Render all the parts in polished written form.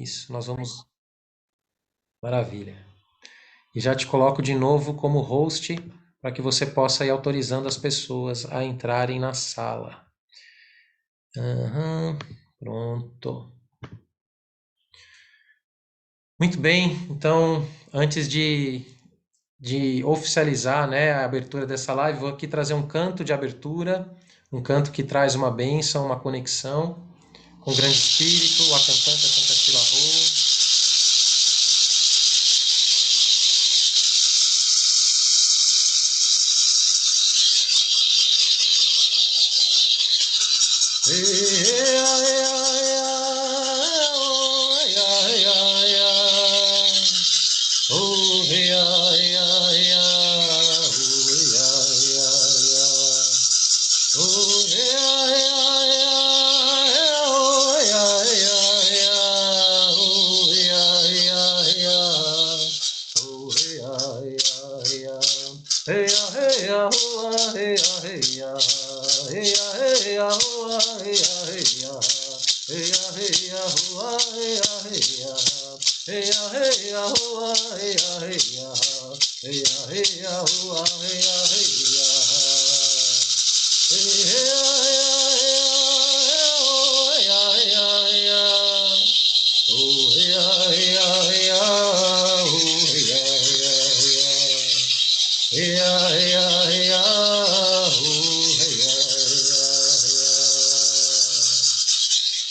Isso, nós vamos... Maravilha. E já te coloco de novo como host para que você possa ir autorizando as pessoas a entrarem na sala. Pronto. Muito bem, então, antes de oficializar, né, a abertura dessa live, vou aqui trazer um canto de abertura, um canto que traz uma bênção, uma conexão com o Grande Espírito, a cantante é Concatila Rô.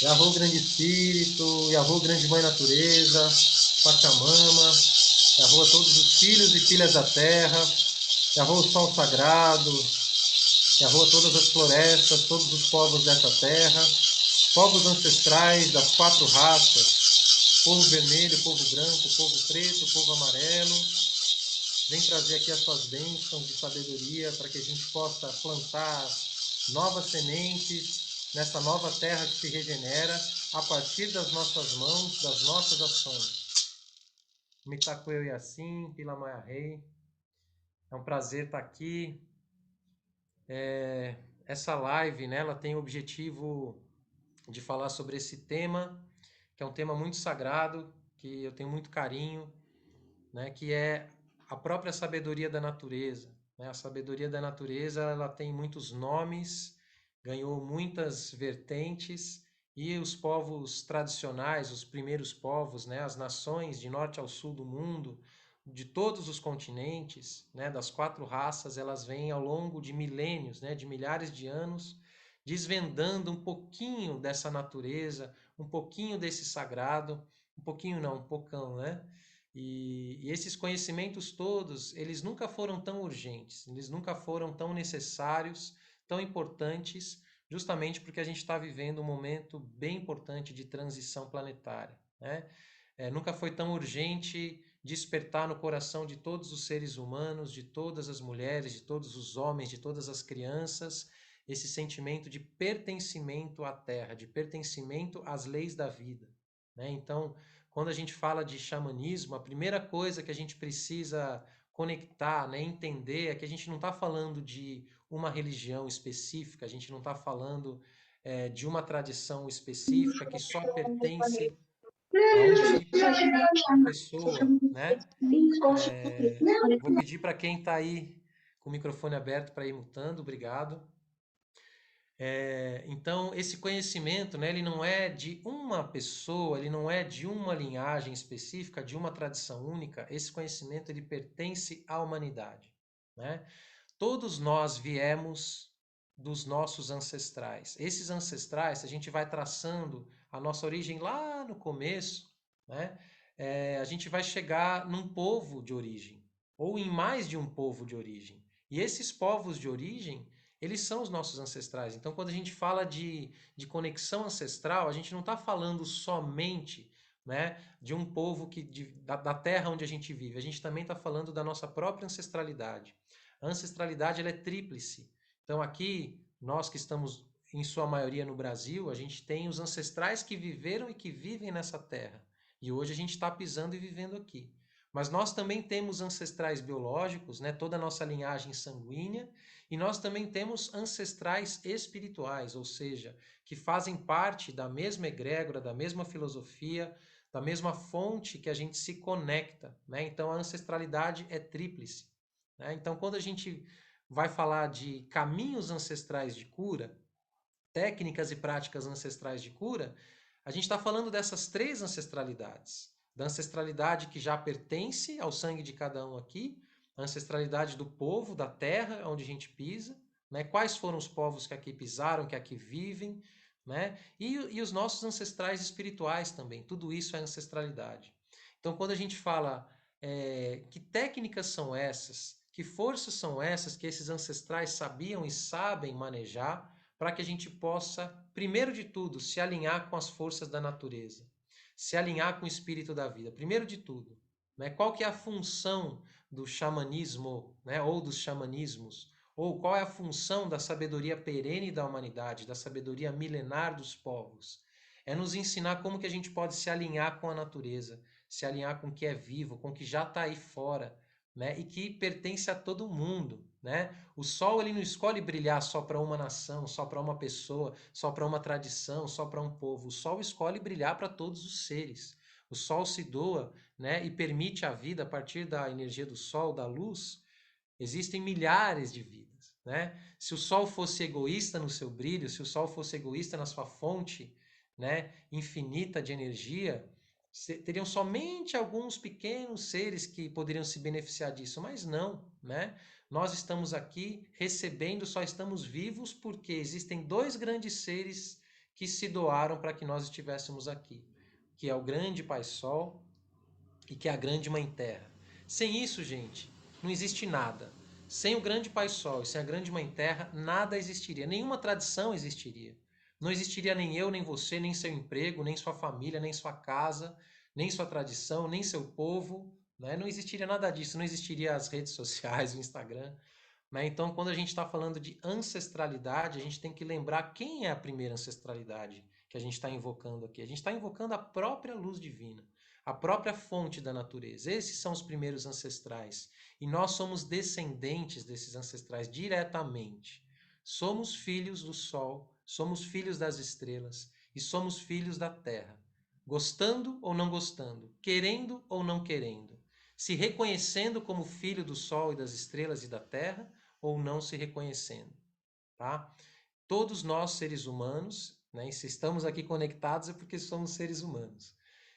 Yahô Grande Espírito, Yahô Grande Mãe Natureza, Pachamama, Yahô a todos os filhos e filhas da terra, Yahô o Sol Sagrado, Yahô a todas as florestas, todos os povos dessa terra, povos ancestrais das 4 raças, povo vermelho, povo branco, povo preto, povo amarelo. Vem trazer aqui as suas bênçãos de sabedoria para que a gente possa plantar novas sementes nessa nova terra que se regenera a partir das nossas mãos, das nossas ações. Mitakueu Yassin, Pilamaya Rei. É um prazer estar aqui. Essa live, né, ela tem o objetivo de falar sobre esse tema, que é um tema muito sagrado, que eu tenho muito carinho, né, que é a própria sabedoria da natureza. Né? A sabedoria da natureza ela tem muitos nomes, ganhou muitas vertentes, e os povos tradicionais, os primeiros povos, né, as nações de norte ao sul do mundo, de todos os continentes, né, das 4 raças, elas vêm ao longo de milênios, né, de milhares de anos, desvendando um pouquinho dessa natureza, um pouquinho desse sagrado, um pouquinho não, um pocão, né? E esses conhecimentos todos, eles nunca foram tão urgentes, eles nunca foram tão necessários, tão importantes, justamente porque a gente está vivendo um momento bem importante de transição planetária, né? Nunca foi tão urgente despertar no coração de todos os seres humanos, de todas as mulheres, de todos os homens, de todas as crianças, esse sentimento de pertencimento à Terra, de pertencimento às leis da vida, né? Então, quando a gente fala de xamanismo, a primeira coisa que a gente precisa conectar, né, entender, é que a gente não está falando de uma religião específica, a gente não está falando de uma tradição específica que só pertence a um tipo de pessoa, né? Vou pedir para quem está aí com o microfone aberto para ir mutando, obrigado. Então, esse conhecimento, né, ele não é de uma pessoa, ele não é de uma linhagem específica, de uma tradição única. Esse conhecimento ele pertence à humanidade, né? Todos nós viemos dos nossos ancestrais. Esses ancestrais, se a gente vai traçando a nossa origem lá no começo, né, a gente vai chegar num povo de origem, ou em mais de um povo de origem. E esses povos de origem, eles são os nossos ancestrais. Então, quando a gente fala de conexão ancestral, a gente não está falando somente, né, de um povo da terra onde a gente vive. A gente também está falando da nossa própria ancestralidade. A ancestralidade ela é tríplice. Então, aqui, nós que estamos, em sua maioria, no Brasil, a gente tem os ancestrais que viveram e que vivem nessa terra. E hoje a gente está pisando e vivendo aqui. Mas nós também temos ancestrais biológicos, né, toda a nossa linhagem sanguínea, e nós também temos ancestrais espirituais, ou seja, que fazem parte da mesma egrégora, da mesma filosofia, da mesma fonte que a gente se conecta, né? Então a ancestralidade é tríplice, né? Então quando a gente vai falar de caminhos ancestrais de cura, técnicas e práticas ancestrais de cura, a gente está falando dessas três ancestralidades. Da ancestralidade que já pertence ao sangue de cada um aqui, a ancestralidade do povo, da terra onde a gente pisa, né? Quais foram os povos que aqui pisaram, que aqui vivem, né? E os nossos ancestrais espirituais também, tudo isso é ancestralidade. Então, quando a gente fala que técnicas são essas, que forças são essas que esses ancestrais sabiam e sabem manejar, para que a gente possa, primeiro de tudo, se alinhar com as forças da natureza, se alinhar com o espírito da vida, primeiro de tudo. Né? Qual que é a função do xamanismo, né? Ou dos xamanismos? Ou qual é a função da sabedoria perene da humanidade, da sabedoria milenar dos povos? É nos ensinar como que a gente pode se alinhar com a natureza, se alinhar com o que é vivo, com o que já está aí fora, né? E que pertence a todo mundo, né? O sol ele não escolhe brilhar só para uma nação, só para uma pessoa, só para uma tradição, só para um povo. O sol escolhe brilhar para todos os seres. O sol se doa, né, e permite a vida a partir da energia do sol, da luz. Existem milhares de vidas, né? Se o sol fosse egoísta no seu brilho, se o sol fosse egoísta na sua fonte, né, infinita de energia, teriam somente alguns pequenos seres que poderiam se beneficiar disso, mas não, né? Nós estamos aqui recebendo, só estamos vivos porque existem dois grandes seres que se doaram para que nós estivéssemos aqui, que é o grande Pai Sol e que é a grande Mãe Terra. Sem isso, gente, não existe nada. Sem o grande Pai Sol e sem a grande Mãe Terra, nada existiria, nenhuma tradição existiria. Não existiria nem eu, nem você, nem seu emprego, nem sua família, nem sua casa, nem sua tradição, nem seu povo, né? Não existiria nada disso, não existiria as redes sociais, o Instagram, né? Então, quando a gente está falando de ancestralidade, a gente tem que lembrar quem é a primeira ancestralidade que a gente está invocando aqui. A gente está invocando a própria luz divina, a própria fonte da natureza. Esses são os primeiros ancestrais. E nós somos descendentes desses ancestrais diretamente. Somos filhos do sol, somos filhos das estrelas e somos filhos da terra. Gostando ou não gostando, querendo ou não querendo, se reconhecendo como filho do sol e das estrelas e da terra, ou não se reconhecendo, tá? Todos nós, seres humanos, né, e se estamos aqui conectados é porque somos seres humanos.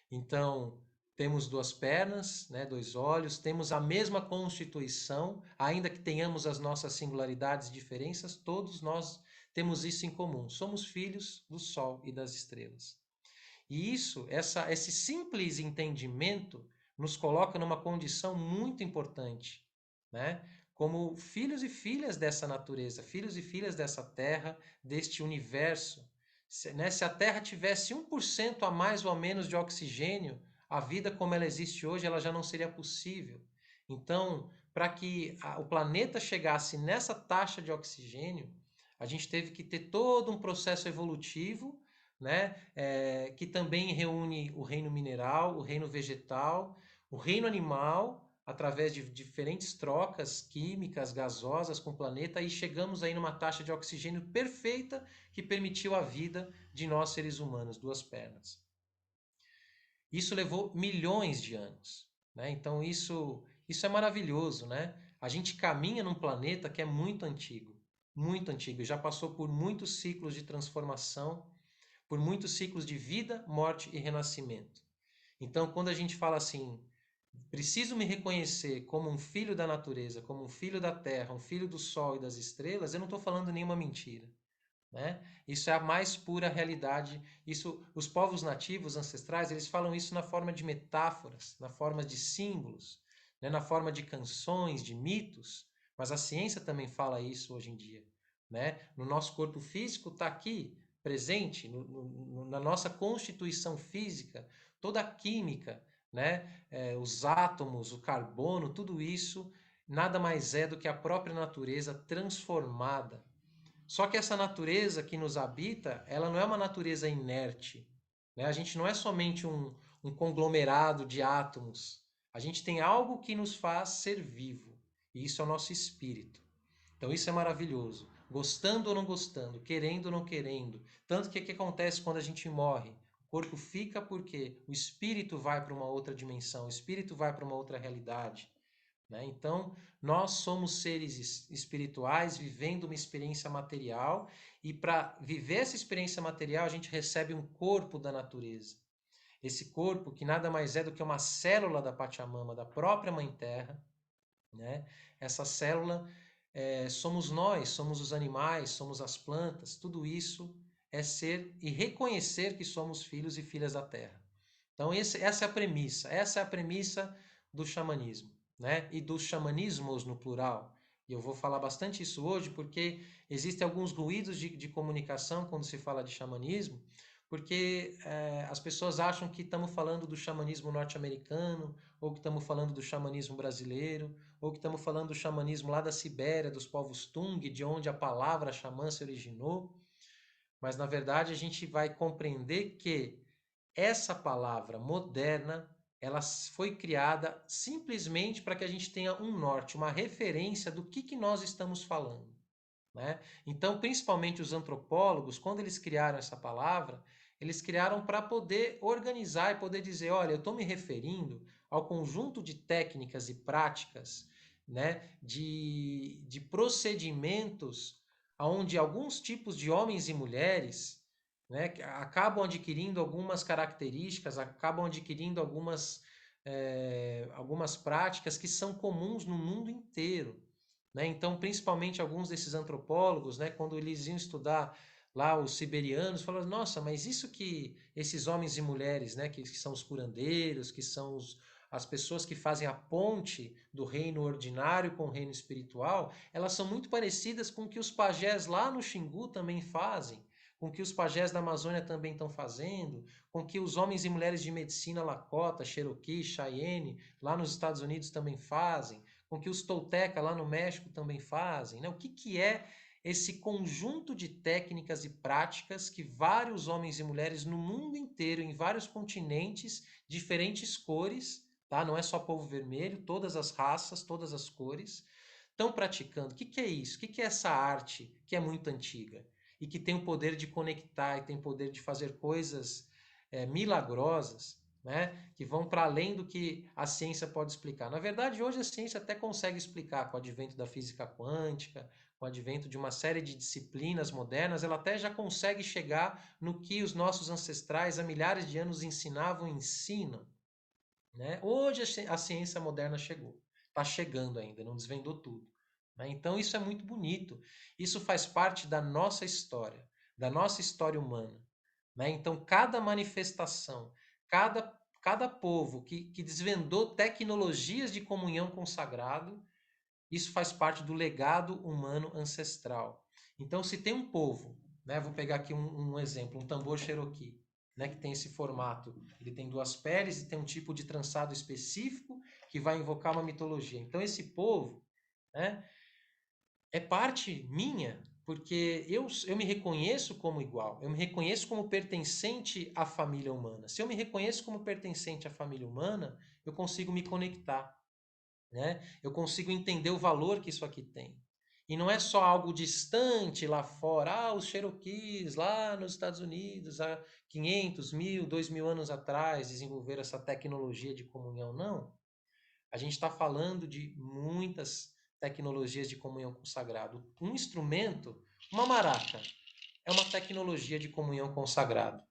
Então, temos duas pernas, né, dois olhos, temos a mesma constituição, ainda que tenhamos as nossas singularidades e diferenças, todos nós temos isso em comum. Somos filhos do sol e das estrelas. E esse simples entendimento nos coloca numa condição muito importante, né? Como filhos e filhas dessa natureza, filhos e filhas dessa terra, deste universo. Se a Terra tivesse 1% a mais ou a menos de oxigênio, a vida como ela existe hoje, ela já não seria possível. Então, para que o planeta chegasse nessa taxa de oxigênio, a gente teve que ter todo um processo evolutivo, né? Que também reúne o reino mineral, o reino vegetal, o reino animal, através de diferentes trocas químicas, gasosas com o planeta, e chegamos aí numa taxa de oxigênio perfeita que permitiu a vida de nós seres humanos, duas pernas. Isso levou milhões de anos, né? Então isso é maravilhoso, né? A gente caminha num planeta que é muito antigo, já passou por muitos ciclos de transformação, por muitos ciclos de vida, morte e renascimento. Então, quando a gente fala assim, preciso me reconhecer como um filho da natureza, como um filho da terra, um filho do sol e das estrelas, eu não estou falando nenhuma mentira, né? Isso é a mais pura realidade. Isso, os povos nativos ancestrais, eles falam isso na forma de metáforas, na forma de símbolos, né? Na forma de canções, de mitos. Mas a ciência também fala isso hoje em dia, né? No nosso corpo físico está aqui presente, na nossa constituição física, toda a química, né? Os átomos, o carbono, tudo isso nada mais é do que a própria natureza transformada. Só que essa natureza que nos habita, ela não é uma natureza inerte, né? A gente não é somente um conglomerado de átomos. A gente tem algo que nos faz ser vivo. E isso é o nosso espírito. Então isso é maravilhoso. Gostando ou não gostando, querendo ou não querendo. Tanto que o que acontece quando a gente morre? corpo fica porque o espírito vai para uma outra dimensão, o espírito vai para uma outra realidade, né? Então, nós somos seres espirituais vivendo uma experiência material, e para viver essa experiência material, a gente recebe um corpo da natureza. Esse corpo que nada mais é do que uma célula da Pachamama, da própria Mãe Terra, né? Essa célula somos nós, somos os animais, somos as plantas, tudo isso é ser e reconhecer que somos filhos e filhas da Terra. Então, essa é a premissa do xamanismo, né? E dos xamanismos no plural. E eu vou falar bastante isso hoje porque existem alguns ruídos de comunicação quando se fala de xamanismo, porque as pessoas acham que estamos falando do xamanismo norte-americano, ou que estamos falando do xamanismo brasileiro, ou que estamos falando do xamanismo lá da Sibéria, dos povos Tung, de onde a palavra xamã se originou. Mas, na verdade, a gente vai compreender que essa palavra moderna, ela foi criada simplesmente para que a gente tenha um norte, uma referência do que nós estamos falando, né? Então, principalmente os antropólogos, quando eles criaram essa palavra, eles criaram para poder organizar e poder dizer, olha, eu estou me referindo ao conjunto de técnicas e práticas, né, de procedimentos onde alguns tipos de homens e mulheres, né, acabam adquirindo algumas características, acabam adquirindo algumas práticas que são comuns no mundo inteiro, né? Então, principalmente alguns desses antropólogos, né, quando eles iam estudar lá os siberianos, falaram, nossa, mas isso que esses homens e mulheres, né, que são os curandeiros, que são as pessoas que fazem a ponte do reino ordinário com o reino espiritual, elas são muito parecidas com o que os pajés lá no Xingu também fazem, com o que os pajés da Amazônia também estão fazendo, com o que os homens e mulheres de medicina Lakota, Cherokee, Cheyenne, lá nos Estados Unidos também fazem, com que os tolteca lá no México também fazem, né? O que é esse conjunto de técnicas e práticas que vários homens e mulheres no mundo inteiro, em vários continentes, diferentes cores, tá? Não é só povo vermelho, todas as raças, todas as cores, estão praticando. O que é isso? O que é essa arte que é muito antiga e que tem o poder de conectar e tem o poder de fazer coisas milagrosas, né, que vão para além do que a ciência pode explicar. Na verdade, hoje a ciência até consegue explicar com o advento da física quântica, com o advento de uma série de disciplinas modernas, ela até já consegue chegar no que os nossos ancestrais há milhares de anos ensinavam e ensinam, né? Hoje a ciência moderna chegou, está chegando ainda, não desvendou tudo, né? Então isso é muito bonito, isso faz parte da nossa história humana, né? Então cada manifestação, cada povo que desvendou tecnologias de comunhão com o sagrado, isso faz parte do legado humano ancestral. Então, se tem um povo, né, vou pegar aqui um exemplo, um tambor Cherokee, né, que tem esse formato, ele tem duas peles e tem um tipo de trançado específico que vai invocar uma mitologia. Então, esse povo, né, é parte minha, porque eu me reconheço como igual, eu me reconheço como pertencente à família humana. Se eu me reconheço como pertencente à família humana, eu consigo me conectar, né? Eu consigo entender o valor que isso aqui tem. E não é só algo distante lá fora, os Cherokees lá nos Estados Unidos há 500, 1000, 2000 anos atrás desenvolveram essa tecnologia de comunhão, não. A gente está falando de muitas tecnologias de comunhão com o sagrado. Um instrumento, uma maraca, é uma tecnologia de comunhão com o sagrado,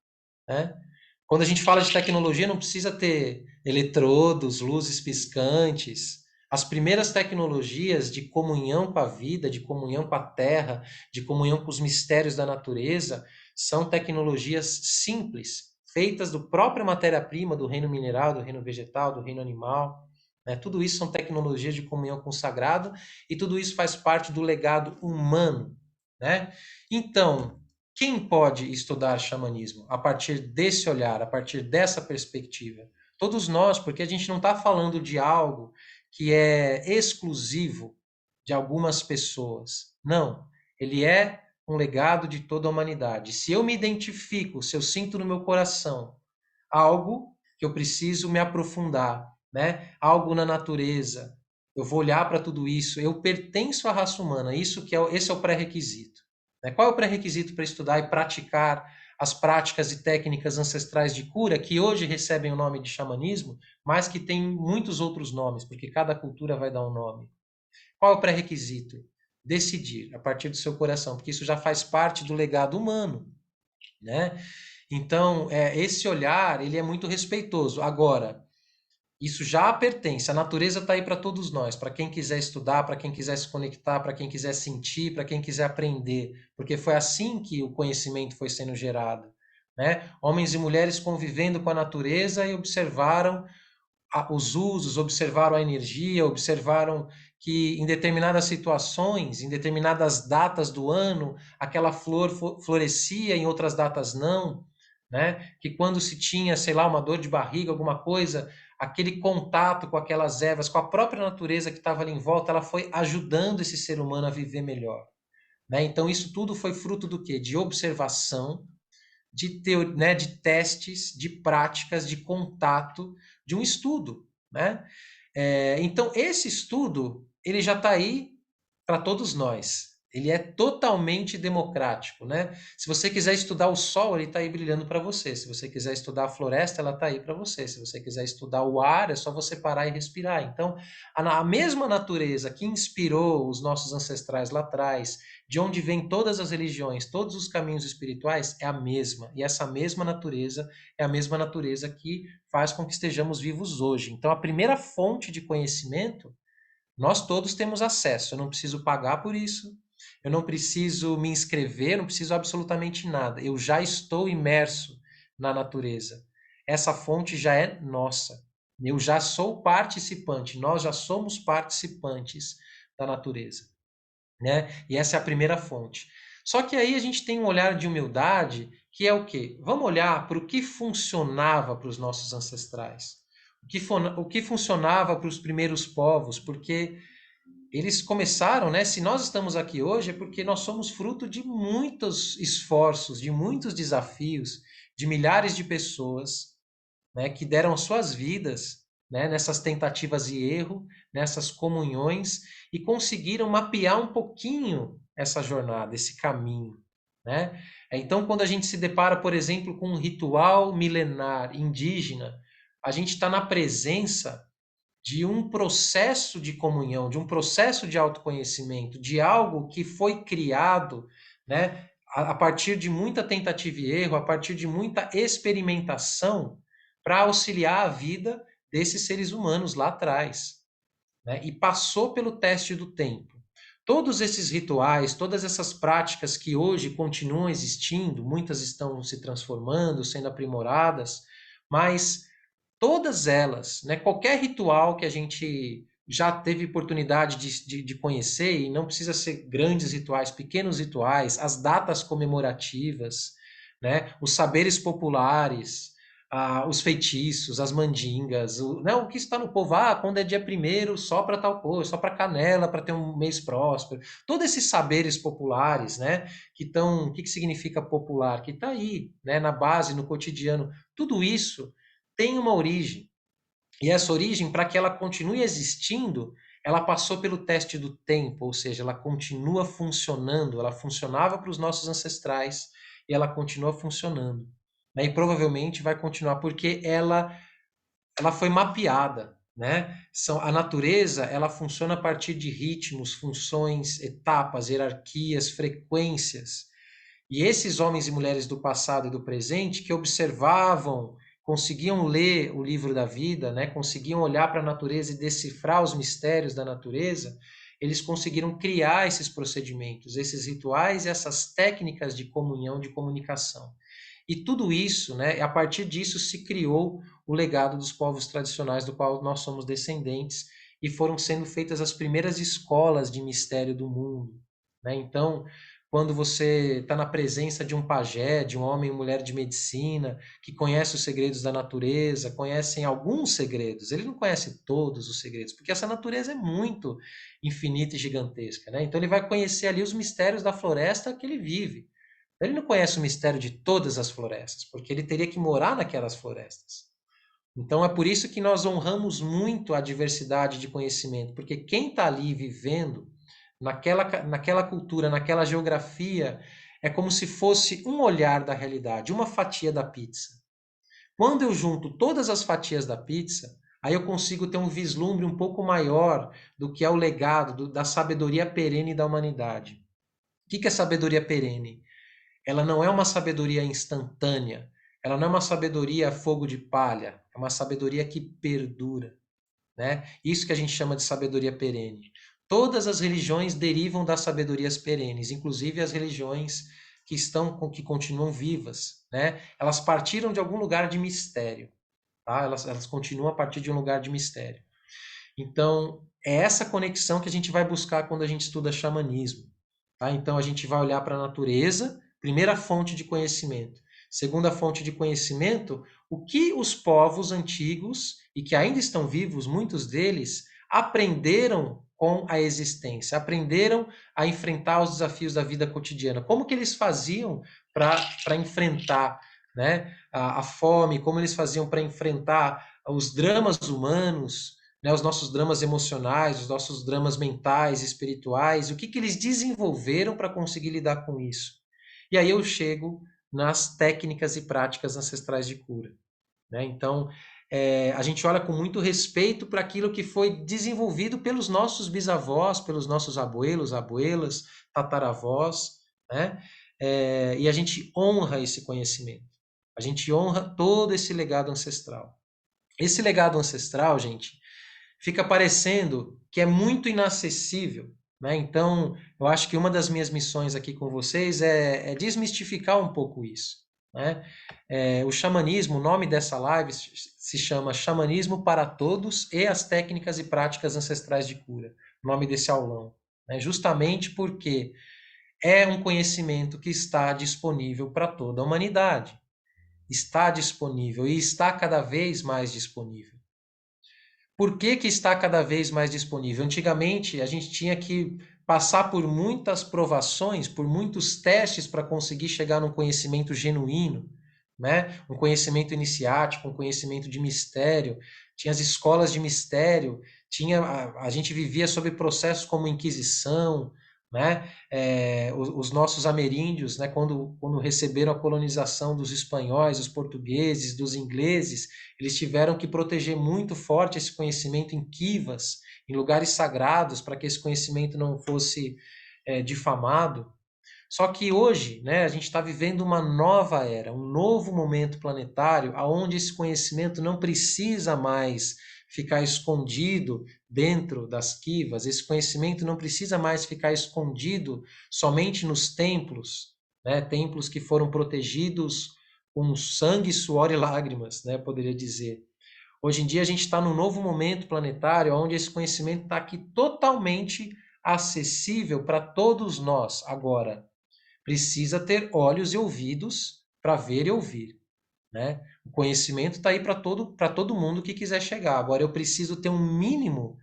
né? Quando a gente fala de tecnologia, não precisa ter eletrodos, luzes piscantes. As primeiras tecnologias de comunhão com a vida, de comunhão com a terra, de comunhão com os mistérios da natureza, são tecnologias simples, feitas do própria matéria-prima do reino mineral, do reino vegetal, do reino animal, né? Tudo isso são tecnologias de comunhão com o sagrado e tudo isso faz parte do legado humano, né? Então, quem pode estudar xamanismo a partir desse olhar, a partir dessa perspectiva? Todos nós, porque a gente não está falando de algo que é exclusivo de algumas pessoas. Não, ele é um legado de toda a humanidade. Se eu me identifico, se eu sinto no meu coração algo que eu preciso me aprofundar, né? Algo na natureza, eu vou olhar para tudo isso, eu pertenço à raça humana, esse é o pré-requisito. Né? Qual é o pré-requisito para estudar e praticar as práticas e técnicas ancestrais de cura, que hoje recebem o nome de xamanismo, mas que tem muitos outros nomes, porque cada cultura vai dar um nome. Qual é o pré-requisito? Decidir a partir do seu coração, porque isso já faz parte do legado humano, né? Então, esse olhar, ele é muito respeitoso. Agora, isso já pertence, a natureza está aí para todos nós, para quem quiser estudar, para quem quiser se conectar, para quem quiser sentir, para quem quiser aprender, porque foi assim que o conhecimento foi sendo gerado, né? Homens e mulheres convivendo com a natureza e observaram os usos, observaram a energia, observaram que em determinadas situações, em determinadas datas do ano, aquela flor florescia, em outras datas não, né? Que quando se tinha, sei lá, uma dor de barriga, alguma coisa, aquele contato com aquelas ervas, com a própria natureza que estava ali em volta, ela foi ajudando esse ser humano a viver melhor, né? Então isso tudo foi fruto do quê? De observação, né, de testes, de práticas, de contato, de um estudo, né? Então, esse estudo, ele já está aí para todos nós. Ele é totalmente democrático, né? Se você quiser estudar o sol, ele está aí brilhando para você. Se você quiser estudar a floresta, ela está aí para você. Se você quiser estudar o ar, é só você parar e respirar. Então, a mesma natureza que inspirou os nossos ancestrais lá atrás, de onde vêm todas as religiões, todos os caminhos espirituais, é a mesma. E essa mesma natureza é a mesma natureza que faz com que estejamos vivos hoje. Então, a primeira fonte de conhecimento, nós todos temos acesso. Eu não preciso pagar por isso, eu não preciso me inscrever, não preciso absolutamente nada. Eu já estou imerso na natureza. Essa fonte já é nossa. Eu já sou participante, nós já somos participantes da natureza, né? E essa é a primeira fonte. Só que aí a gente tem um olhar de humildade, que é o quê? Vamos olhar para o que funcionava para os nossos ancestrais. O que funcionava para os primeiros povos, porque eles começaram, né? Se nós estamos aqui hoje é porque nós somos fruto de muitos esforços, de muitos desafios, de milhares de pessoas, né, que deram suas vidas, né, nessas tentativas e erro, nessas comunhões e conseguiram mapear um pouquinho essa jornada, esse caminho, né? Então, quando a gente se depara, por exemplo, com um ritual milenar indígena, a gente está na presença de um processo de comunhão, de um processo de autoconhecimento, de algo que foi criado, né, a partir de muita tentativa e erro, a partir de muita experimentação, para auxiliar a vida desses seres humanos lá atrás, né? E passou pelo teste do tempo. Todos esses rituais, todas essas práticas que hoje continuam existindo, muitas estão se transformando, sendo aprimoradas, mas todas elas, né? Qualquer ritual que a gente já teve oportunidade de conhecer, e não precisa ser grandes rituais, pequenos rituais, as datas comemorativas, né? Os saberes populares, os feitiços, as mandingas, o que está no povo, quando é dia primeiro, só para tal coisa, só para canela, para ter um mês próspero. Todos esses saberes populares, né? O que significa popular? Que está aí, né? Na base, no cotidiano. Tudo isso tem uma origem. E essa origem, para que ela continue existindo, ela passou pelo teste do tempo, ou seja, ela continua funcionando, ela funcionava para os nossos ancestrais e ela continua funcionando, né? E provavelmente vai continuar porque ela foi mapeada, né? A natureza, ela funciona a partir de ritmos, funções, etapas, hierarquias, frequências. E esses homens e mulheres do passado e do presente que observavam, conseguiam ler o livro da vida, né? Conseguiam olhar para a natureza e decifrar os mistérios da natureza, eles conseguiram criar esses procedimentos, esses rituais e essas técnicas de comunhão, de comunicação. E tudo isso, né, a partir disso se criou o legado dos povos tradicionais do qual nós somos descendentes e foram sendo feitas as primeiras escolas de mistério do mundo, né? Então, quando você está na presença de um pajé, de um homem e mulher de medicina, que conhece os segredos da natureza, conhecem alguns segredos, ele não conhece todos os segredos, porque essa natureza é muito infinita e gigantesca, né? Então ele vai conhecer ali os mistérios da floresta que ele vive. Ele não conhece o mistério de todas as florestas, porque ele teria que morar naquelas florestas. Então é por isso que nós honramos muito a diversidade de conhecimento, porque quem está ali vivendo naquela cultura, naquela geografia, é como se fosse um olhar da realidade, uma fatia da pizza. Quando eu junto todas as fatias da pizza, aí eu consigo ter um vislumbre um pouco maior do que é o legado da sabedoria perene da humanidade. O que é sabedoria perene? Ela não é uma sabedoria instantânea, ela não é uma sabedoria fogo de palha, é uma sabedoria que perdura, né? Isso que a gente chama de sabedoria perene. Todas as religiões derivam das sabedorias perenes, inclusive as religiões que continuam vivas, né? Elas partiram de algum lugar de mistério, tá? Elas continuam a partir de um lugar de mistério. Então, é essa conexão que a gente vai buscar quando a gente estuda xamanismo, tá? Então, a gente vai olhar para a natureza, primeira fonte de conhecimento. Segunda fonte de conhecimento, o que os povos antigos e que ainda estão vivos, muitos deles, aprenderam com a existência, aprenderam a enfrentar os desafios da vida cotidiana. Como que eles faziam para enfrentar, né, a fome, como eles faziam para enfrentar os dramas humanos, né, os nossos dramas emocionais, os nossos dramas mentais, espirituais, o que eles desenvolveram para conseguir lidar com isso. E aí eu chego nas técnicas e práticas ancestrais de cura, né? Então, a gente olha com muito respeito para aquilo que foi desenvolvido pelos nossos bisavós, pelos nossos abuelos, abuelas, tataravós, né? E a gente honra esse conhecimento. A gente honra todo esse legado ancestral. Esse legado ancestral, gente, fica parecendo que é muito inacessível, né? Então, eu acho que uma das minhas missões aqui com vocês é desmistificar um pouco isso, né? O xamanismo, o nome dessa live se chama Xamanismo para Todos e as Técnicas e Práticas Ancestrais de Cura, o nome desse aulão, né? Justamente porque é um conhecimento que está disponível para toda a humanidade, está disponível e está cada vez mais disponível. Por que que está cada vez mais disponível? Antigamente, a gente tinha que passar por muitas provações, por muitos testes para conseguir chegar num conhecimento genuíno, né? Um conhecimento iniciático, um conhecimento de mistério. Tinha as escolas de mistério, a gente vivia sob processos como Inquisição, né? Os nossos ameríndios, né? Quando receberam a colonização dos espanhóis, dos portugueses, dos ingleses, eles tiveram que proteger muito forte esse conhecimento em quivas, em lugares sagrados, para que esse conhecimento não fosse difamado. Só que hoje, né, a gente está vivendo uma nova era, um novo momento planetário, onde esse conhecimento não precisa mais ficar escondido dentro das quivas, esse conhecimento não precisa mais ficar escondido somente nos templos, né, templos que foram protegidos com sangue, suor e lágrimas, né, poderia dizer. Hoje em dia a gente está num novo momento planetário onde esse conhecimento está aqui totalmente acessível para todos nós. Agora, precisa ter olhos e ouvidos para ver e ouvir, né? O conhecimento está aí para todo mundo que quiser chegar. Agora, eu preciso ter um mínimo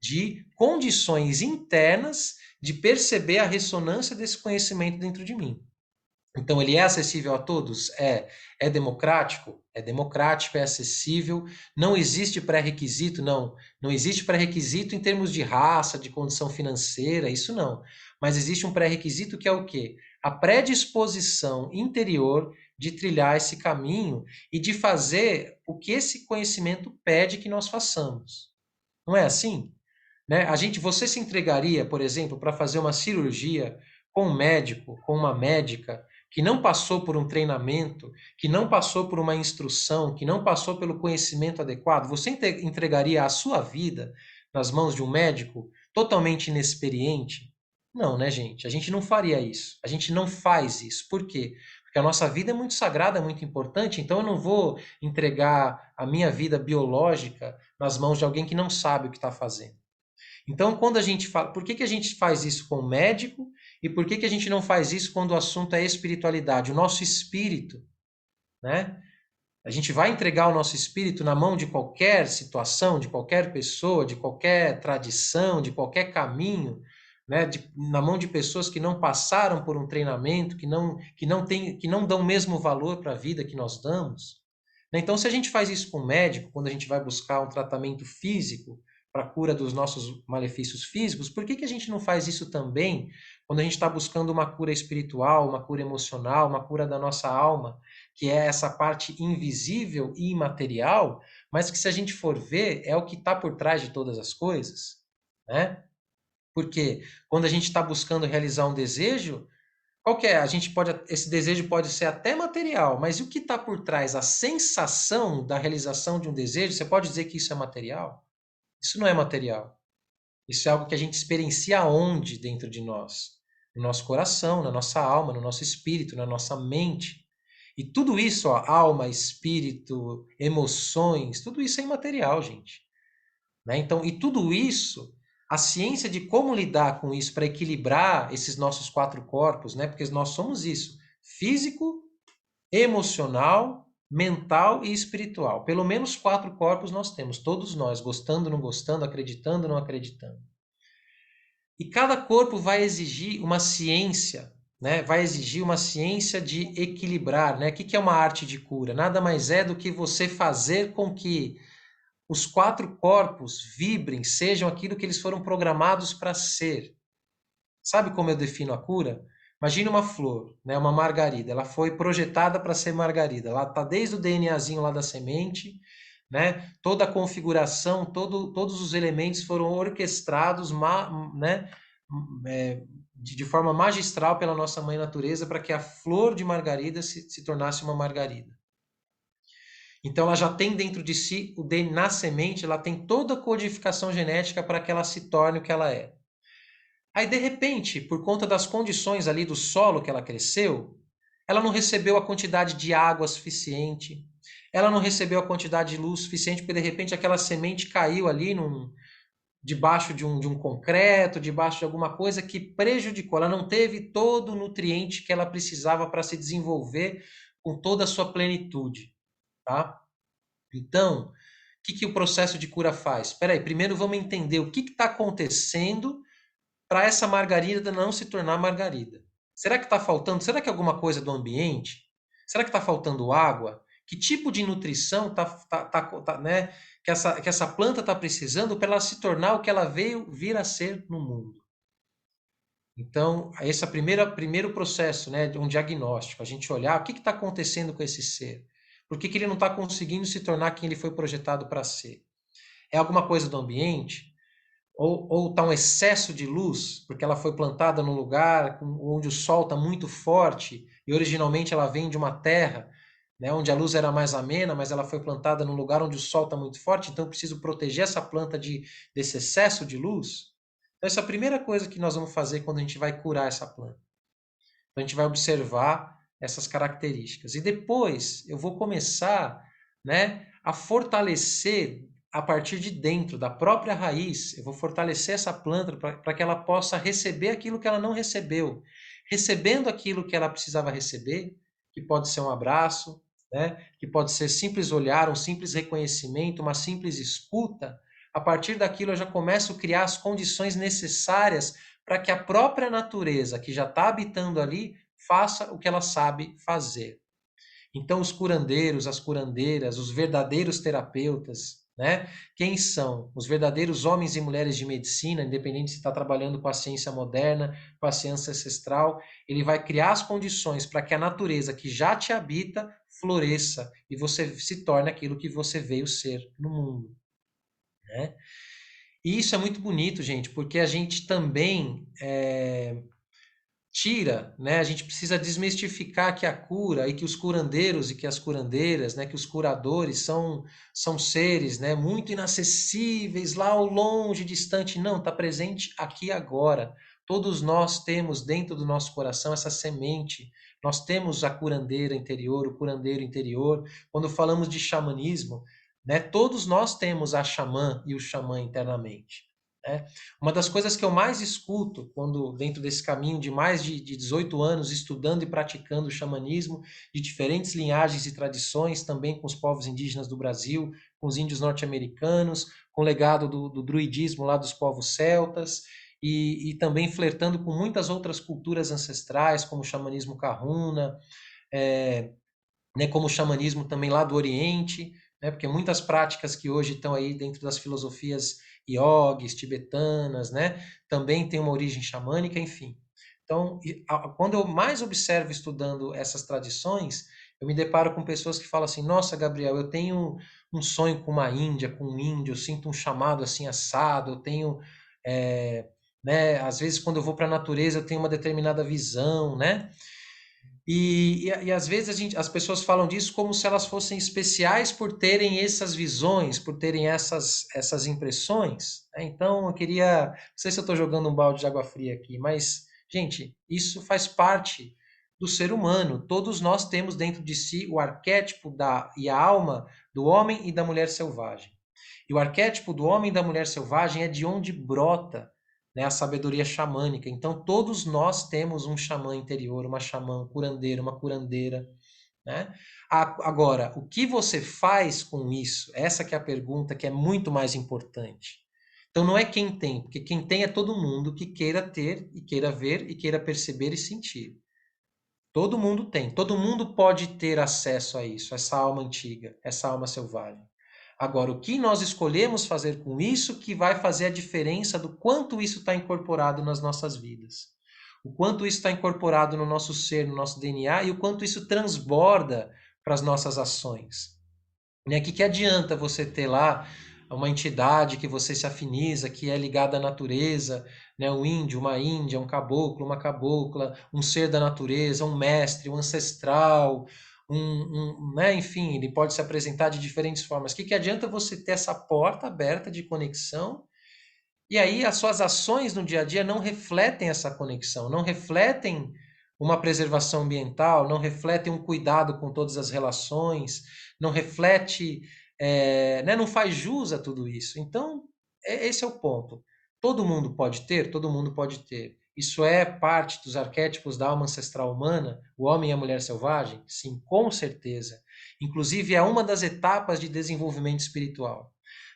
de condições internas de perceber a ressonância desse conhecimento dentro de mim. Então, ele é acessível a todos? É democrático? É democrático, é acessível. Não existe pré-requisito? Não. Não existe pré-requisito em termos de raça, de condição financeira, isso não. Mas existe um pré-requisito que é o quê? A predisposição interior de trilhar esse caminho e de fazer o que esse conhecimento pede que nós façamos. Não é assim? Né? Você se entregaria, por exemplo, para fazer uma cirurgia com um médico, com uma médica, que não passou por um treinamento, que não passou por uma instrução, que não passou pelo conhecimento adequado? Você entregaria a sua vida nas mãos de um médico totalmente inexperiente? Não, né, gente? A gente não faria isso. A gente não faz isso. Por quê? Porque a nossa vida é muito sagrada, é muito importante, então eu não vou entregar a minha vida biológica nas mãos de alguém que não sabe o que está fazendo. Então, quando a gente fala, por que que a gente faz isso com o médico e por que que a gente não faz isso quando o assunto é espiritualidade, o nosso espírito, né? A gente vai entregar o nosso espírito na mão de qualquer situação, de qualquer pessoa, de qualquer tradição, de qualquer caminho, né? Na mão de pessoas que não passaram por um treinamento, que não dão o mesmo valor para a vida que nós damos. Então, se a gente faz isso com o médico, quando a gente vai buscar um tratamento físico, para a cura dos nossos malefícios físicos, por que a gente não faz isso também quando a gente está buscando uma cura espiritual, uma cura emocional, uma cura da nossa alma, que é essa parte invisível e imaterial, mas que, se a gente for ver, é o que está por trás de todas as coisas, né? Porque quando a gente está buscando realizar um desejo, qual que é? Esse desejo pode ser até material, mas e o que está por trás? A sensação da realização de um desejo, você pode dizer que isso é material? Isso não é material. Isso é algo que a gente experiencia onde dentro de nós? No nosso coração, na nossa alma, no nosso espírito, na nossa mente. E tudo isso, ó, alma, espírito, emoções, tudo isso é imaterial, gente. Né? Então, e tudo isso, a ciência de como lidar com isso para equilibrar esses nossos quatro corpos, né? Porque nós somos isso: físico, emocional, mental e espiritual. Pelo menos quatro corpos nós temos, todos nós, gostando, não gostando, acreditando, não acreditando. E cada corpo vai exigir uma ciência, né? Vai exigir uma ciência de equilibrar, né? O que é uma arte de cura? Nada mais é do que você fazer com que os quatro corpos vibrem, sejam aquilo que eles foram programados para ser. Sabe como eu defino a cura? Imagina uma flor, né, uma margarida. Ela foi projetada para ser margarida. Ela está desde o DNAzinho lá da semente, né? Toda a configuração, todos os elementos foram orquestrados, né, de forma magistral pela nossa mãe natureza para que a flor de margarida se tornasse uma margarida. Então ela já tem dentro de si, na semente, ela tem toda a codificação genética para que ela se torne o que ela é. Aí, de repente, por conta das condições ali do solo que ela cresceu, ela não recebeu a quantidade de água suficiente, ela não recebeu a quantidade de luz suficiente, porque de repente aquela semente caiu ali debaixo de um concreto, debaixo de alguma coisa que prejudicou. Ela não teve todo o nutriente que ela precisava para se desenvolver com toda a sua plenitude. Tá? Então, o que o processo de cura faz? Espera aí, primeiro vamos entender o que está acontecendo para essa margarida não se tornar margarida. Será que está faltando? Será que é alguma coisa do ambiente? Será que está faltando água? Que tipo de nutrição né, que essa planta está precisando para ela se tornar o que ela veio vir a ser no mundo? Então, esse é o primeiro processo, né, de um diagnóstico, a gente olhar o que está acontecendo com esse ser. Por que ele não está conseguindo se tornar quem ele foi projetado para ser? É alguma coisa do ambiente? Ou está um excesso de luz, porque ela foi plantada num lugar onde o sol está muito forte, e originalmente ela vem de uma terra, né, onde a luz era mais amena, mas ela foi plantada num lugar onde o sol está muito forte, então eu preciso proteger essa planta desse excesso de luz? Então, essa é a primeira coisa que nós vamos fazer quando a gente vai curar essa planta. Então, a gente vai observar essas características. E depois eu vou começar, né, a fortalecer a partir de dentro, da própria raiz. Eu vou fortalecer essa planta para que ela possa receber aquilo que ela não recebeu. Recebendo aquilo que ela precisava receber, que pode ser um abraço, né, que pode ser simples olhar, um simples reconhecimento, uma simples escuta. A partir daquilo eu já começo a criar as condições necessárias para que a própria natureza que já está habitando ali faça o que ela sabe fazer. Então, os curandeiros, as curandeiras, os verdadeiros terapeutas, né? Quem são? Os verdadeiros homens e mulheres de medicina, independente se está trabalhando com a ciência moderna, com a ciência ancestral, ele vai criar as condições para que a natureza que já te habita floresça e você se torne aquilo que você veio ser no mundo, né? E isso é muito bonito, gente, porque a gente também tira, né? A gente precisa desmistificar que a cura e que os curandeiros e que as curandeiras, né? Que os curadores são seres, né? Muito inacessíveis, lá ao longe, distante. Não, está presente aqui agora. Todos nós temos dentro do nosso coração essa semente. Nós temos a curandeira interior, o curandeiro interior. Quando falamos de xamanismo, né? Todos nós temos a xamã e o xamã internamente. Né? Uma das coisas que eu mais escuto quando dentro desse caminho de mais de 18 anos estudando e praticando o xamanismo de diferentes linhagens e tradições, também com os povos indígenas do Brasil, com os índios norte-americanos, com o legado do druidismo lá dos povos celtas, e também flertando com muitas outras culturas ancestrais, como o xamanismo Kahuna, né, como o xamanismo também lá do Oriente, né, porque muitas práticas que hoje estão aí dentro das filosofias iogues, tibetanas, né? Também tem uma origem xamânica, enfim. Então, quando eu mais observo estudando essas tradições, eu me deparo com pessoas que falam assim: Nossa, Gabriel, eu tenho um sonho com uma Índia, com um índio, eu sinto um chamado assim assado, eu tenho, é, né? Às vezes quando eu vou para a natureza eu tenho uma determinada visão, né? E às vezes as pessoas falam disso como se elas fossem especiais por terem essas visões, por terem essas impressões, né? Então eu queria, não sei se eu estou jogando um balde de água fria aqui, mas, gente, isso faz parte do ser humano. Todos nós temos dentro de si o arquétipo e a alma do homem e da mulher selvagem. E o arquétipo do homem e da mulher selvagem é de onde brota, né, a sabedoria xamânica. Então, todos nós temos um xamã interior, uma xamã curandeira, uma curandeira, né? Agora, o que você faz com isso? Essa que é a pergunta que é muito mais importante. Então, não é quem tem, porque quem tem é todo mundo que queira ter e queira ver e queira perceber e sentir. Todo mundo tem, todo mundo pode ter acesso a isso, essa alma antiga, essa alma selvagem. Agora, o que nós escolhemos fazer com isso que vai fazer a diferença do quanto isso está incorporado nas nossas vidas. O quanto isso está incorporado no nosso ser, no nosso DNA e o quanto isso transborda para as nossas ações. E aqui que adianta você ter lá uma entidade que você se afiniza, que é ligada à natureza, né? Um índio, uma índia, um caboclo, uma cabocla, um ser da natureza, um mestre, um ancestral, né? Enfim, ele pode se apresentar de diferentes formas. O que adianta você ter essa porta aberta de conexão e aí as suas ações no dia a dia não refletem essa conexão, não refletem uma preservação ambiental, não refletem um cuidado com todas as relações, não reflete, né, não faz jus a tudo isso. Então, esse é o ponto. Todo mundo pode ter? Todo mundo pode ter. Isso é parte dos arquétipos da alma ancestral humana, o homem e a mulher selvagem? Sim, com certeza. Inclusive, é uma das etapas de desenvolvimento espiritual.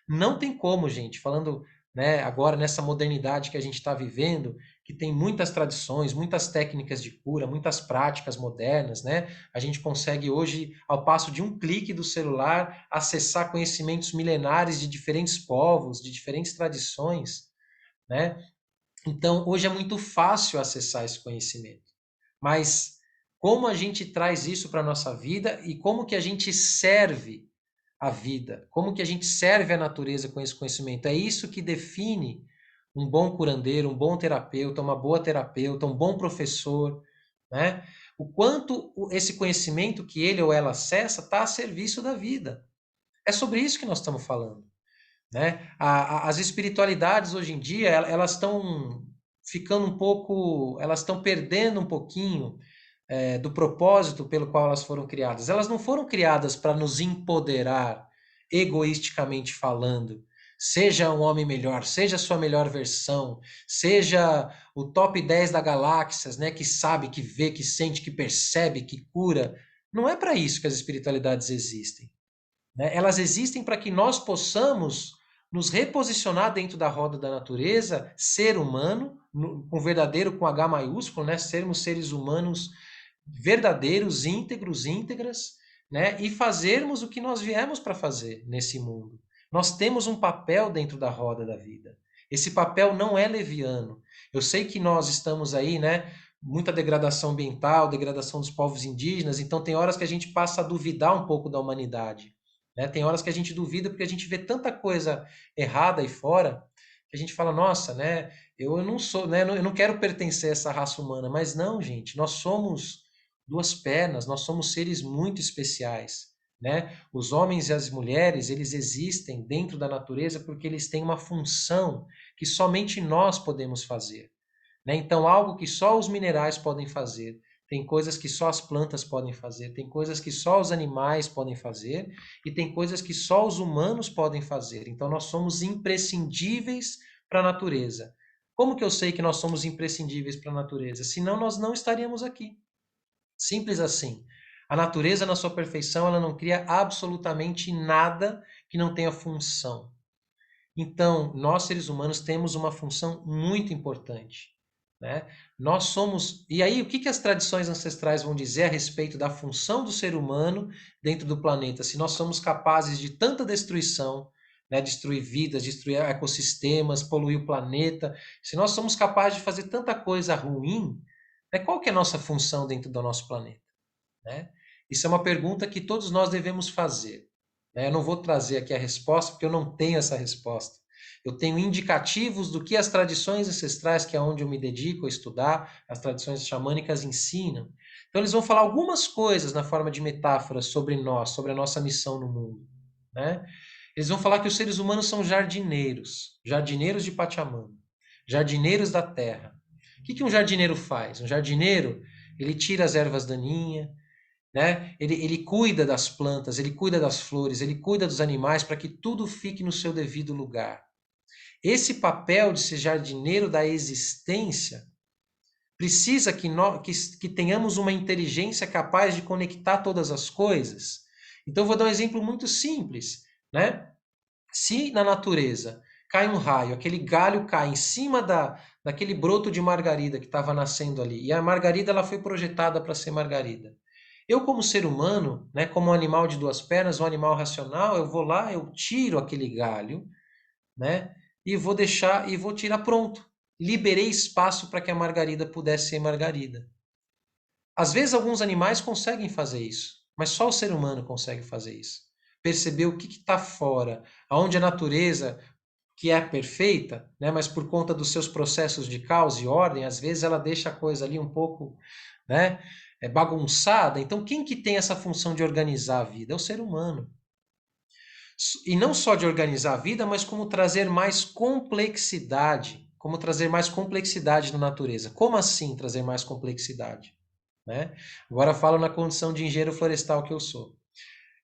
Não tem como, gente, falando, né, agora nessa modernidade que a gente está vivendo, que tem muitas tradições, muitas técnicas de cura, muitas práticas modernas, né? A gente consegue hoje, ao passo de um clique do celular, acessar conhecimentos milenares de diferentes povos, de diferentes tradições, né? Então, hoje é muito fácil acessar esse conhecimento. Mas como a gente traz isso para a nossa vida e como que a gente serve a vida, como que a gente serve a natureza com esse conhecimento. É isso que define um bom curandeiro, um bom terapeuta, uma boa terapeuta, um bom professor, né? O quanto esse conhecimento que ele ou ela acessa está a serviço da vida. É sobre isso que nós estamos falando, né? As espiritualidades hoje em dia, elas estão ficando um pouco, elas estão perdendo um pouquinho do propósito pelo qual elas foram criadas. Elas não foram criadas para nos empoderar, egoisticamente falando. Seja um homem melhor, seja a sua melhor versão, seja o top 10 da galáxias, né, que sabe, que vê, que sente, que percebe, que cura. Não é para isso que as espiritualidades existem, né? Elas existem para que nós possamos nos reposicionar dentro da roda da natureza, ser humano, com verdadeiro com H maiúsculo, né? Sermos seres humanos verdadeiros, íntegros, íntegras, né? E fazermos o que nós viemos para fazer nesse mundo. Nós temos um papel dentro da roda da vida. Esse papel não é leviano. Eu sei que nós estamos aí, né? Muita degradação ambiental, degradação dos povos indígenas, então tem horas que a gente passa a duvidar um pouco da humanidade, né? Tem horas que a gente duvida porque a gente vê tanta coisa errada aí fora que a gente fala, nossa, né? Eu não sou, né? Eu não quero pertencer a essa raça humana, mas não, gente, nós somos duas pernas, nós somos seres muito especiais, né? Os homens e as mulheres, eles existem dentro da natureza porque eles têm uma função que somente nós podemos fazer, né? Então, algo que só os minerais podem fazer, tem coisas que só as plantas podem fazer, tem coisas que só os animais podem fazer e tem coisas que só os humanos podem fazer. Então, nós somos imprescindíveis para a natureza. Como que eu sei que nós somos imprescindíveis para a natureza? Senão, nós não estaríamos aqui. Simples assim. A natureza, na sua perfeição, ela não cria absolutamente nada que não tenha função. Então, nós seres humanos temos uma função muito importante, né? Nós somos. E aí, o que que as tradições ancestrais vão dizer a respeito da função do ser humano dentro do planeta? Se nós somos capazes de tanta destruição, né, destruir vidas, destruir ecossistemas, poluir o planeta, se nós somos capazes de fazer tanta coisa ruim, né, qual que é a nossa função dentro do nosso planeta? Né? Isso é uma pergunta que todos nós devemos fazer. Né? Eu não vou trazer aqui a resposta, porque eu não tenho essa resposta. Eu tenho indicativos do que as tradições ancestrais, que é onde eu me dedico a estudar, as tradições xamânicas ensinam. Então, eles vão falar algumas coisas na forma de metáforas sobre nós, sobre a nossa missão no mundo. Né? Eles vão falar que os seres humanos são jardineiros, jardineiros de Pachamama, jardineiros da terra. O que um jardineiro faz? Um jardineiro, ele tira as ervas daninhas, né? Ele cuida das plantas, ele cuida das flores, ele cuida dos animais para que tudo fique no seu devido lugar. Esse papel de ser jardineiro da existência precisa que tenhamos uma inteligência capaz de conectar todas as coisas. Então, eu vou dar um exemplo muito simples, né? Se na natureza cai um raio, aquele galho cai em cima daquele broto de margarida que estava nascendo ali, e a margarida ela foi projetada para ser margarida. Eu, como ser humano, né, como um animal de duas pernas, um animal racional, eu vou lá, eu tiro aquele galho, né, e vou deixar e vou tirar pronto. Liberei espaço para que a margarida pudesse ser margarida. Às vezes alguns animais conseguem fazer isso, mas só o ser humano consegue fazer isso. Perceber o que está fora, aonde a natureza, que é perfeita, né, mas por conta dos seus processos de causa e ordem, às vezes ela deixa a coisa ali um pouco, né, bagunçada. Então, quem que tem essa função de organizar a vida? É o ser humano. E não só de organizar a vida, mas como trazer mais complexidade, como trazer mais complexidade na natureza. Como assim trazer mais complexidade? Né? Agora falo na condição de engenheiro florestal que eu sou.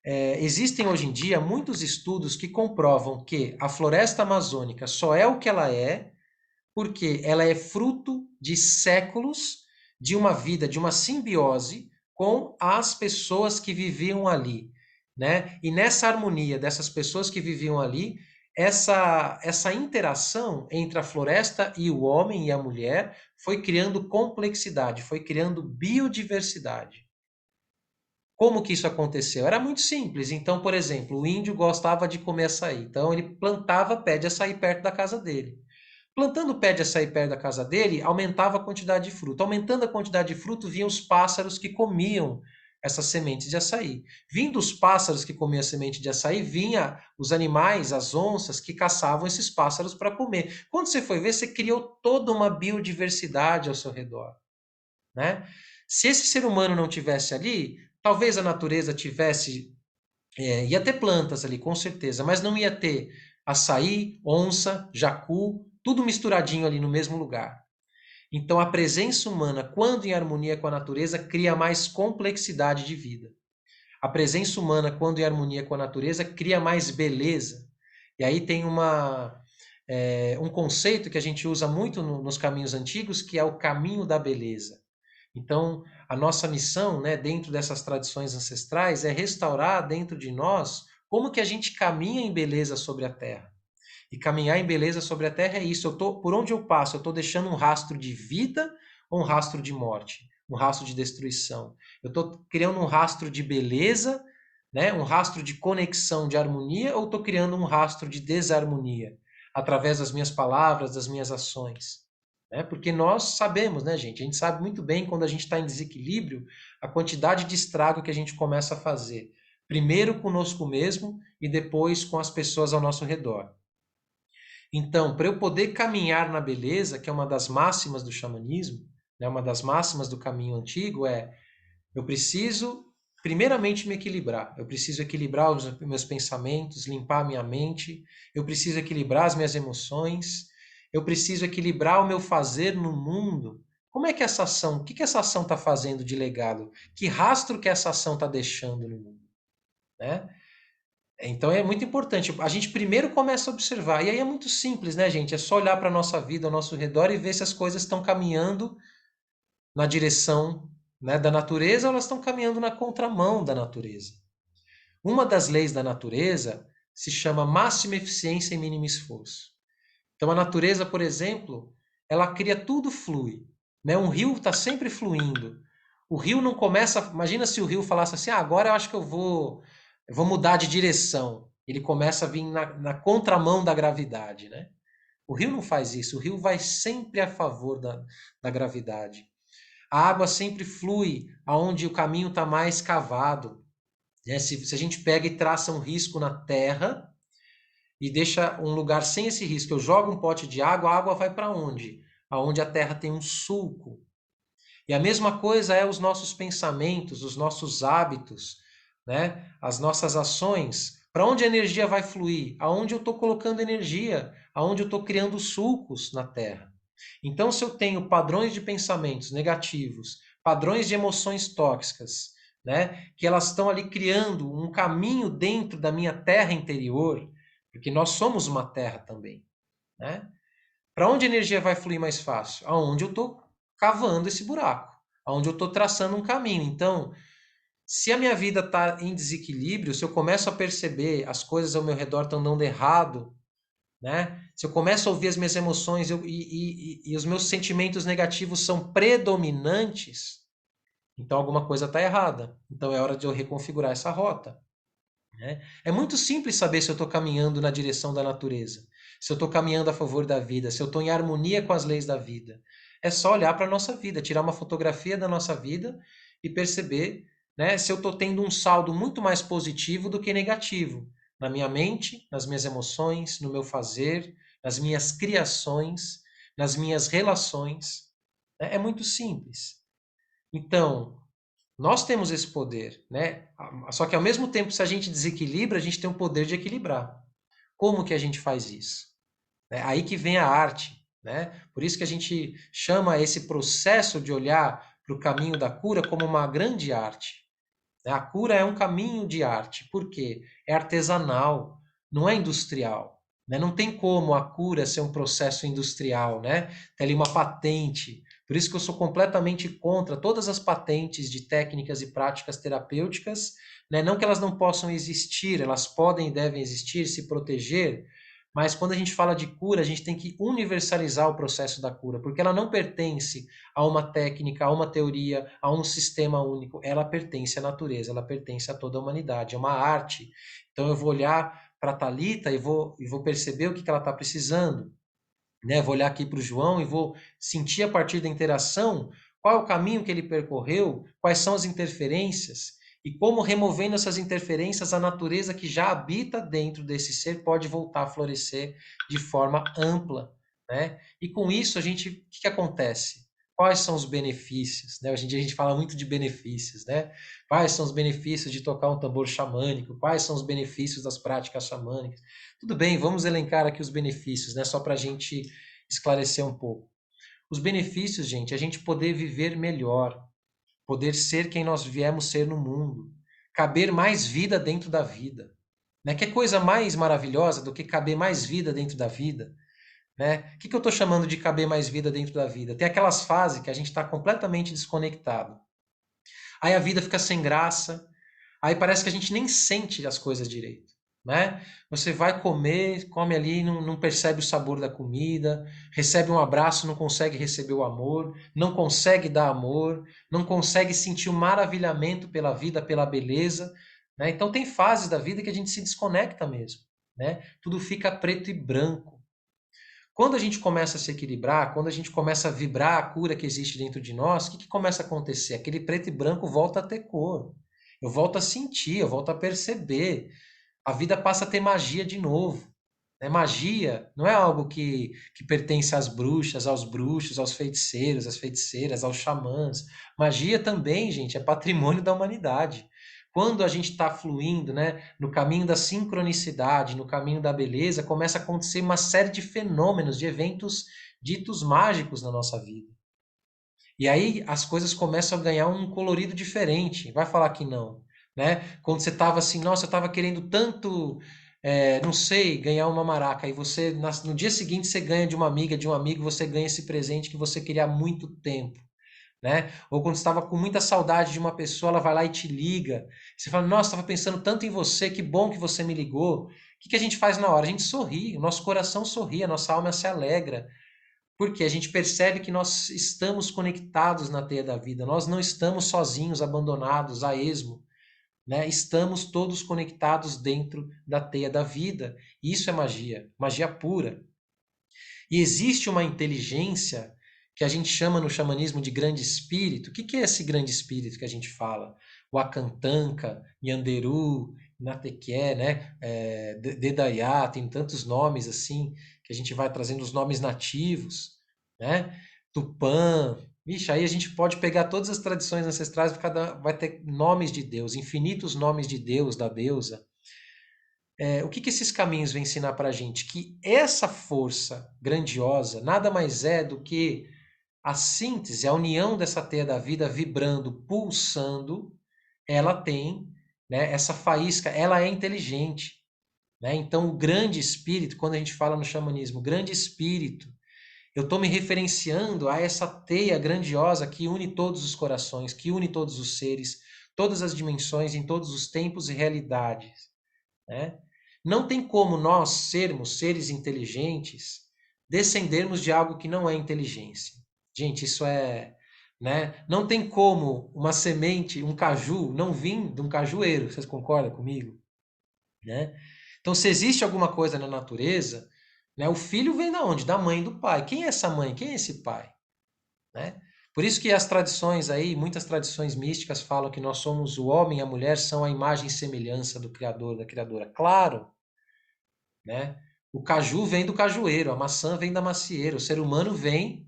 Existem hoje em dia muitos estudos que comprovam que a floresta amazônica só é o que ela é porque ela é fruto de séculos de uma vida, de uma simbiose com as pessoas que viviam ali, né? E nessa harmonia dessas pessoas que viviam ali, essa interação entre a floresta e o homem e a mulher foi criando complexidade, foi criando biodiversidade. Como que isso aconteceu? Era muito simples. Então, por exemplo, o índio gostava de comer açaí. Então, ele plantava pé de açaí perto da casa dele. Plantando pé de açaí perto da casa dele, aumentava a quantidade de fruto. Aumentando a quantidade de fruto, vinham os pássaros que comiam essas sementes de açaí. Vindo os pássaros que comiam a semente de açaí, vinha os animais, as onças, que caçavam esses pássaros para comer. Quando você foi ver, você criou toda uma biodiversidade ao seu redor, né? Se esse ser humano não tivesse ali, talvez a natureza tivesse, ia ter plantas ali, com certeza, mas não ia ter açaí, onça, jacu, tudo misturadinho ali no mesmo lugar. Então, a presença humana, quando em harmonia com a natureza, cria mais complexidade de vida. A presença humana, quando em harmonia com a natureza, cria mais beleza. E aí tem um conceito que a gente usa muito nos caminhos antigos, que é o caminho da beleza. Então, a nossa missão, né, dentro dessas tradições ancestrais, é restaurar dentro de nós como que a gente caminha em beleza sobre a terra. E caminhar em beleza sobre a terra é isso. Por onde eu passo, eu estou deixando um rastro de vida ou um rastro de morte, um rastro de destruição. Eu estou criando um rastro de beleza, né, um rastro de conexão, de harmonia, ou estou criando um rastro de desarmonia através das minhas palavras, das minhas ações. Né? Porque nós sabemos, né, gente? A gente sabe muito bem quando a gente está em desequilíbrio, a quantidade de estrago que a gente começa a fazer. Primeiro conosco mesmo e depois com as pessoas ao nosso redor. Então, para eu poder caminhar na beleza, que é uma das máximas do xamanismo, né, uma das máximas do caminho antigo, eu preciso, primeiramente, me equilibrar. Eu preciso equilibrar os meus pensamentos, limpar a minha mente, eu preciso equilibrar as minhas emoções, eu preciso equilibrar o meu fazer no mundo. Como é que essa ação, o que que essa ação está fazendo de legado? Que rastro que essa ação está deixando no mundo? Né? Então é muito importante. A gente primeiro começa a observar. E aí é muito simples, né, gente? É só olhar para a nossa vida, ao nosso redor e ver se as coisas estão caminhando na direção, né, da natureza ou elas estão caminhando na contramão da natureza. Uma das leis da natureza se chama máxima eficiência e mínimo esforço. Então a natureza, por exemplo, ela cria tudo flui. Né? Um rio está sempre fluindo. O rio não começa. Imagina se o rio falasse assim: agora eu acho que eu vou mudar de direção. Ele começa a vir na contramão da gravidade, né? O rio não faz isso, o rio vai sempre a favor da gravidade. A água sempre flui aonde o caminho está mais cavado. Né? Se a gente pega e traça um risco na terra e deixa um lugar sem esse risco, eu jogo um pote de água, a água vai para onde? Aonde a terra tem um sulco. E a mesma coisa é os nossos pensamentos, os nossos hábitos, né? As nossas ações. Para onde a energia vai fluir? Aonde eu estou colocando energia? Aonde eu estou criando sulcos na Terra? Então, se eu tenho padrões de pensamentos negativos, padrões de emoções tóxicas, né? Que elas estão ali criando um caminho dentro da minha terra interior, porque nós somos uma terra também, né? Para onde a energia vai fluir mais fácil? Aonde eu estou cavando esse buraco, aonde eu estou traçando um caminho. Então, se a minha vida está em desequilíbrio, se eu começo a perceber as coisas ao meu redor estão dando errado, né? Se eu começo a ouvir as minhas emoções e os meus sentimentos negativos são predominantes, então alguma coisa está errada. Então é hora de eu reconfigurar essa rota. Né? É muito simples saber se eu estou caminhando na direção da natureza, se eu estou caminhando a favor da vida, se eu estou em harmonia com as leis da vida. É só olhar para a nossa vida, tirar uma fotografia da nossa vida e perceber, né, se eu estou tendo um saldo muito mais positivo do que negativo. Na minha mente, nas minhas emoções, no meu fazer, nas minhas criações, nas minhas relações. Né? É muito simples. Então, nós temos esse poder, né? Só que ao mesmo tempo, se a gente desequilibra, a gente tem o poder de equilibrar. Como que a gente faz isso? É aí que vem a arte, né? Por isso que a gente chama esse processo de olhar para o caminho da cura como uma grande arte. Né? A cura é um caminho de arte. Por quê? É artesanal, não é industrial. Né? Não tem como a cura ser um processo industrial, né? Tem ali uma patente. Por isso que eu sou completamente contra todas as patentes de técnicas e práticas terapêuticas, né? Não que elas não possam existir, elas podem e devem existir, se proteger, mas quando a gente fala de cura, a gente tem que universalizar o processo da cura, porque ela não pertence a uma técnica, a uma teoria, a um sistema único. Ela pertence à natureza, ela pertence a toda a humanidade, é uma arte. Então eu vou olhar para a Thalita e vou perceber o que ela está precisando. Né? Vou olhar aqui para o João e vou sentir a partir da interação qual é o caminho que ele percorreu, quais são as interferências e como removendo essas interferências a natureza que já habita dentro desse ser pode voltar a florescer de forma ampla, né? E com isso o que acontece? Quais são os benefícios? Né? Hoje em dia a gente fala muito de benefícios, né? Quais são os benefícios de tocar um tambor xamânico? Quais são os benefícios das práticas xamânicas? Tudo bem, vamos elencar aqui os benefícios, né? Só para a gente esclarecer um pouco. Os benefícios, gente, é a gente poder viver melhor, poder ser quem nós viemos ser no mundo, caber mais vida dentro da vida. Né? Que coisa mais maravilhosa do que caber mais vida dentro da vida? Né? O que eu estou chamando de caber mais vida dentro da vida? Tem aquelas fases que a gente está completamente desconectado. Aí a vida fica sem graça, aí parece que a gente nem sente as coisas direito, né? Você vai comer, come ali, não percebe o sabor da comida, recebe um abraço, não consegue receber o amor, não consegue dar amor, não consegue sentir o maravilhamento pela vida, pela beleza, né? Então tem fases da vida que a gente se desconecta mesmo, né? Tudo fica preto e branco. Quando a gente começa a se equilibrar, quando a gente começa a vibrar a cura que existe dentro de nós, o que começa a acontecer? Aquele preto e branco volta a ter cor. Eu volto a sentir, eu volto a perceber. A vida passa a ter magia de novo. Né? Magia não é algo que pertence às bruxas, aos bruxos, aos feiticeiros, às feiticeiras, aos xamãs. Magia também, gente, é patrimônio da humanidade. Quando a gente está fluindo, né, no caminho da sincronicidade, no caminho da beleza, começa a acontecer uma série de fenômenos, de eventos ditos mágicos na nossa vida. E aí as coisas começam a ganhar um colorido diferente. Vai falar que não, né? Quando você estava assim, nossa, eu estava querendo tanto, não sei, ganhar uma maraca. E você, no dia seguinte, você ganha de uma amiga, de um amigo, você ganha esse presente que você queria há muito tempo. Né? Ou quando estava com muita saudade de uma pessoa, ela vai lá e te liga. Você fala, nossa, estava pensando tanto em você, que bom que você me ligou. O que a gente faz na hora? A gente sorri, o nosso coração sorri, a nossa alma se alegra. Porque a gente percebe que nós estamos conectados na teia da vida, nós não estamos sozinhos, abandonados, a esmo. né? Estamos todos conectados dentro da teia da vida. Isso é magia, magia pura. E existe uma inteligência que a gente chama no xamanismo de grande espírito. O que é esse grande espírito que a gente fala? O Akantanka, Nyanderu, Nateké, né? Dedaiá, tem tantos nomes assim, que a gente vai trazendo os nomes nativos, né? Tupã. Vixe, aí a gente pode pegar todas as tradições ancestrais, cada vai ter nomes de Deus, infinitos nomes de Deus, da deusa. O que esses caminhos vêm ensinar para a gente? Que essa força grandiosa nada mais é do que a síntese, a união dessa teia da vida vibrando, pulsando, ela tem, né, essa faísca, ela é inteligente. Né? Então, o grande espírito, quando a gente fala no xamanismo, grande espírito, eu estou me referenciando a essa teia grandiosa que une todos os corações, que une todos os seres, todas as dimensões, em todos os tempos e realidades. Né? Não tem como nós sermos seres inteligentes descendermos de algo que não é inteligência. Gente, isso é, né? Não tem como uma semente, um caju, não vir de um cajueiro. Vocês concordam comigo? Né? Então, se existe alguma coisa na natureza, né, o filho vem da onde? Da mãe e do pai. Quem é essa mãe? Quem é esse pai? Né? Por isso que as tradições aí, muitas tradições místicas falam que nós somos o homem e a mulher são a imagem e semelhança do Criador, da Criadora. Claro, né? O caju vem do cajueiro, a maçã vem da macieira, o ser humano vem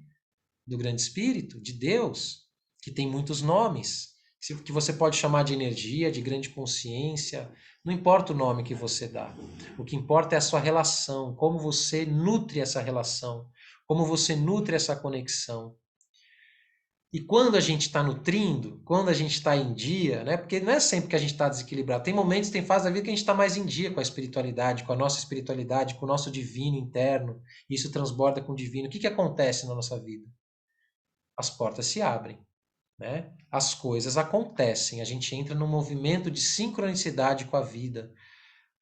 do grande espírito, de Deus, que tem muitos nomes, que você pode chamar de energia, de grande consciência, não importa o nome que você dá. O que importa é a sua relação, como você nutre essa relação, como você nutre essa conexão. E quando a gente está nutrindo, quando a gente está em dia, né? Porque não é sempre que a gente está desequilibrado. Tem momentos, tem fases da vida que a gente está mais em dia com a espiritualidade, com a nossa espiritualidade, com o nosso divino interno. E isso transborda com o divino. O que acontece na nossa vida? As portas se abrem, né? As coisas acontecem. A gente entra num movimento de sincronicidade com a vida.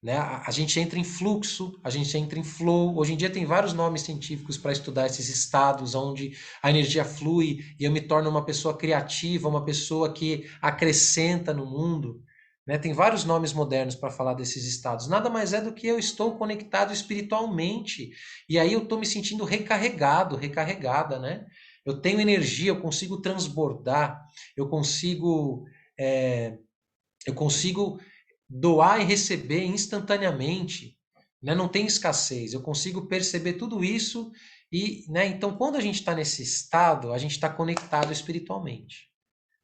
Né? A gente entra em fluxo, a gente entra em flow. Hoje em dia tem vários nomes científicos para estudar esses estados onde a energia flui e eu me torno uma pessoa criativa, uma pessoa que acrescenta no mundo. Né? Tem vários nomes modernos para falar desses estados. Nada mais é do que eu estou conectado espiritualmente. E aí eu estou me sentindo recarregado, recarregada. Né? Eu tenho energia, eu consigo transbordar, eu consigo. É, eu consigo doar e receber instantaneamente, né? Não tem escassez. Eu consigo perceber tudo isso e, né? Então, quando a gente está nesse estado, a gente está conectado espiritualmente,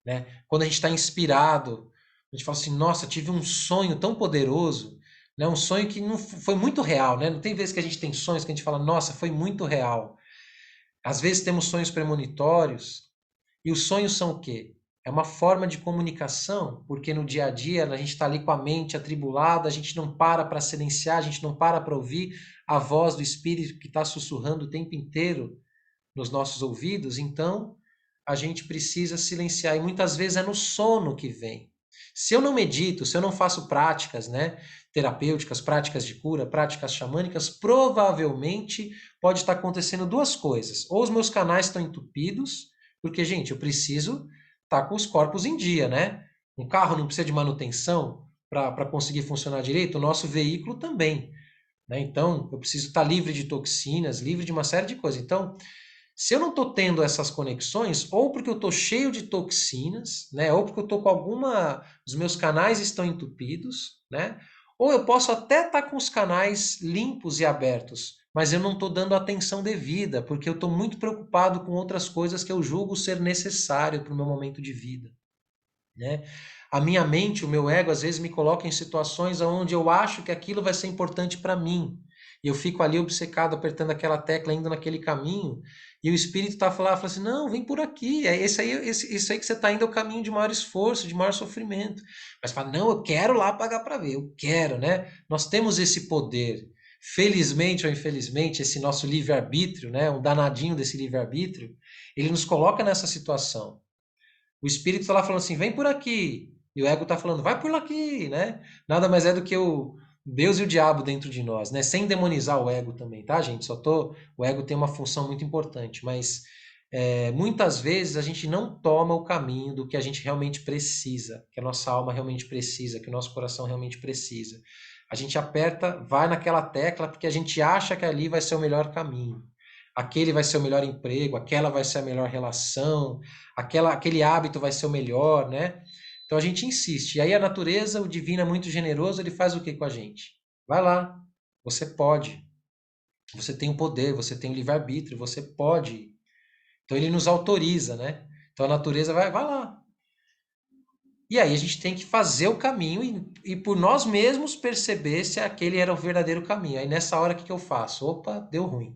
né? Quando a gente está inspirado, a gente fala assim: Nossa, tive um sonho tão poderoso, né? Um sonho que não foi muito real, né? Não tem vezes que a gente tem sonhos que a gente fala: Nossa, foi muito real. Às vezes temos sonhos premonitórios e os sonhos são o quê? É uma forma de comunicação, porque no dia a dia a gente está ali com a mente atribulada, a gente não para silenciar, a gente não para ouvir a voz do Espírito que está sussurrando o tempo inteiro nos nossos ouvidos. Então, a gente precisa silenciar. E muitas vezes é no sono que vem. Se eu não medito, se eu não faço práticas, né, terapêuticas, práticas de cura, práticas xamânicas, provavelmente pode estar acontecendo duas coisas. Ou os meus canais estão entupidos, porque, gente, eu preciso estar com os corpos em dia, né? Um carro não precisa de manutenção para conseguir funcionar direito, o nosso veículo também. Né? Então, eu preciso estar livre de toxinas, livre de uma série de coisas. Então, se eu não estou tendo essas conexões, ou porque eu estou cheio de toxinas, né? Ou porque eu estou com alguma. Os meus canais estão entupidos, né? Ou eu posso até estar com os canais limpos e abertos, mas eu não estou dando atenção devida, porque eu estou muito preocupado com outras coisas que eu julgo ser necessário para o meu momento de vida. Né? A minha mente, o meu ego, às vezes me coloca em situações onde eu acho que aquilo vai ser importante para mim. E eu fico ali obcecado, apertando aquela tecla, indo naquele caminho, e o espírito está falando, fala assim: não, vem por aqui. É esse aí que você está indo é o caminho de maior esforço, de maior sofrimento. Mas fala: não, eu quero lá pagar para ver, eu quero, né? Nós temos esse poder. Felizmente ou infelizmente, esse nosso livre-arbítrio, né? Um danadinho desse livre-arbítrio, ele nos coloca nessa situação. O espírito está lá falando assim: vem por aqui. E o ego está falando: vai por aqui, né? Nada mais é do que o Deus e o diabo dentro de nós, né? Sem demonizar o ego também, tá, gente? O ego tem uma função muito importante, mas muitas vezes a gente não toma o caminho do que a gente realmente precisa, que a nossa alma realmente precisa, que o nosso coração realmente precisa. A gente aperta, vai naquela tecla porque a gente acha que ali vai ser o melhor caminho. Aquele vai ser o melhor emprego, aquela vai ser a melhor relação, aquele hábito vai ser o melhor, né? Então a gente insiste. E aí a natureza, o divino é muito generoso, ele faz o que com a gente? Vai lá, você pode. Você tem o poder, você tem o livre-arbítrio, você pode. Então ele nos autoriza, né? Então a natureza vai lá. E aí a gente tem que fazer o caminho e por nós mesmos perceber se aquele era o verdadeiro caminho. Aí nessa hora o que, que eu faço? Opa, deu ruim,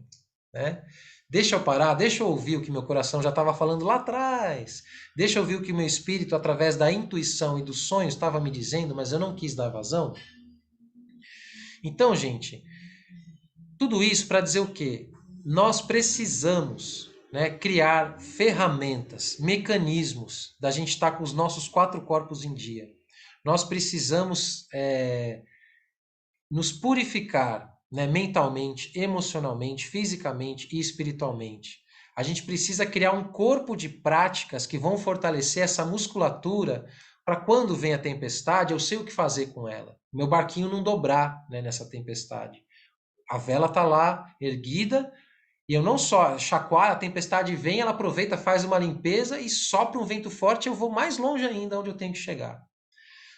né? Deixa eu parar, deixa eu ouvir o que meu coração já estava falando lá atrás. Deixa eu ouvir o que meu espírito, através da intuição e dos sonhos, estava me dizendo, mas eu não quis dar vazão. Então, gente, tudo isso para dizer o quê? Nós precisamos, né, criar ferramentas, mecanismos da gente estar com os nossos 4 corpos em dia. Nós precisamos nos purificar, né, mentalmente, emocionalmente, fisicamente e espiritualmente. A gente precisa criar um corpo de práticas que vão fortalecer essa musculatura para quando vem a tempestade, eu sei o que fazer com ela. Meu barquinho não dobrar, né, nessa tempestade. A vela está lá erguida e eu não só chacoalho, a tempestade vem, ela aproveita, faz uma limpeza e sopra um vento forte, eu vou mais longe ainda onde eu tenho que chegar.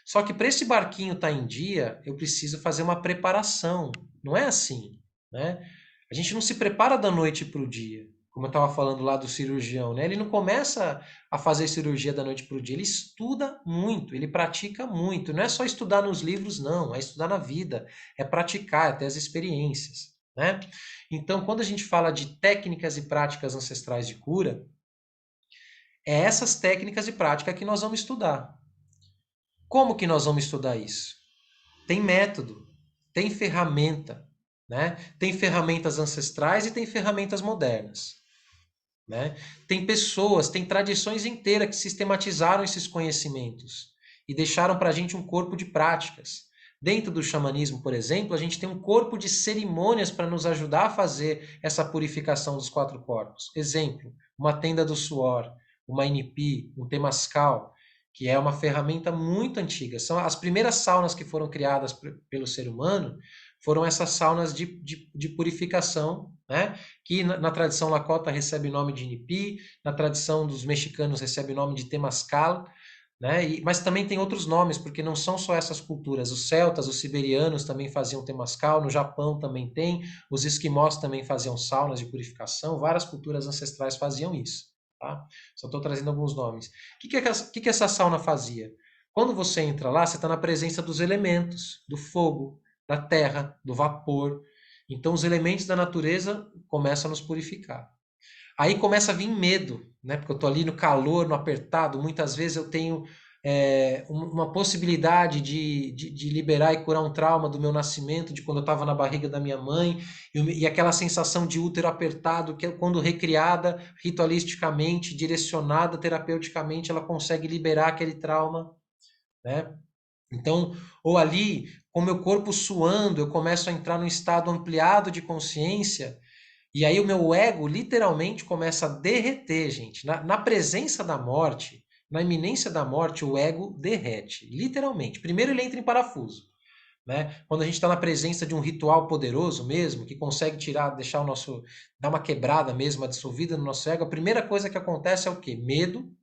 Só que para esse barquinho estar em dia, eu preciso fazer uma preparação. Não é assim, né? A gente não se prepara da noite para o dia. Como eu estava falando lá do cirurgião, né? Ele não começa a fazer cirurgia da noite para o dia, ele estuda muito, ele pratica muito. Não é só estudar nos livros, não, é estudar na vida, é praticar, é ter as experiências, né? Então, quando a gente fala de técnicas e práticas ancestrais de cura, é essas técnicas e práticas que nós vamos estudar. Como que nós vamos estudar isso? Tem método, tem ferramenta, né? Tem ferramentas ancestrais e tem ferramentas modernas, né? Tem pessoas, tem tradições inteiras que sistematizaram esses conhecimentos e deixaram para a gente um corpo de práticas. Dentro do xamanismo, por exemplo, a gente tem um corpo de cerimônias para nos ajudar a fazer essa purificação dos 4 corpos. Exemplo, uma tenda do suor, uma inipi, um temascal, que é uma ferramenta muito antiga. São as primeiras saunas que foram criadas pelo ser humano, foram essas saunas de purificação, né? Que na tradição Lakota recebe o nome de inipi, na tradição dos mexicanos recebe o nome de temascal, né? Mas também tem outros nomes, porque não são só essas culturas. Os celtas, os siberianos também faziam temascal, no Japão também tem, os esquimós também faziam saunas de purificação, várias culturas ancestrais faziam isso. Tá? Só estou trazendo alguns nomes. O que essa sauna fazia? Quando você entra lá, você está na presença dos elementos, do fogo, da terra, do vapor. Então, os elementos da natureza começam a nos purificar. Aí começa a vir medo, né? Porque eu estou ali no calor, no apertado. Muitas vezes eu tenho uma possibilidade de liberar e curar um trauma do meu nascimento, de quando eu estava na barriga da minha mãe, e aquela sensação de útero apertado, que quando recriada ritualisticamente, direcionada terapeuticamente, ela consegue liberar aquele trauma, né? Então, ou ali, com meu corpo suando, eu começo a entrar num estado ampliado de consciência, e aí o meu ego literalmente começa a derreter, gente. Na presença da morte, na iminência da morte, o ego derrete, literalmente. Primeiro ele entra em parafuso, né? Quando a gente está na presença de um ritual poderoso mesmo, que consegue tirar, deixar o nosso, dar uma quebrada mesmo, uma dissolvida no nosso ego, a primeira coisa que acontece é o quê? Medo.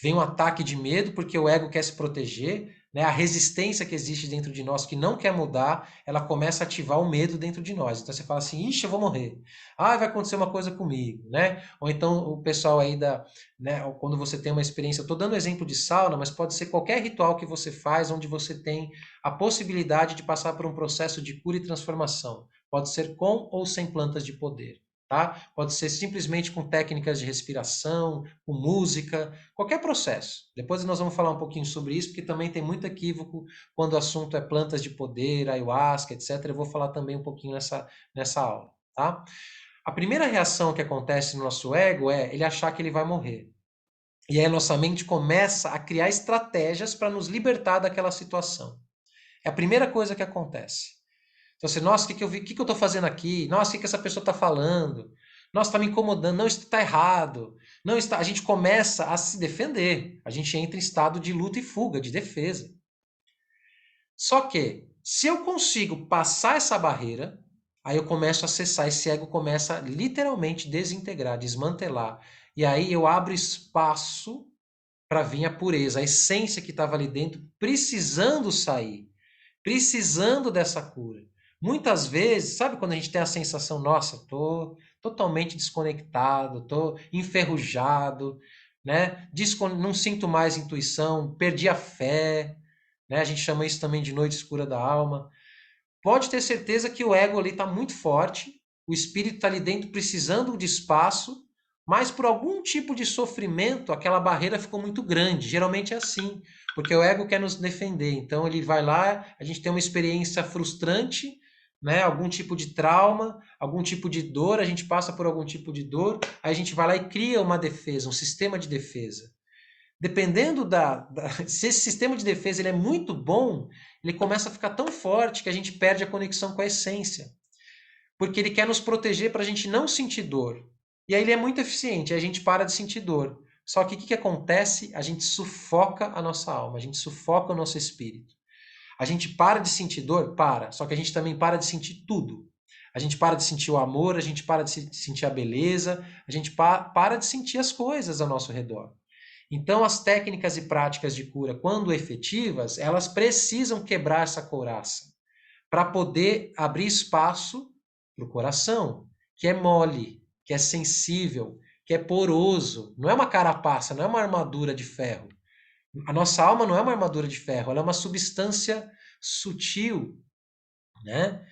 Vem um ataque de medo porque o ego quer se proteger, né? A resistência que existe dentro de nós que não quer mudar, ela começa a ativar o medo dentro de nós. Então você fala assim: "Ixi, eu vou morrer. Ah, vai acontecer uma coisa comigo", né? Ou então o pessoal aí né, quando você tem uma experiência, eu estou dando exemplo de sauna, mas pode ser qualquer ritual que você faz onde você tem a possibilidade de passar por um processo de cura e transformação. Pode ser com ou sem plantas de poder. Tá? Pode ser simplesmente com técnicas de respiração, com música, qualquer processo. Depois nós vamos falar um pouquinho sobre isso, porque também tem muito equívoco quando o assunto é plantas de poder, ayahuasca, etc. Eu vou falar também um pouquinho nessa aula. Tá? A primeira reação que acontece no nosso ego é ele achar que ele vai morrer. E aí a nossa mente começa a criar estratégias para nos libertar daquela situação. É a primeira coisa que acontece. Então, assim, nossa, o que eu estou fazendo aqui? Nossa, o que essa pessoa está falando? Nossa, está me incomodando. Não, isso está errado. Não está. A gente começa a se defender. A gente entra em estado de luta e fuga, de defesa. Só que, se eu consigo passar essa barreira, aí eu começo a acessar, esse ego começa a literalmente desintegrar, desmantelar. E aí eu abro espaço para vir a pureza, a essência que estava ali dentro, precisando sair, precisando dessa cura. Muitas vezes, sabe quando a gente tem a sensação, nossa, tô totalmente desconectado, tô enferrujado, né? Não sinto mais intuição, perdi a fé, né? A gente chama isso também de noite escura da alma. Pode ter certeza que o ego ali está muito forte, o espírito está ali dentro precisando de espaço, mas por algum tipo de sofrimento, aquela barreira ficou muito grande. Geralmente é assim, porque o ego quer nos defender. Então ele vai lá, a gente tem uma experiência frustrante, né? Algum tipo de trauma, algum tipo de dor, a gente passa por algum tipo de dor, aí a gente vai lá e cria uma defesa, um sistema de defesa. Dependendo se esse sistema de defesa ele é muito bom, ele começa a ficar tão forte que a gente perde a conexão com a essência. Porque ele quer nos proteger para a gente não sentir dor. E aí ele é muito eficiente, aí a gente para de sentir dor. Só que o que acontece? A gente sufoca a nossa alma, a gente sufoca o nosso espírito. A gente para de sentir dor? Para. Só que a gente também para de sentir tudo. A gente para de sentir o amor, a gente para de sentir a beleza, a gente para de sentir as coisas ao nosso redor. Então, as técnicas e práticas de cura, quando efetivas, elas precisam quebrar essa couraça para poder abrir espaço para o coração, que é mole, que é sensível, que é poroso. Não é uma carapaça, não é uma armadura de ferro. A nossa alma não é uma armadura de ferro, ela é uma substância sutil, né?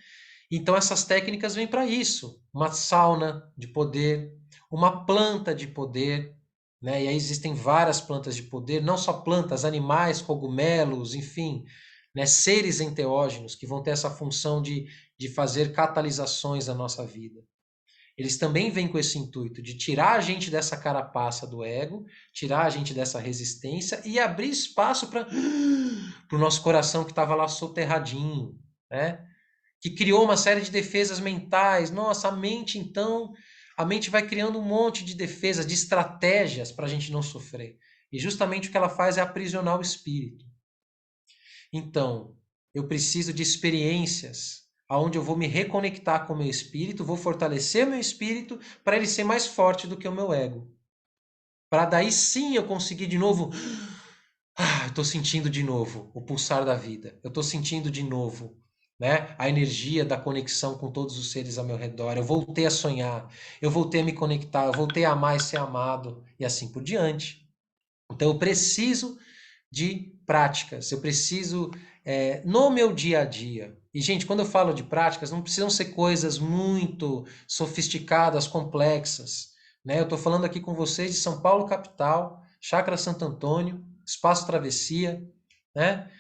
Então essas técnicas vêm para isso. Uma sauna de poder, uma planta de poder, né? E aí existem várias plantas de poder, não só plantas, animais, cogumelos, enfim, né? Seres enteógenos que vão ter essa função de fazer catalisações na nossa vida. Eles também vêm com esse intuito de tirar a gente dessa carapaça do ego, tirar a gente dessa resistência e abrir espaço para o nosso coração que estava lá soterradinho, né? Que criou uma série de defesas mentais. Nossa, a mente, então, a mente vai criando um monte de defesas, de estratégias para a gente não sofrer. E justamente o que ela faz é aprisionar o espírito. Então, eu preciso de experiências onde eu vou me reconectar com o meu espírito, vou fortalecer meu espírito para ele ser mais forte do que o meu ego. Para daí sim eu conseguir de novo. Eu estou sentindo de novo o pulsar da vida. Eu estou sentindo de novo, né, a energia da conexão com todos os seres ao meu redor. Eu voltei a sonhar, eu voltei a me conectar, eu voltei a amar e ser amado e assim por diante. Então eu preciso de práticas, eu preciso no meu dia a dia. E, gente, quando eu falo de práticas, não precisam ser coisas muito sofisticadas, complexas. Né? Eu estou falando aqui com vocês de São Paulo, capital, Chácara Santo Antônio, Espaço Travessia. Né?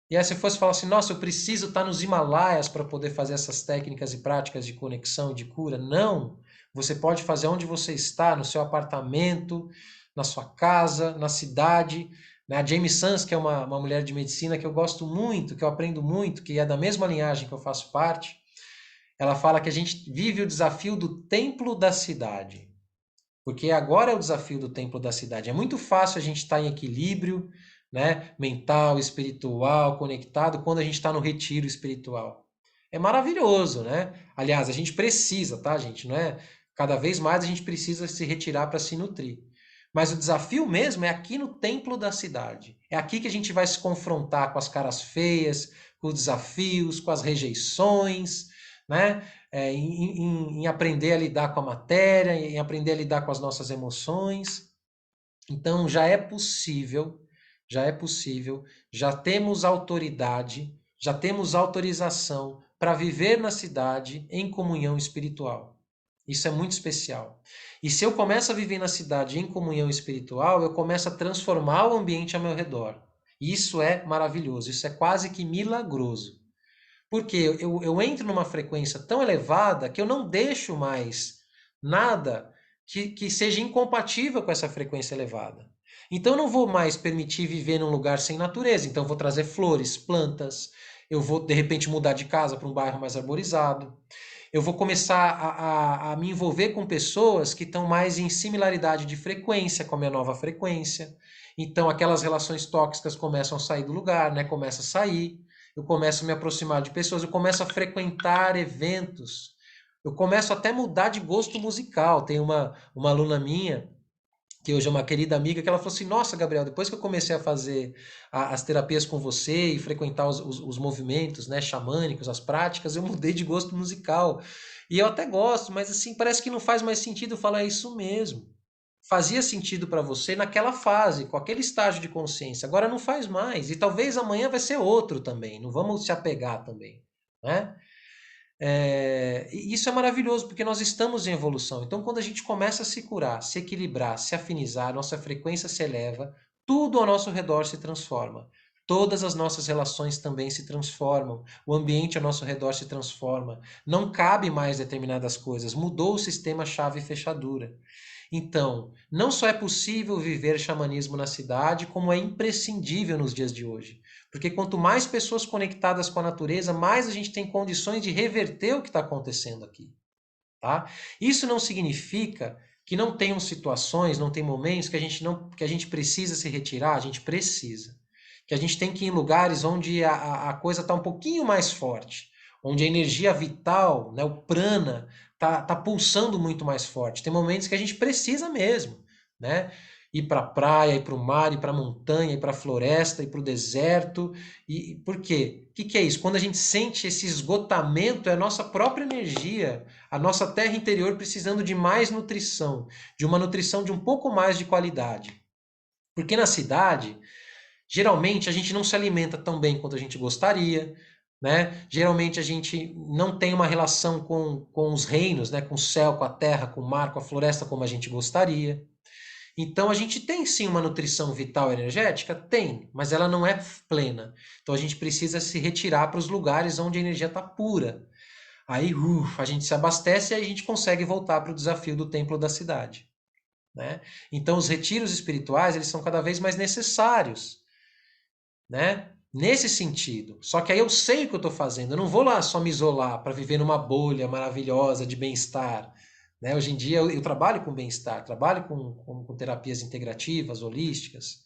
E aí, se fosse falar assim, nossa, eu preciso estar nos Himalaias para poder fazer essas técnicas e práticas de conexão e de cura. Não! Você pode fazer onde você está, no seu apartamento, na sua casa, na cidade. Né? A Jamie Sams, que é uma mulher de medicina que eu gosto muito, que eu aprendo muito, que é da mesma linhagem que eu faço parte, ela fala que a gente vive o desafio do templo da cidade. Porque agora é o desafio do templo da cidade. É muito fácil a gente estar em equilíbrio, né? Mental, espiritual, conectado, quando a gente está no retiro espiritual. É maravilhoso, né? Aliás, a gente precisa, tá, gente? Não é? Cada vez mais a gente precisa se retirar para se nutrir. Mas o desafio mesmo é aqui no templo da cidade. É aqui que a gente vai se confrontar com as caras feias, com os desafios, com as rejeições, né? Em aprender a lidar com a matéria, em aprender a lidar com as nossas emoções. Então já é possível, já temos autoridade, já temos autorização para viver na cidade em comunhão espiritual. Isso é muito especial. E se eu começo a viver na cidade em comunhão espiritual, eu começo a transformar o ambiente ao meu redor. Isso é maravilhoso, isso é quase que milagroso. Porque eu entro numa frequência tão elevada que eu não deixo mais nada que seja incompatível com essa frequência elevada. Então eu não vou mais permitir viver num lugar sem natureza. Então eu vou trazer flores, plantas, eu vou de repente mudar de casa para um bairro mais arborizado. Eu vou começar a me envolver com pessoas que estão mais em similaridade de frequência com a minha nova frequência. Então, aquelas relações tóxicas começam a sair do lugar, né? Começa a sair. Eu começo a me aproximar de pessoas, eu começo a frequentar eventos. Eu começo até a mudar de gosto musical. Tem uma aluna minha que hoje é uma querida amiga, que ela falou assim: Nossa, Gabriel, depois que eu comecei a fazer as terapias com você e frequentar os movimentos, né, xamânicos, as práticas, eu mudei de gosto musical. E eu até gosto, mas assim, parece que não faz mais sentido falar isso mesmo. Fazia sentido para você naquela fase, com aquele estágio de consciência. Agora não faz mais. E talvez amanhã vai ser outro também. Não vamos se apegar também, né? E isso é maravilhoso, porque nós estamos em evolução. Então, quando a gente começa a se curar, se equilibrar, se afinizar, nossa frequência se eleva, tudo ao nosso redor se transforma. Todas as nossas relações também se transformam. O ambiente ao nosso redor se transforma. Não cabe mais determinadas coisas. Mudou o sistema chave e fechadura. Então, não só é possível viver xamanismo na cidade, como é imprescindível nos dias de hoje. Porque quanto mais pessoas conectadas com a natureza, mais a gente tem condições de reverter o que está acontecendo aqui. Tá? Isso não significa que não tenham situações, não tem momentos que que a gente precisa se retirar, a gente precisa. Que a gente tem que ir em lugares onde a coisa está um pouquinho mais forte, onde a energia vital, né, o prana, tá pulsando muito mais forte. Tem momentos que a gente precisa mesmo, né? Ir para a praia, ir para o mar, ir para a montanha, ir para a floresta, ir para o deserto. E por quê? O que é isso? Quando a gente sente esse esgotamento, é a nossa própria energia, a nossa terra interior precisando de mais nutrição, de uma nutrição de um pouco mais de qualidade. Porque na cidade, geralmente a gente não se alimenta tão bem quanto a gente gostaria, né? Geralmente a gente não tem uma relação com os reinos, né? Com o céu, com a terra, com o mar, com a floresta como a gente gostaria. Então a gente tem sim uma nutrição vital energética? Tem, mas ela não é plena. Então a gente precisa se retirar para os lugares onde a energia está pura. Aí a gente se abastece e aí a gente consegue voltar para o desafio do templo da cidade. Né? Então os retiros espirituais eles são cada vez mais necessários, né? Nesse sentido. Só que aí eu sei o que eu estou fazendo. Eu não vou lá só me isolar para viver numa bolha maravilhosa de bem-estar. Né? Hoje em dia eu trabalho com bem-estar, trabalho com terapias integrativas, holísticas.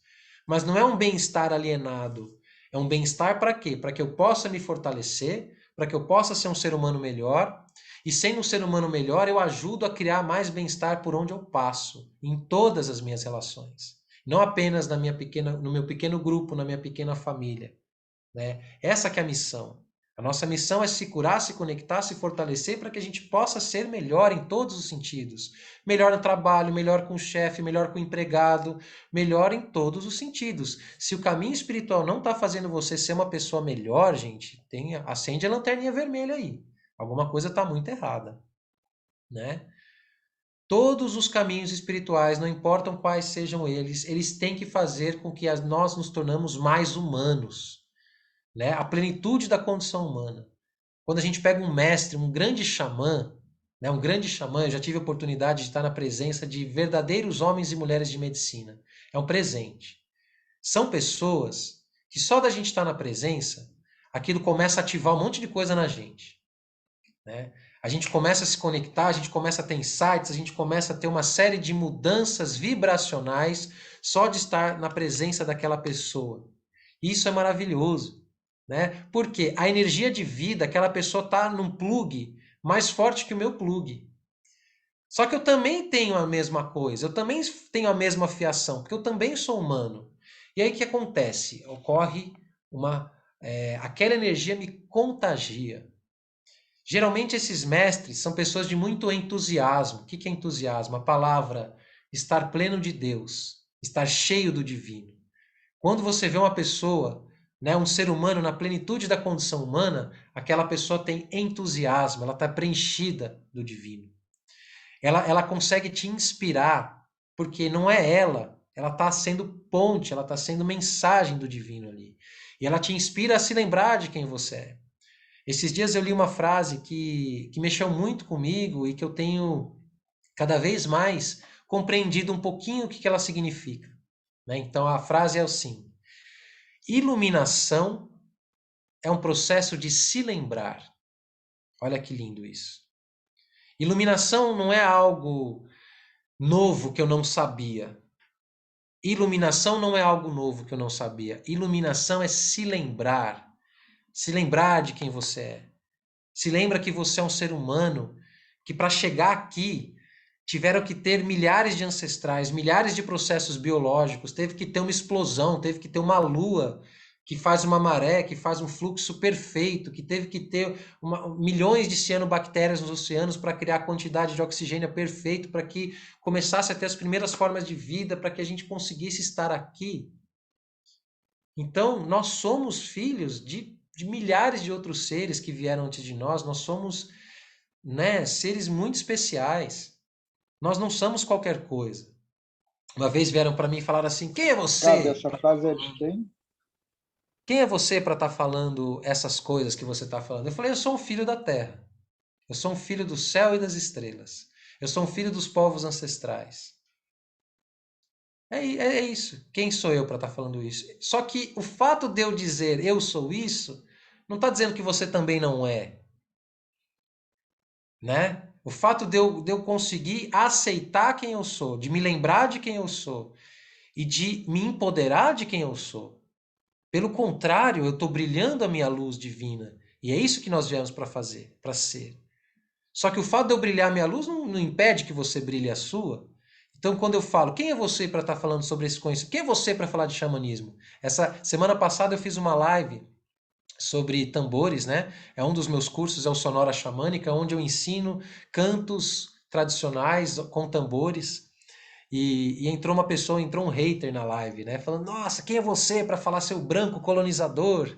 Mas não é um bem-estar alienado. É um bem-estar para quê? Para que eu possa me fortalecer, para que eu possa ser um ser humano melhor. E sendo um ser humano melhor, eu ajudo a criar mais bem-estar por onde eu passo, em todas as minhas relações. Não apenas no meu pequeno grupo, na minha pequena família. Né? Essa que é a missão. A nossa missão é se curar, se conectar, se fortalecer para que a gente possa ser melhor em todos os sentidos. Melhor no trabalho, melhor com o chefe, melhor com o empregado, melhor em todos os sentidos. Se o caminho espiritual não está fazendo você ser uma pessoa melhor, gente, acende a lanterninha vermelha aí. Alguma coisa está muito errada, né? Todos os caminhos espirituais, não importam quais sejam eles, eles têm que fazer com que nós nos tornamos mais humanos, né? A plenitude da condição humana. Quando a gente pega um mestre, um grande xamã, né? Um grande xamã, eu já tive a oportunidade de estar na presença de verdadeiros homens e mulheres de medicina. É um presente. São pessoas que só da gente estar na presença, aquilo começa a ativar um monte de coisa na gente. Né? A gente começa a se conectar, a gente começa a ter insights, a gente começa a ter uma série de mudanças vibracionais só de estar na presença daquela pessoa. Isso é maravilhoso, né? Porque a energia de vida, aquela pessoa está num plug mais forte que o meu plug. Só que eu também tenho a mesma coisa, eu também tenho a mesma fiação, porque eu também sou humano. E aí o que acontece? Ocorre aquela energia me contagia. Geralmente esses mestres são pessoas de muito entusiasmo. O que é entusiasmo? A palavra estar pleno de Deus, estar cheio do divino. Quando você vê uma pessoa, né, um ser humano na plenitude da condição humana, aquela pessoa tem entusiasmo, ela está preenchida do divino. Ela consegue te inspirar, porque não é ela está sendo ponte, ela está sendo mensagem do divino ali. E ela te inspira a se lembrar de quem você é. Esses dias eu li uma frase que mexeu muito comigo e que eu tenho cada vez mais compreendido um pouquinho o que ela significa. Né? Então a frase é assim: iluminação é um processo de se lembrar. Olha que lindo isso. Iluminação não é algo novo que eu não sabia. Iluminação não é algo novo que eu não sabia. Iluminação é se lembrar. Se lembrar de quem você é. Se lembra que você é um ser humano que para chegar aqui tiveram que ter milhares de ancestrais, milhares de processos biológicos, teve que ter uma explosão, teve que ter uma lua que faz uma maré, que faz um fluxo perfeito, que teve que ter milhões de cianobactérias nos oceanos para criar a quantidade de oxigênio perfeito, para que começasse a ter as primeiras formas de vida, para que a gente conseguisse estar aqui. Então, nós somos filhos de milhares de outros seres que vieram antes de nós somos, né, seres muito especiais. Nós não somos qualquer coisa. Uma vez vieram para mim e falaram assim: quem é Sabe, você? essa frase é de quem? Quem é você para estar falando essas coisas que você está falando? Eu falei: eu sou um filho da terra. Eu sou um filho do céu e das estrelas. Eu sou um filho dos povos ancestrais. É isso. Quem sou eu para estar falando isso? Só que o fato de eu dizer eu sou isso, não está dizendo que você também não é. Né? O fato de eu conseguir aceitar quem eu sou, de me lembrar de quem eu sou e de me empoderar de quem eu sou. Pelo contrário, eu estou brilhando a minha luz divina. E é isso que nós viemos para fazer, para ser. Só que o fato de eu brilhar a minha luz não impede que você brilhe a sua. Então, quando eu falo, quem é você para estar falando sobre esse conhecimento? Quem é você para falar de xamanismo? Essa semana passada eu fiz uma live sobre tambores, né? É um dos meus cursos, é o Sonora Xamânica, onde eu ensino cantos tradicionais com tambores. E entrou uma pessoa, entrou um hater na live, né? Falando, nossa, quem é você para falar seu branco colonizador?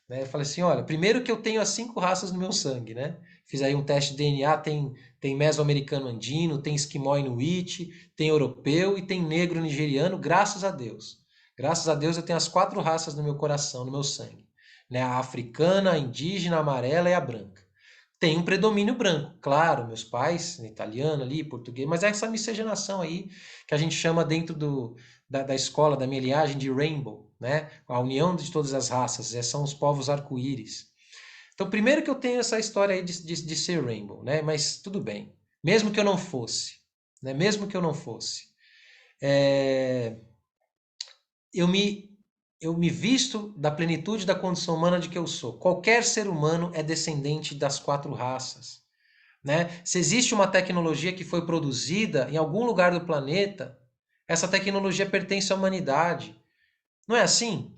Né? Eu falei assim, olha, primeiro que eu tenho as 5 raças no meu sangue, né? Fiz aí um teste de DNA, tem mesoamericano andino, tem esquimó inuit, tem europeu e tem negro nigeriano, graças a Deus. Graças a Deus eu tenho as 4 raças no meu coração, no meu sangue. Né? A africana, a indígena, a amarela e a branca. Tem um predomínio branco, claro, meus pais, italiano ali, português, mas é essa miscigenação aí que a gente chama dentro da escola, da minha linhagem, de rainbow, né? A união de todas as raças, são os povos arco-íris. Então, primeiro que eu tenho essa história aí de ser rainbow, né? Mas tudo bem, mesmo que eu não fosse, né? Mesmo que eu não fosse, é, eu me eu me visto da plenitude da condição humana de que eu sou. Qualquer ser humano é descendente das 4 raças. Né? Se existe uma tecnologia que foi produzida em algum lugar do planeta, essa tecnologia pertence à humanidade. Não é assim?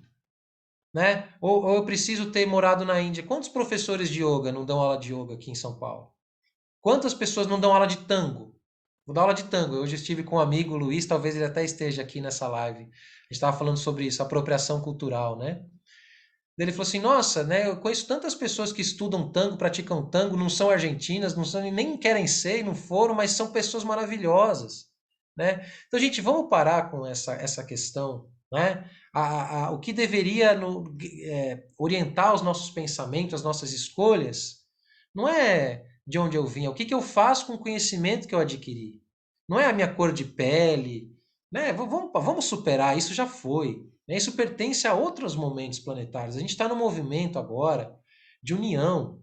Né? Ou eu preciso ter morado na Índia. Quantos professores de yoga não dão aula de yoga aqui em São Paulo? Quantas pessoas não dão aula de tango? Vou dar aula de tango. Hoje estive com um amigo, Luiz, talvez ele até esteja aqui nessa live. A gente estava falando sobre isso, apropriação cultural, né? Ele falou assim: Nossa, né? Eu conheço tantas pessoas que estudam tango, praticam tango, não são argentinas, não são, nem querem ser e não foram, mas são pessoas maravilhosas, né? Então, gente, vamos parar com essa questão, né? O que deveria orientar os nossos pensamentos, as nossas escolhas, não é de onde eu vim, é o que eu faço com o conhecimento que eu adquiri. Não é a minha cor de pele, né? Vamos superar, isso já foi. Né? Isso pertence a outros momentos planetários. A gente está no movimento agora de união,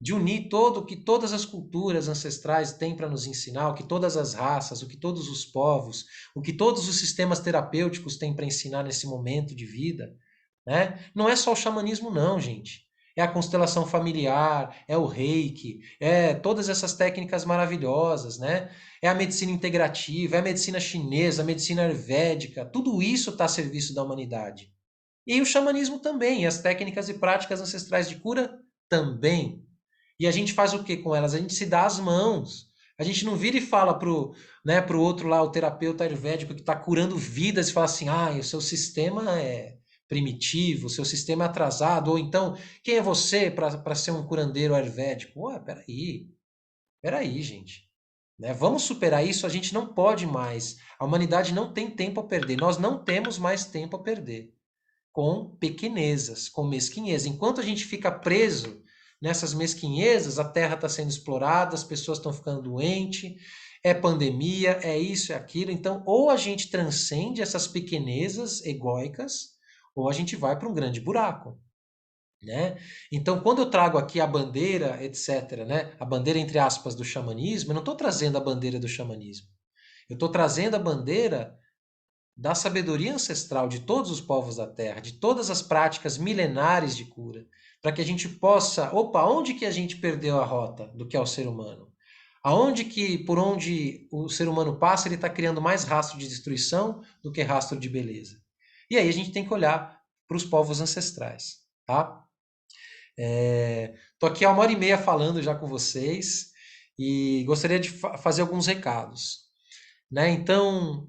de unir todo o que todas as culturas ancestrais têm para nos ensinar, o que todas as raças, o que todos os povos, o que todos os sistemas terapêuticos têm para ensinar nesse momento de vida. Né? Não é só o xamanismo, não, gente. É a constelação familiar, é o reiki, é todas essas técnicas maravilhosas, né? É a medicina integrativa, é a medicina chinesa, a medicina ayurvédica, tudo isso está a serviço da humanidade. E o xamanismo também, e as técnicas e práticas ancestrais de cura também. E a gente faz o que com elas? A gente se dá as mãos. A gente não vira e fala pro outro lá, o terapeuta ayurvédico que está curando vidas, e fala assim: ah, o seu sistema é primitivo, o seu sistema é atrasado, ou então, quem é você para ser um curandeiro ayurvédico? Ué, peraí, gente. Né? Vamos superar isso, a gente não pode mais. A humanidade não tem tempo a perder. Nós não temos mais tempo a perder com pequenezas, com mesquinhez. Enquanto a gente fica preso nessas mesquinhezas, a terra está sendo explorada, as pessoas estão ficando doentes, é pandemia, é isso, é aquilo. Então, ou a gente transcende essas pequenezas egóicas, ou a gente vai para um grande buraco. né? Então, quando eu trago aqui a bandeira, etc., né? A bandeira, entre aspas, do xamanismo, eu não estou trazendo a bandeira do xamanismo. Eu estou trazendo a bandeira da sabedoria ancestral de todos os povos da Terra, de todas as práticas milenares de cura, para que a gente possa, opa, onde que a gente perdeu a rota do que é o ser humano? Aonde que, por onde o ser humano passa, ele está criando mais rastro de destruição do que rastro de beleza. E aí a gente tem que olhar para os povos ancestrais, tá? Tô aqui há 1h30 falando já com vocês e gostaria de fazer alguns recados, né? Então,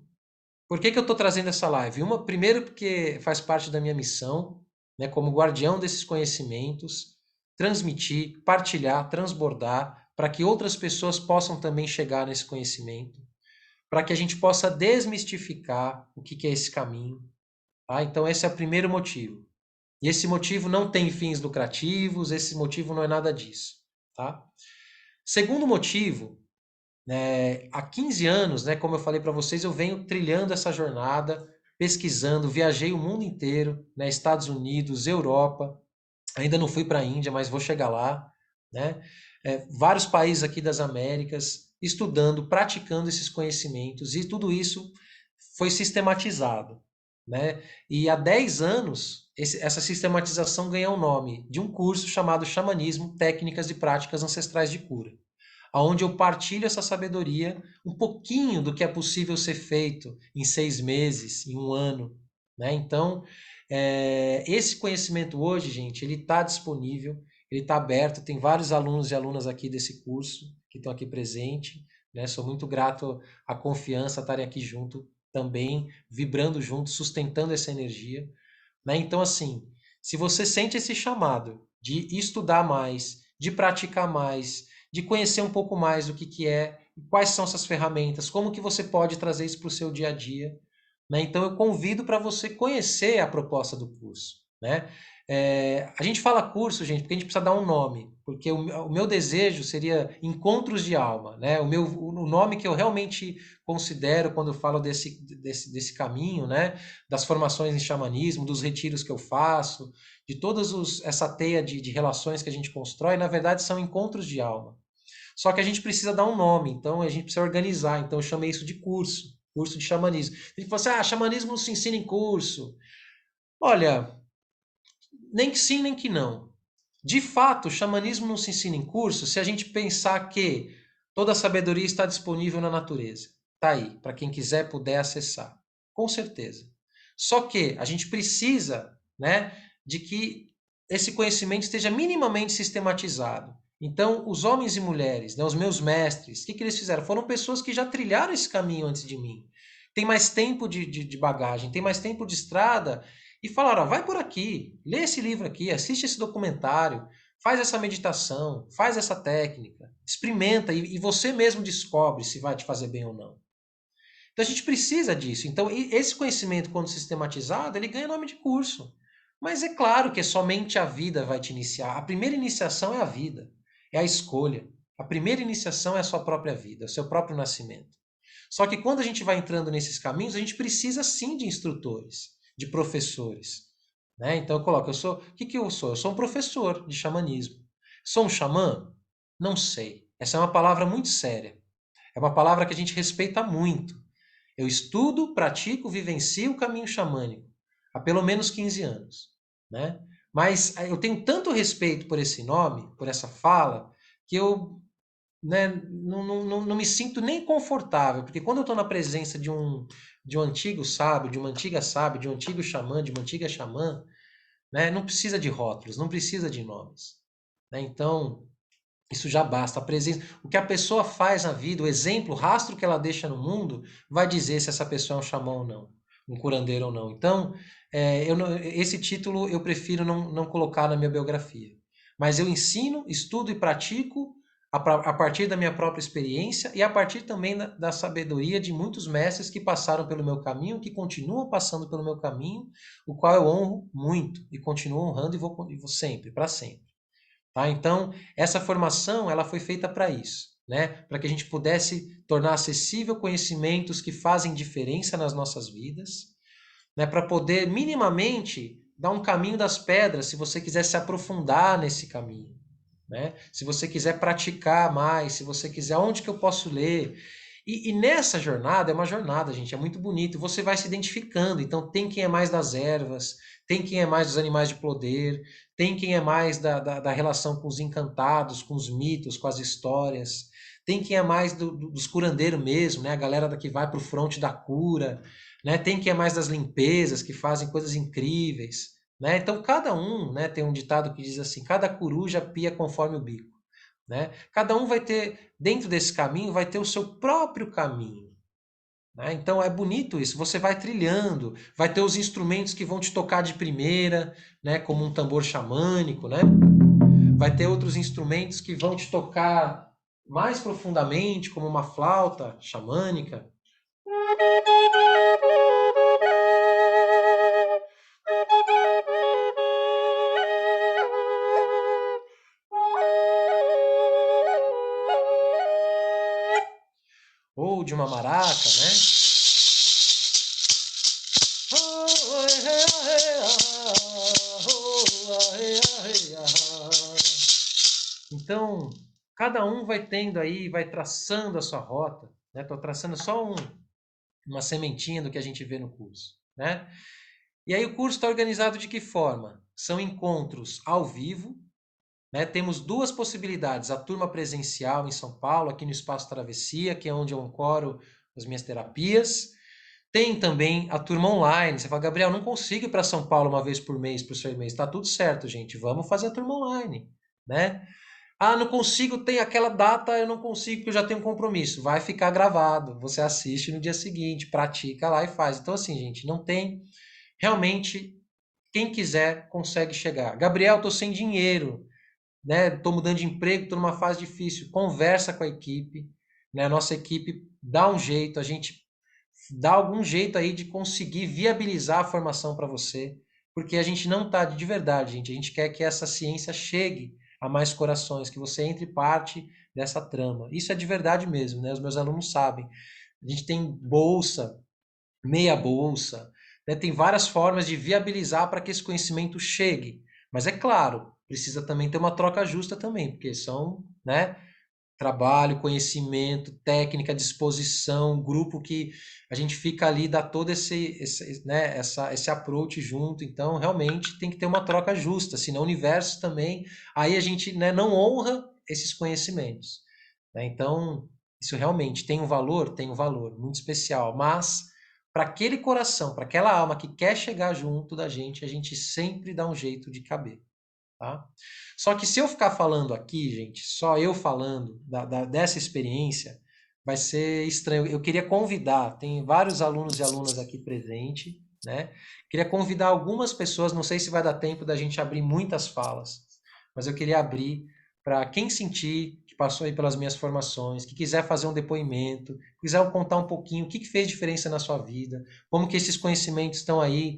por que que eu estou trazendo essa live? Primeiro porque faz parte da minha missão, né, como guardião desses conhecimentos, transmitir, partilhar, transbordar, para que outras pessoas possam também chegar nesse conhecimento, para que a gente possa desmistificar o que que é esse caminho. Tá? Então esse é o primeiro motivo. E esse motivo não tem fins lucrativos, esse motivo não é nada disso. Tá? Segundo motivo, há 15 anos, né, como eu falei para vocês, eu venho trilhando essa jornada, pesquisando, viajei o mundo inteiro, né, Estados Unidos, Europa, ainda não fui para a Índia, mas vou chegar lá, né? Vários países aqui das Américas, estudando, praticando esses conhecimentos, e tudo isso foi sistematizado, né? E há 10 anos, essa sistematização ganhou o nome de um curso chamado Xamanismo, Técnicas e Práticas Ancestrais de Cura, onde eu partilho essa sabedoria, um pouquinho do que é possível ser feito em 6 meses, em um ano, né? Então, esse conhecimento hoje, gente, ele está disponível, ele está aberto, tem vários alunos e alunas aqui desse curso que estão aqui presentes, né? Sou muito grato à confiança, estarem aqui junto também, vibrando junto, sustentando essa energia, né? Então, assim, se você sente esse chamado de estudar mais, de praticar mais, de conhecer um pouco mais do que é, quais são essas ferramentas, como que você pode trazer isso para o seu dia a dia, né? Então eu convido para você conhecer a proposta do curso, né? A gente fala curso, gente, porque a gente precisa dar um nome, porque o meu desejo seria encontros de alma, né? O nome que eu realmente considero quando eu falo desse caminho, né? Das formações em xamanismo, dos retiros que eu faço, de essa teia de relações que a gente constrói, na verdade são encontros de alma. Só que a gente precisa dar um nome, então a gente precisa organizar. Então eu chamei isso de curso, curso de xamanismo. A gente fala assim, xamanismo não se ensina em curso. Olha, nem que sim, nem que não. De fato, o xamanismo não se ensina em curso se a gente pensar que toda a sabedoria está disponível na natureza. Está aí, para quem quiser puder acessar. Com certeza. Só que a gente precisa, né, de que esse conhecimento esteja minimamente sistematizado. Então, os homens e mulheres, né, os meus mestres, o que eles fizeram? Foram pessoas que já trilharam esse caminho antes de mim. Tem mais tempo de bagagem, tem mais tempo de estrada e falaram: ó, vai por aqui, lê esse livro aqui, assiste esse documentário, faz essa meditação, faz essa técnica, experimenta e você mesmo descobre se vai te fazer bem ou não. Então a gente precisa disso. Então esse conhecimento, quando sistematizado, ele ganha nome de curso. Mas é claro que somente a vida vai te iniciar. A primeira iniciação é a vida, é a escolha. A primeira iniciação é a sua própria vida, é o seu próprio nascimento. Só que quando a gente vai entrando nesses caminhos, a gente precisa sim de instrutores, de professores. Né? Então eu coloco, o que eu sou? Eu sou um professor de xamanismo. Sou um xamã? Não sei. Essa é uma palavra muito séria. É uma palavra que a gente respeita muito. Eu estudo, pratico, vivencio o caminho xamânico há pelo menos 15 anos. Né? Mas eu tenho tanto respeito por esse nome, por essa fala, que eu, né, não me sinto nem confortável, porque quando eu estou na presença de um antigo sábio, de uma antiga sábia, de um antigo xamã, de uma antiga xamã, né, não precisa de rótulos, não precisa de nomes. Né? Então, isso já basta. A presença, o que a pessoa faz na vida, o exemplo, o rastro que ela deixa no mundo, vai dizer se essa pessoa é um xamã ou não, um curandeiro ou não. Então, esse título eu prefiro não colocar na minha biografia. Mas eu ensino, estudo e pratico a partir da minha própria experiência e a partir também da sabedoria de muitos mestres que passaram pelo meu caminho, que continuam passando pelo meu caminho, o qual eu honro muito e continuo honrando e vou sempre, para sempre. Tá? Então, essa formação ela foi feita para isso, né? Para que a gente pudesse tornar acessível conhecimentos que fazem diferença nas nossas vidas, né? Para poder minimamente dar um caminho das pedras se você quiser se aprofundar nesse caminho, né? Se você quiser praticar mais, se você quiser, onde que eu posso ler? E nessa jornada, é uma jornada, gente, é muito bonito. Você vai se identificando. Então, tem quem é mais das ervas, tem quem é mais dos animais de poder, tem quem é mais da relação com os encantados, com os mitos, com as histórias. Tem quem é mais dos curandeiros mesmo, né? A galera que vai para o fronte da cura, né? Tem quem é mais das limpezas, que fazem coisas incríveis, né? Então, cada um, né? Tem um ditado que diz assim: cada coruja pia conforme o bico, né? Cada um vai ter, dentro desse caminho, vai ter o seu próprio caminho, né? Então é bonito isso. Você vai trilhando, vai ter os instrumentos que vão te tocar de primeira, né? Como um tambor xamânico, né? Vai ter outros instrumentos que vão te tocar mais profundamente, como uma flauta xamânica. Ou de uma maraca, né? Então, cada um vai tendo aí, vai traçando a sua rota, né? Estou traçando só uma sementinha do que a gente vê no curso, né? E aí o curso está organizado de que forma? São encontros ao vivo, né? Temos duas possibilidades: a turma presencial em São Paulo, aqui no Espaço Travessia, que é onde eu ancoro as minhas terapias. Tem também a turma online. Você fala, Gabriel, não consigo ir para São Paulo uma vez por mês, por 6 meses. Está tudo certo, gente. Vamos fazer a turma online, né? Ah, não consigo, tem aquela data, eu não consigo, porque eu já tenho um compromisso. Vai ficar gravado. Você assiste no dia seguinte, pratica lá e faz. Então, assim, gente, não tem. Realmente, quem quiser consegue chegar. Gabriel, tô sem dinheiro, né? Tô mudando de emprego, tô numa fase difícil. Conversa com a equipe, né? A nossa equipe dá um jeito, a gente dá algum jeito aí de conseguir viabilizar a formação para você, porque a gente não tá de verdade, gente. A gente quer que essa ciência chegue a mais corações, que você entre parte dessa trama. Isso é de verdade mesmo, né? Os meus alunos sabem. A gente tem bolsa, meia bolsa, né? Tem várias formas de viabilizar para que esse conhecimento chegue. Mas é claro, precisa também ter uma troca justa também, porque são, né, trabalho, conhecimento, técnica, disposição, grupo que a gente fica ali, dá todo né, esse approach junto. Então, realmente tem que ter uma troca justa, senão o universo também, aí a gente, né, não honra esses conhecimentos, né? Então, isso realmente tem um valor muito especial, mas para aquele coração, para aquela alma que quer chegar junto da gente, a gente sempre dá um jeito de caber. Tá? Só que se eu ficar falando aqui, gente, só eu falando dessa experiência, vai ser estranho. Eu queria convidar, tem vários alunos e alunas aqui presentes, né? Queria convidar algumas pessoas, não sei se vai dar tempo da gente abrir muitas falas, mas eu queria abrir para quem sentir que passou aí pelas minhas formações, que quiser fazer um depoimento, quiser contar um pouquinho o que fez diferença na sua vida, como que esses conhecimentos estão aí,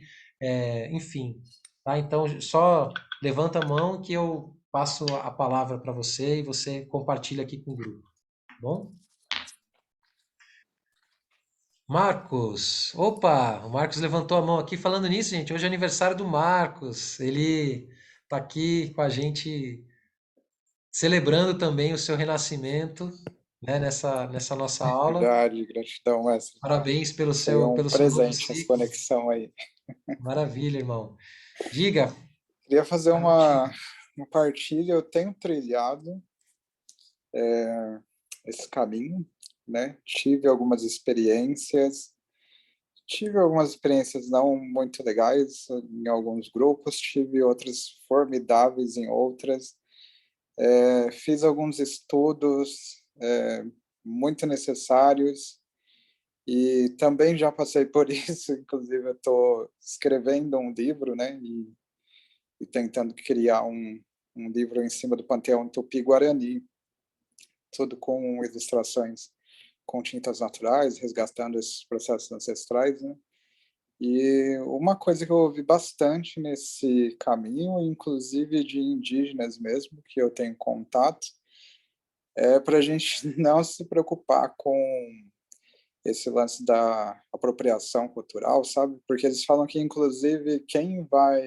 enfim. Tá? Então, só levanta a mão que eu passo a palavra para você e você compartilha aqui com o grupo, tá bom? Marcos, opa, o Marcos levantou a mão aqui. Falando nisso, gente, hoje é aniversário do Marcos. Ele está aqui com a gente celebrando também o seu renascimento, né, nessa nossa aula. Verdade, gratidão, mestre. Parabéns Foi um pelo seu novo presente essa ciclo. conexão aí. Maravilha, irmão. Diga. Queria fazer Tá contigo. uma partilha. Eu tenho trilhado esse caminho, né? Tive algumas experiências não muito legais em alguns grupos, tive outras formidáveis em outras. Fiz alguns estudos muito necessários e também já passei por isso. Inclusive, eu estou escrevendo um livro, né? E tentando criar um livro em cima do Panteão Tupi-Guarani, tudo com ilustrações com tintas naturais, resgatando esses processos ancestrais, né? E uma coisa que eu ouvi bastante nesse caminho, inclusive de indígenas mesmo, que eu tenho contato, é para a gente não se preocupar com esse lance da apropriação cultural, sabe? Porque eles falam que, inclusive, quem vai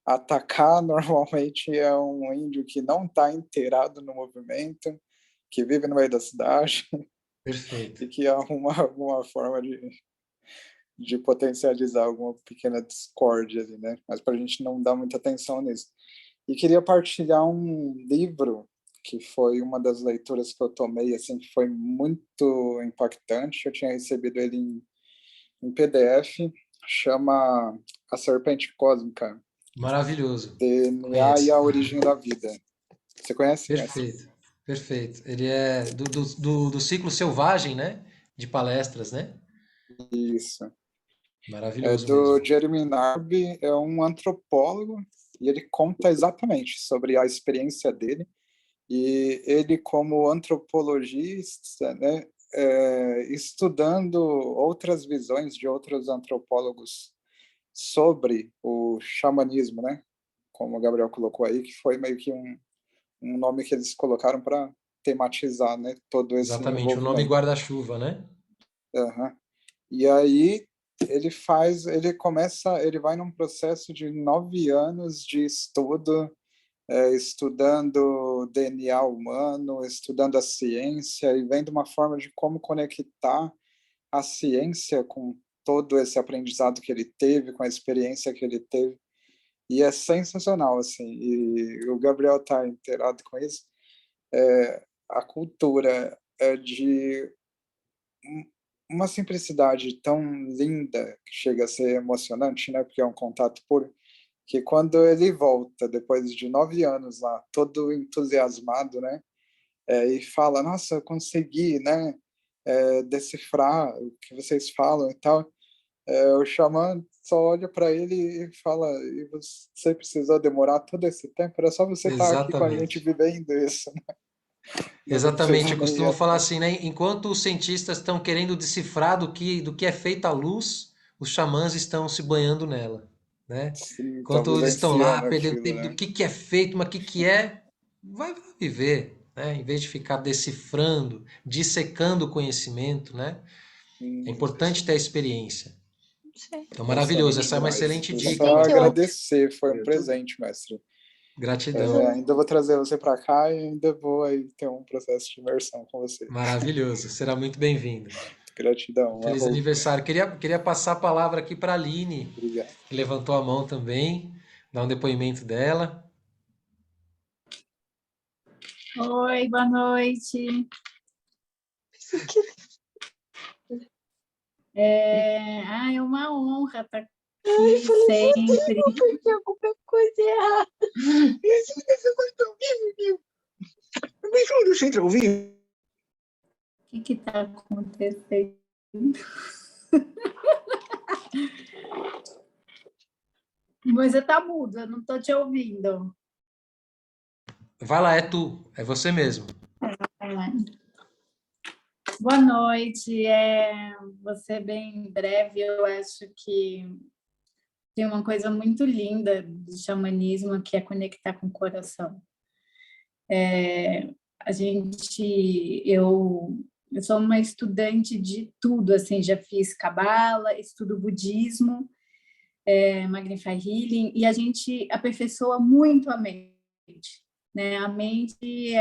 atacar normalmente é um índio que não está inteirado no movimento, que vive no meio da cidade Perfeito. e que arruma alguma forma de potencializar alguma pequena discórdia ali, né? Mas para a gente não dar muita atenção nisso. E queria partilhar um livro que foi uma das leituras que eu tomei, assim, que foi muito impactante. Eu tinha recebido ele em PDF, chama A Serpente Cósmica, Maravilhoso. DNA e Conheço. a Origem da Vida. Você conhece, mestre? Perfeito. Perfeito. Ele é do ciclo Selvagem, né? De palestras, né? Isso. É Maravilhoso do mesmo. Jeremy Narby, é um antropólogo, e ele conta exatamente sobre a experiência dele. E ele, como antropologista, né, estudando outras visões de outros antropólogos sobre o xamanismo, né, como o Gabriel colocou aí, que foi meio que um nome que eles colocaram para tematizar, né, todo esse Exatamente. O nome envolvimento. guarda-chuva, né? Uhum. E aí ele vai num processo de 9 anos de estudo, estudando DNA humano, estudando a ciência e vendo uma forma de como conectar a ciência com todo esse aprendizado que ele teve, com a experiência que ele teve. E é sensacional, assim. E o Gabriel está inteirado com isso. A cultura é de uma simplicidade tão linda que chega a ser emocionante, né? Porque é um contato puro. Que quando ele volta, depois de 9 anos lá, todo entusiasmado, né? E fala, nossa, eu consegui, né? Decifrar o que vocês falam e tal. O xamã só olha para ele e fala, e você precisou demorar todo esse tempo? Era só você estar aqui com a gente Exatamente. vivendo isso, né? Não Exatamente. precisa Eu nem ir costumo falar atrás. assim, né? Enquanto os cientistas estão querendo decifrar do que é feita a luz, os xamãs estão se banhando nela, né? Sim, estão Enquanto eles estão lá vivenciando perdendo aquilo, tempo do né? que é feito, mas o que é, vai viver, né? Em vez de ficar decifrando, dissecando o conhecimento, né? É Hum, importante ter a experiência. Sim. Então, maravilhoso. Excelente Essa é uma demais. excelente Eu dica, só Marcelo. agradecer, foi um presente, mestre. Gratidão. Ainda vou trazer você para cá e ainda vou aí ter um processo de imersão com você. Maravilhoso. Será muito bem-vindo. Gratidão, Feliz arroba. aniversário. Queria passar a palavra aqui para a Aline, Obrigado. que levantou a mão também, dar um depoimento dela. Oi, boa noite. É uma honra estar aqui sempre. Alguma coisa errada. Me juro, você entra ao vivo? O que está acontecendo? Você está mudo, eu não estou te ouvindo. Vai lá, é tu, é você mesmo. Boa noite. Vou ser bem breve. Eu acho que tem uma coisa muito linda do xamanismo que é conectar com o coração. Eu sou uma estudante de tudo, assim, já fiz cabala, estudo budismo, Magnify Healing, e a gente aperfeiçoa muito a mente, né? A mente,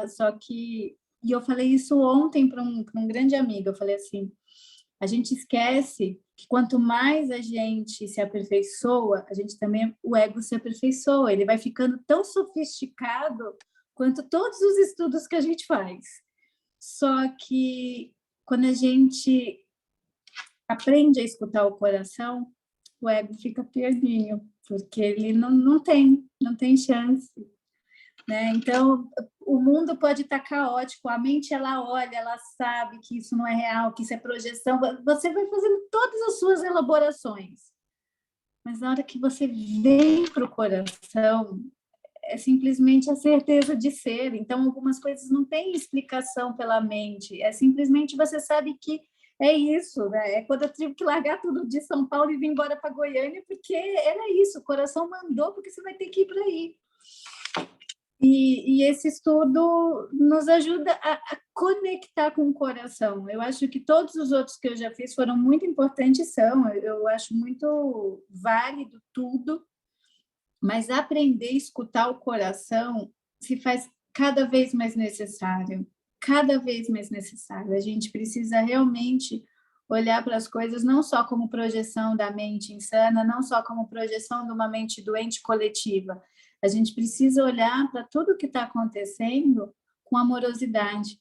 só que, e eu falei isso ontem para um grande amigo, eu falei assim, a gente esquece que quanto mais a gente se aperfeiçoa, a gente também, o ego se aperfeiçoa, ele vai ficando tão sofisticado quanto todos os estudos que a gente faz. Só que quando a gente aprende a escutar o coração, o ego fica pianinho, porque ele não tem chance. Né? Então, o mundo pode estar caótico, a mente ela olha, ela sabe que isso não é real, que isso é projeção, você vai fazendo todas as suas elaborações. Mas na hora que você vem para o coração, é simplesmente a certeza de ser. Então, algumas coisas não têm explicação pela mente, é simplesmente você sabe que é isso, né? É quando eu tive que largar tudo de São Paulo e vir embora para Goiânia, porque era isso, o coração mandou, porque você vai ter que ir para aí. E esse estudo nos ajuda a conectar com o coração. Eu acho que todos os outros que eu já fiz foram muito importantes, eu acho muito válido tudo, mas aprender a escutar o coração se faz cada vez mais necessário, cada vez mais necessário. A gente precisa realmente olhar para as coisas não só como projeção da mente insana, não só como projeção de uma mente doente coletiva. A gente precisa olhar para tudo que está acontecendo com amorosidade.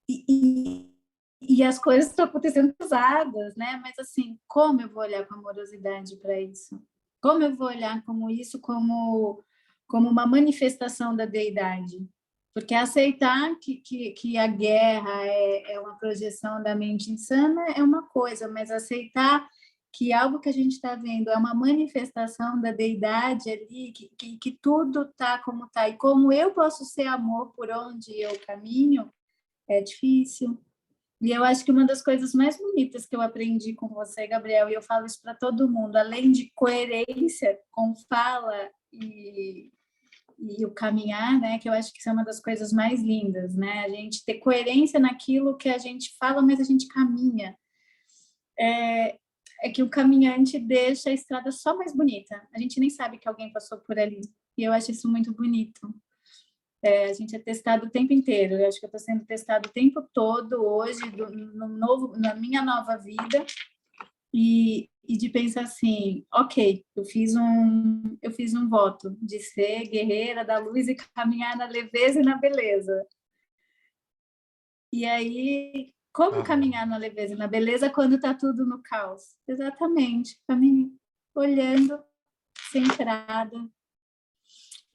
E as coisas estão acontecendo pesadas, né? Mas, assim, como eu vou olhar com amorosidade para isso? Como eu vou olhar como isso como uma manifestação da deidade? Porque aceitar que a guerra é uma projeção da mente insana é uma coisa, mas aceitar que algo que a gente está vendo é uma manifestação da deidade ali, que tudo está como está, e como eu posso ser amor por onde eu caminho, é difícil. E eu acho que uma das coisas mais bonitas que eu aprendi com você, Gabriel, e eu falo isso para todo mundo, além de coerência com fala e o caminhar, né, que eu acho que isso é uma das coisas mais lindas, né, a gente ter coerência naquilo que a gente fala, mas a gente caminha. É que o caminhante deixa a estrada só mais bonita. A gente nem sabe que alguém passou por ali. E eu acho isso muito bonito. A gente é testado o tempo inteiro. Eu acho que eu estou sendo testado o tempo todo hoje, na minha nova vida. E de pensar assim, ok, eu fiz um voto de ser guerreira da luz e caminhar na leveza e na beleza. E aí, como caminhar na leveza e na beleza quando está tudo no caos? Exatamente, caminhando, olhando, centrada.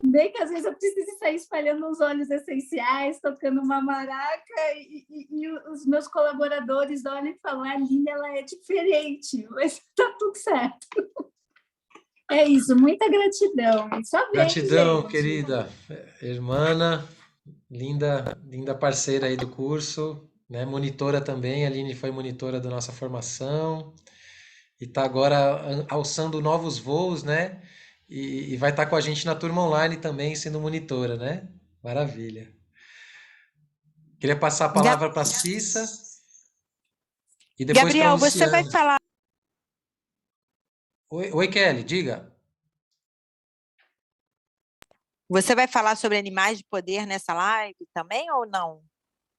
Bem que às vezes eu preciso sair espalhando os óleos essenciais, tocando uma maraca, e os meus colaboradores olham e falam, a Aline, ela é diferente, mas está tudo certo. É isso, muita gratidão. Só vem, Gratidão, gente. querida irmã, linda parceira aí do curso, né? Monitora também, a Aline foi monitora da nossa formação e está agora alçando novos voos, né? E vai estar com a gente na turma online também, sendo monitora, né? Maravilha. Queria passar a palavra para a Cissa e depois para a Gabriel, você vai Luciana. falar. Oi, Kelly, diga. Você vai falar sobre animais de poder nessa live também ou não?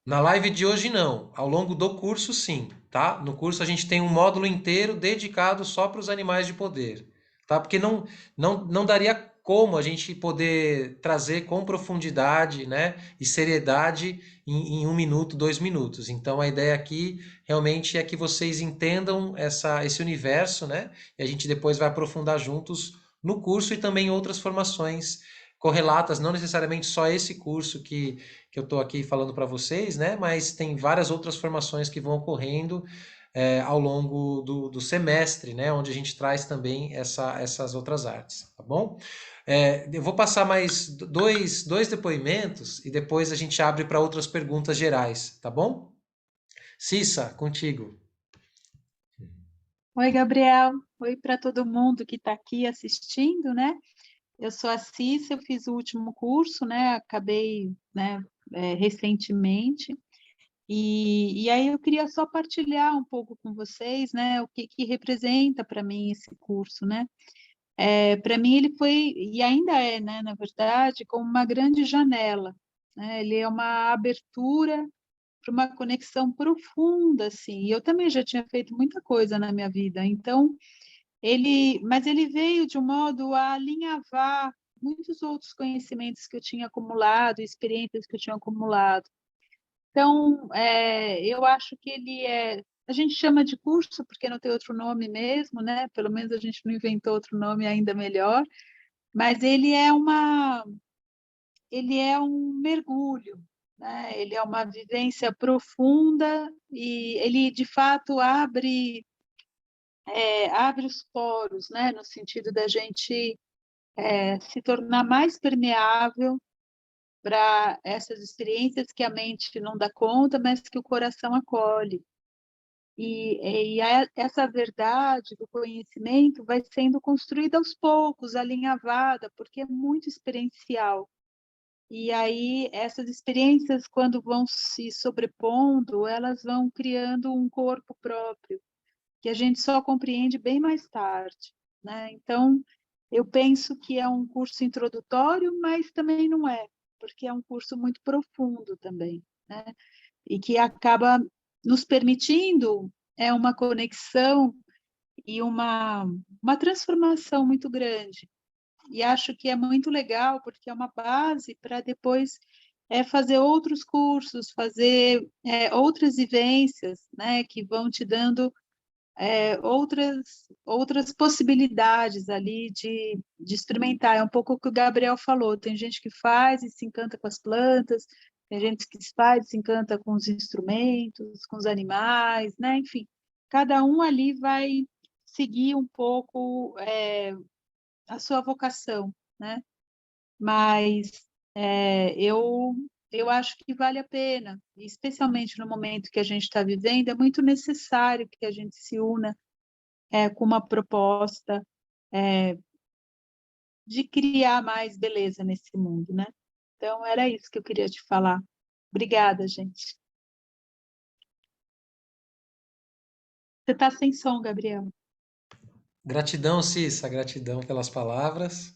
Na live de hoje não, ao longo do curso sim, tá? No curso a gente tem um módulo inteiro dedicado só para os animais de poder, tá? Porque não daria como a gente poder trazer com profundidade, né, e seriedade em 1 minuto, 2 minutos. Então a ideia aqui realmente é que vocês entendam esse universo, né? E a gente depois vai aprofundar juntos no curso e também em outras formações correlatas, não necessariamente só esse curso que eu estou aqui falando para vocês, né? Mas tem várias outras formações que vão ocorrendo ao longo do semestre, né? Onde a gente traz também essas outras artes, tá bom? Eu vou passar mais dois depoimentos e depois a gente abre para outras perguntas gerais, tá bom? Cissa, contigo. Oi, Gabriel. Oi para todo mundo que está aqui assistindo, né? Eu sou a Cissa, eu fiz o último curso, né? Acabei, né, recentemente. E aí eu queria só partilhar um pouco com vocês, né? O que representa para mim esse curso, né? Para mim ele foi, e ainda é, né, na verdade, como uma grande janela, né? Ele é uma abertura para uma conexão profunda, assim. E eu também já tinha feito muita coisa na minha vida, então mas ele veio de um modo a alinhavar muitos outros conhecimentos que eu tinha acumulado, experiências que eu tinha acumulado. Então, eu acho que a gente chama de curso porque não tem outro nome mesmo, né? Pelo menos a gente não inventou outro nome ainda melhor, mas ele é um mergulho, né? Ele é uma vivência profunda e ele, de fato, abre os poros, né? No sentido da gente se tornar mais permeável para essas experiências que a mente não dá conta, mas que o coração acolhe. Essa verdade do conhecimento vai sendo construída aos poucos, alinhavada, porque é muito experiencial. E aí, essas experiências, quando vão se sobrepondo, elas vão criando um corpo próprio, que a gente só compreende bem mais tarde, né? Então, eu penso que é um curso introdutório, mas também não é, porque é um curso muito profundo também, né? E que acaba nos permitindo uma conexão e uma transformação muito grande. E acho que é muito legal, porque é uma base para depois fazer outros cursos, fazer outras vivências, né, que vão te dando outras possibilidades ali de experimentar. É um pouco o que o Gabriel falou, tem gente que faz e se encanta com as plantas, tem gente que faz e se encanta com os instrumentos, com os animais, né? Enfim, cada um ali vai seguir um pouco a sua vocação, né? Mas eu acho que vale a pena, e especialmente no momento que a gente está vivendo, é muito necessário que a gente se una com uma proposta de criar mais beleza nesse mundo, né? Então, era isso que eu queria te falar. Obrigada, gente. Você está sem som, Gabriel. Gratidão, Cissa, gratidão pelas palavras.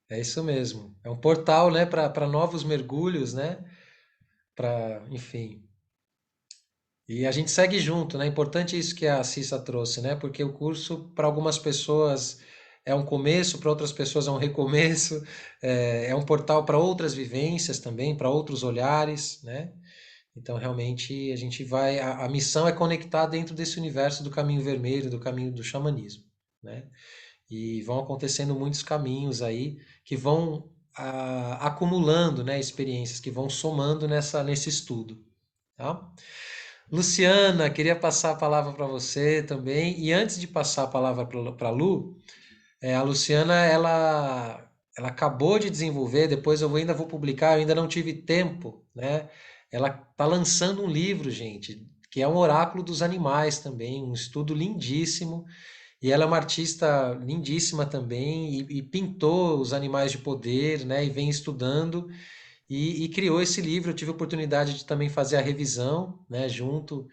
É isso mesmo. É um portal, né, para novos mergulhos, né? Para, enfim. E a gente segue junto, né? Importante isso que a Cissa trouxe, né? Porque o curso, para algumas pessoas, é um começo, para outras pessoas é um recomeço, é um portal para outras vivências também, para outros olhares, né? Então, realmente, a gente vai. A missão é conectar dentro desse universo do caminho vermelho, do caminho do xamanismo, né? E vão acontecendo muitos caminhos aí que vão acumulando, né, experiências que vão somando nesse estudo, tá? Luciana, queria passar a palavra para você também. E antes de passar a palavra para a Lu, a Luciana, ela acabou de desenvolver, depois eu ainda vou publicar, eu ainda não tive tempo, né? Ela está lançando um livro, gente, que é um oráculo dos animais também, um estudo lindíssimo. E ela é uma artista lindíssima também e pintou os animais de poder, né? E vem estudando e criou esse livro. Eu tive a oportunidade de também fazer a revisão, né? Junto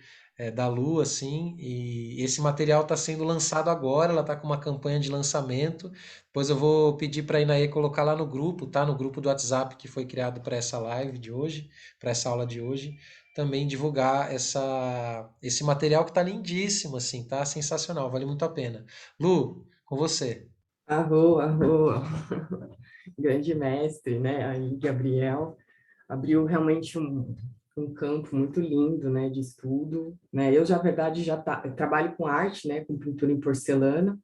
da Lu, assim. E esse material está sendo lançado agora. Ela está com uma campanha de lançamento. Depois eu vou pedir para a Inaê colocar lá no grupo, tá? No grupo do WhatsApp que foi criado para essa live de hoje, para essa aula de hoje também divulgar esse material que tá lindíssimo, assim, tá sensacional, vale muito a pena. Lu, com você. Arro, arro, grande mestre, né? Aí, Gabriel, abriu realmente um campo muito lindo, né, de estudo, né? Eu, já, na verdade, trabalho com arte, né, com pintura em porcelana,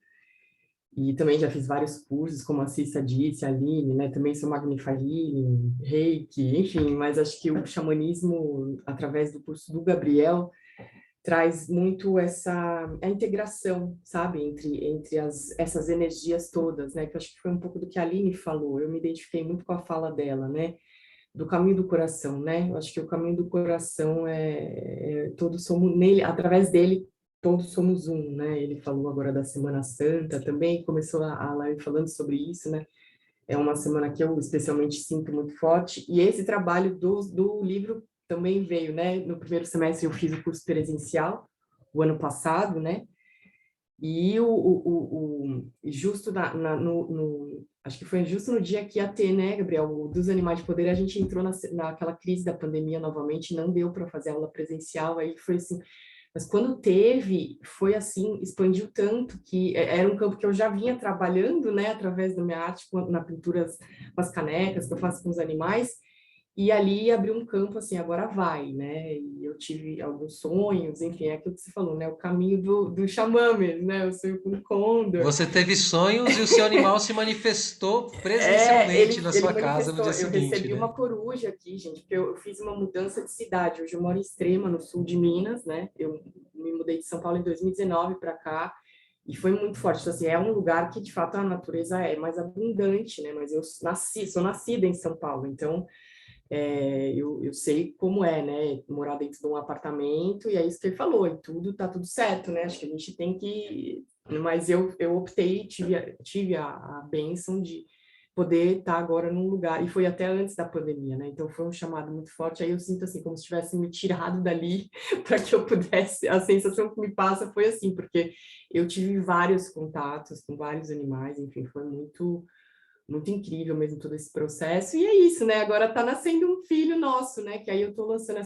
e também já fiz vários cursos, como a Cissa disse, a Aline, né? Também sou Magnify Healing, Reiki, enfim, mas acho que o xamanismo, através do curso do Gabriel, traz muito a integração, sabe, entre essas energias todas, né, que eu acho que foi um pouco do que a Aline falou, eu me identifiquei muito com a fala dela, né, do caminho do coração, né, eu acho que o caminho do coração todos somos, nele, através dele, todos somos um, né, ele falou agora da Semana Santa também, começou a live falando sobre isso, né, é uma semana que eu especialmente sinto muito forte, e esse trabalho do livro também veio, né? No primeiro semestre eu fiz o curso presencial, o ano passado, né? E justo acho que foi justo no dia que ia ter, né, Gabriel, dos Animais de Poder, a gente entrou naquela crise da pandemia novamente, não deu para fazer aula presencial, aí foi assim, mas quando teve, foi assim, expandiu tanto que era um campo que eu já vinha trabalhando, né, através da minha arte, na pintura, com as canecas que eu faço com os animais, e ali abriu um campo assim, agora vai, né? E eu tive alguns sonhos, enfim, é aquilo que você falou, né? O caminho do xamã mesmo, né? Eu sonho com o condor. Você teve sonhos e o seu animal se manifestou Ele, presencialmente na ele sua casa no manifestou, dia eu seguinte, recebi né? uma coruja aqui, gente, porque eu fiz uma mudança de cidade. Hoje eu moro em Extrema, no sul de Minas, né? Eu me mudei de São Paulo em 2019 para cá, e foi muito forte. Então, assim, é um lugar que, de fato, a natureza é mais abundante, né? Mas eu sou nascida em São Paulo, então eu sei como é, né, morar dentro de um apartamento, e é isso que ele falou, e tá tudo certo, né, acho que a gente tem que... Mas eu optei, tive a bênção de poder estar agora num lugar, e foi até antes da pandemia, né? Então foi um chamado muito forte, aí eu sinto assim, como se tivesse me tirado dali para que eu pudesse, a sensação que me passa foi assim, porque eu tive vários contatos com vários animais, enfim, foi muito incrível mesmo todo esse processo, e é isso, né? Agora está nascendo um filho nosso, né? Que aí eu estou lançando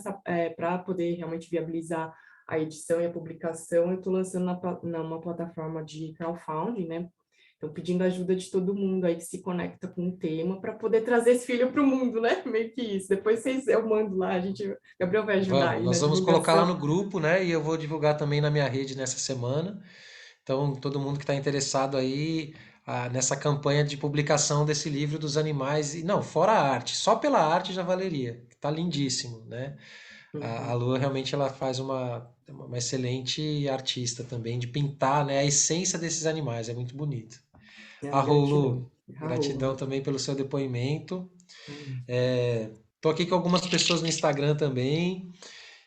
para poder realmente viabilizar a edição e a publicação, eu estou lançando numa plataforma de crowdfunding, né? Então, pedindo ajuda de todo mundo aí que se conecta com o tema para poder trazer esse filho para o mundo, né? Meio que isso. Depois eu mando lá, Gabriel vai ajudar Vamos, aí na nós vamos colocar lá no divulgação. grupo, né? E eu vou divulgar também na minha rede nessa semana. Então, todo mundo que está interessado aí nessa campanha de publicação desse livro dos animais, e não, fora a arte, só pela arte já valeria. Tá lindíssimo, né? A Uhum. Lua realmente ela faz uma excelente artista também de pintar, né, a essência desses animais, é muito bonito. Arro, Gratidão. Lu, Arroba. gratidão também pelo seu depoimento. Uhum. Tô aqui com algumas pessoas no Instagram também.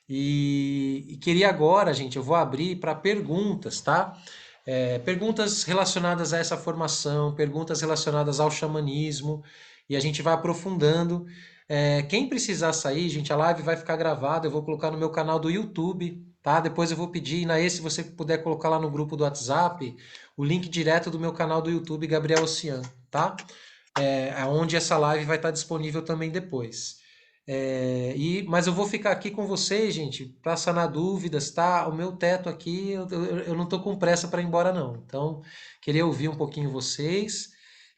E queria agora, gente, eu vou abrir para perguntas, tá? Perguntas relacionadas a essa formação, perguntas relacionadas ao xamanismo, e a gente vai aprofundando. Quem precisar sair, gente, a live vai ficar gravada, eu vou colocar no meu canal do YouTube, tá? Depois eu vou pedir, Inaê, se você puder colocar lá no grupo do WhatsApp, o link direto do meu canal do YouTube, Gabriel Ocean, tá? Onde essa live vai estar disponível também depois. Mas eu vou ficar aqui com vocês, gente, para sanar dúvidas, tá? O meu teto aqui, eu não estou com pressa para ir embora, não. Então, queria ouvir um pouquinho vocês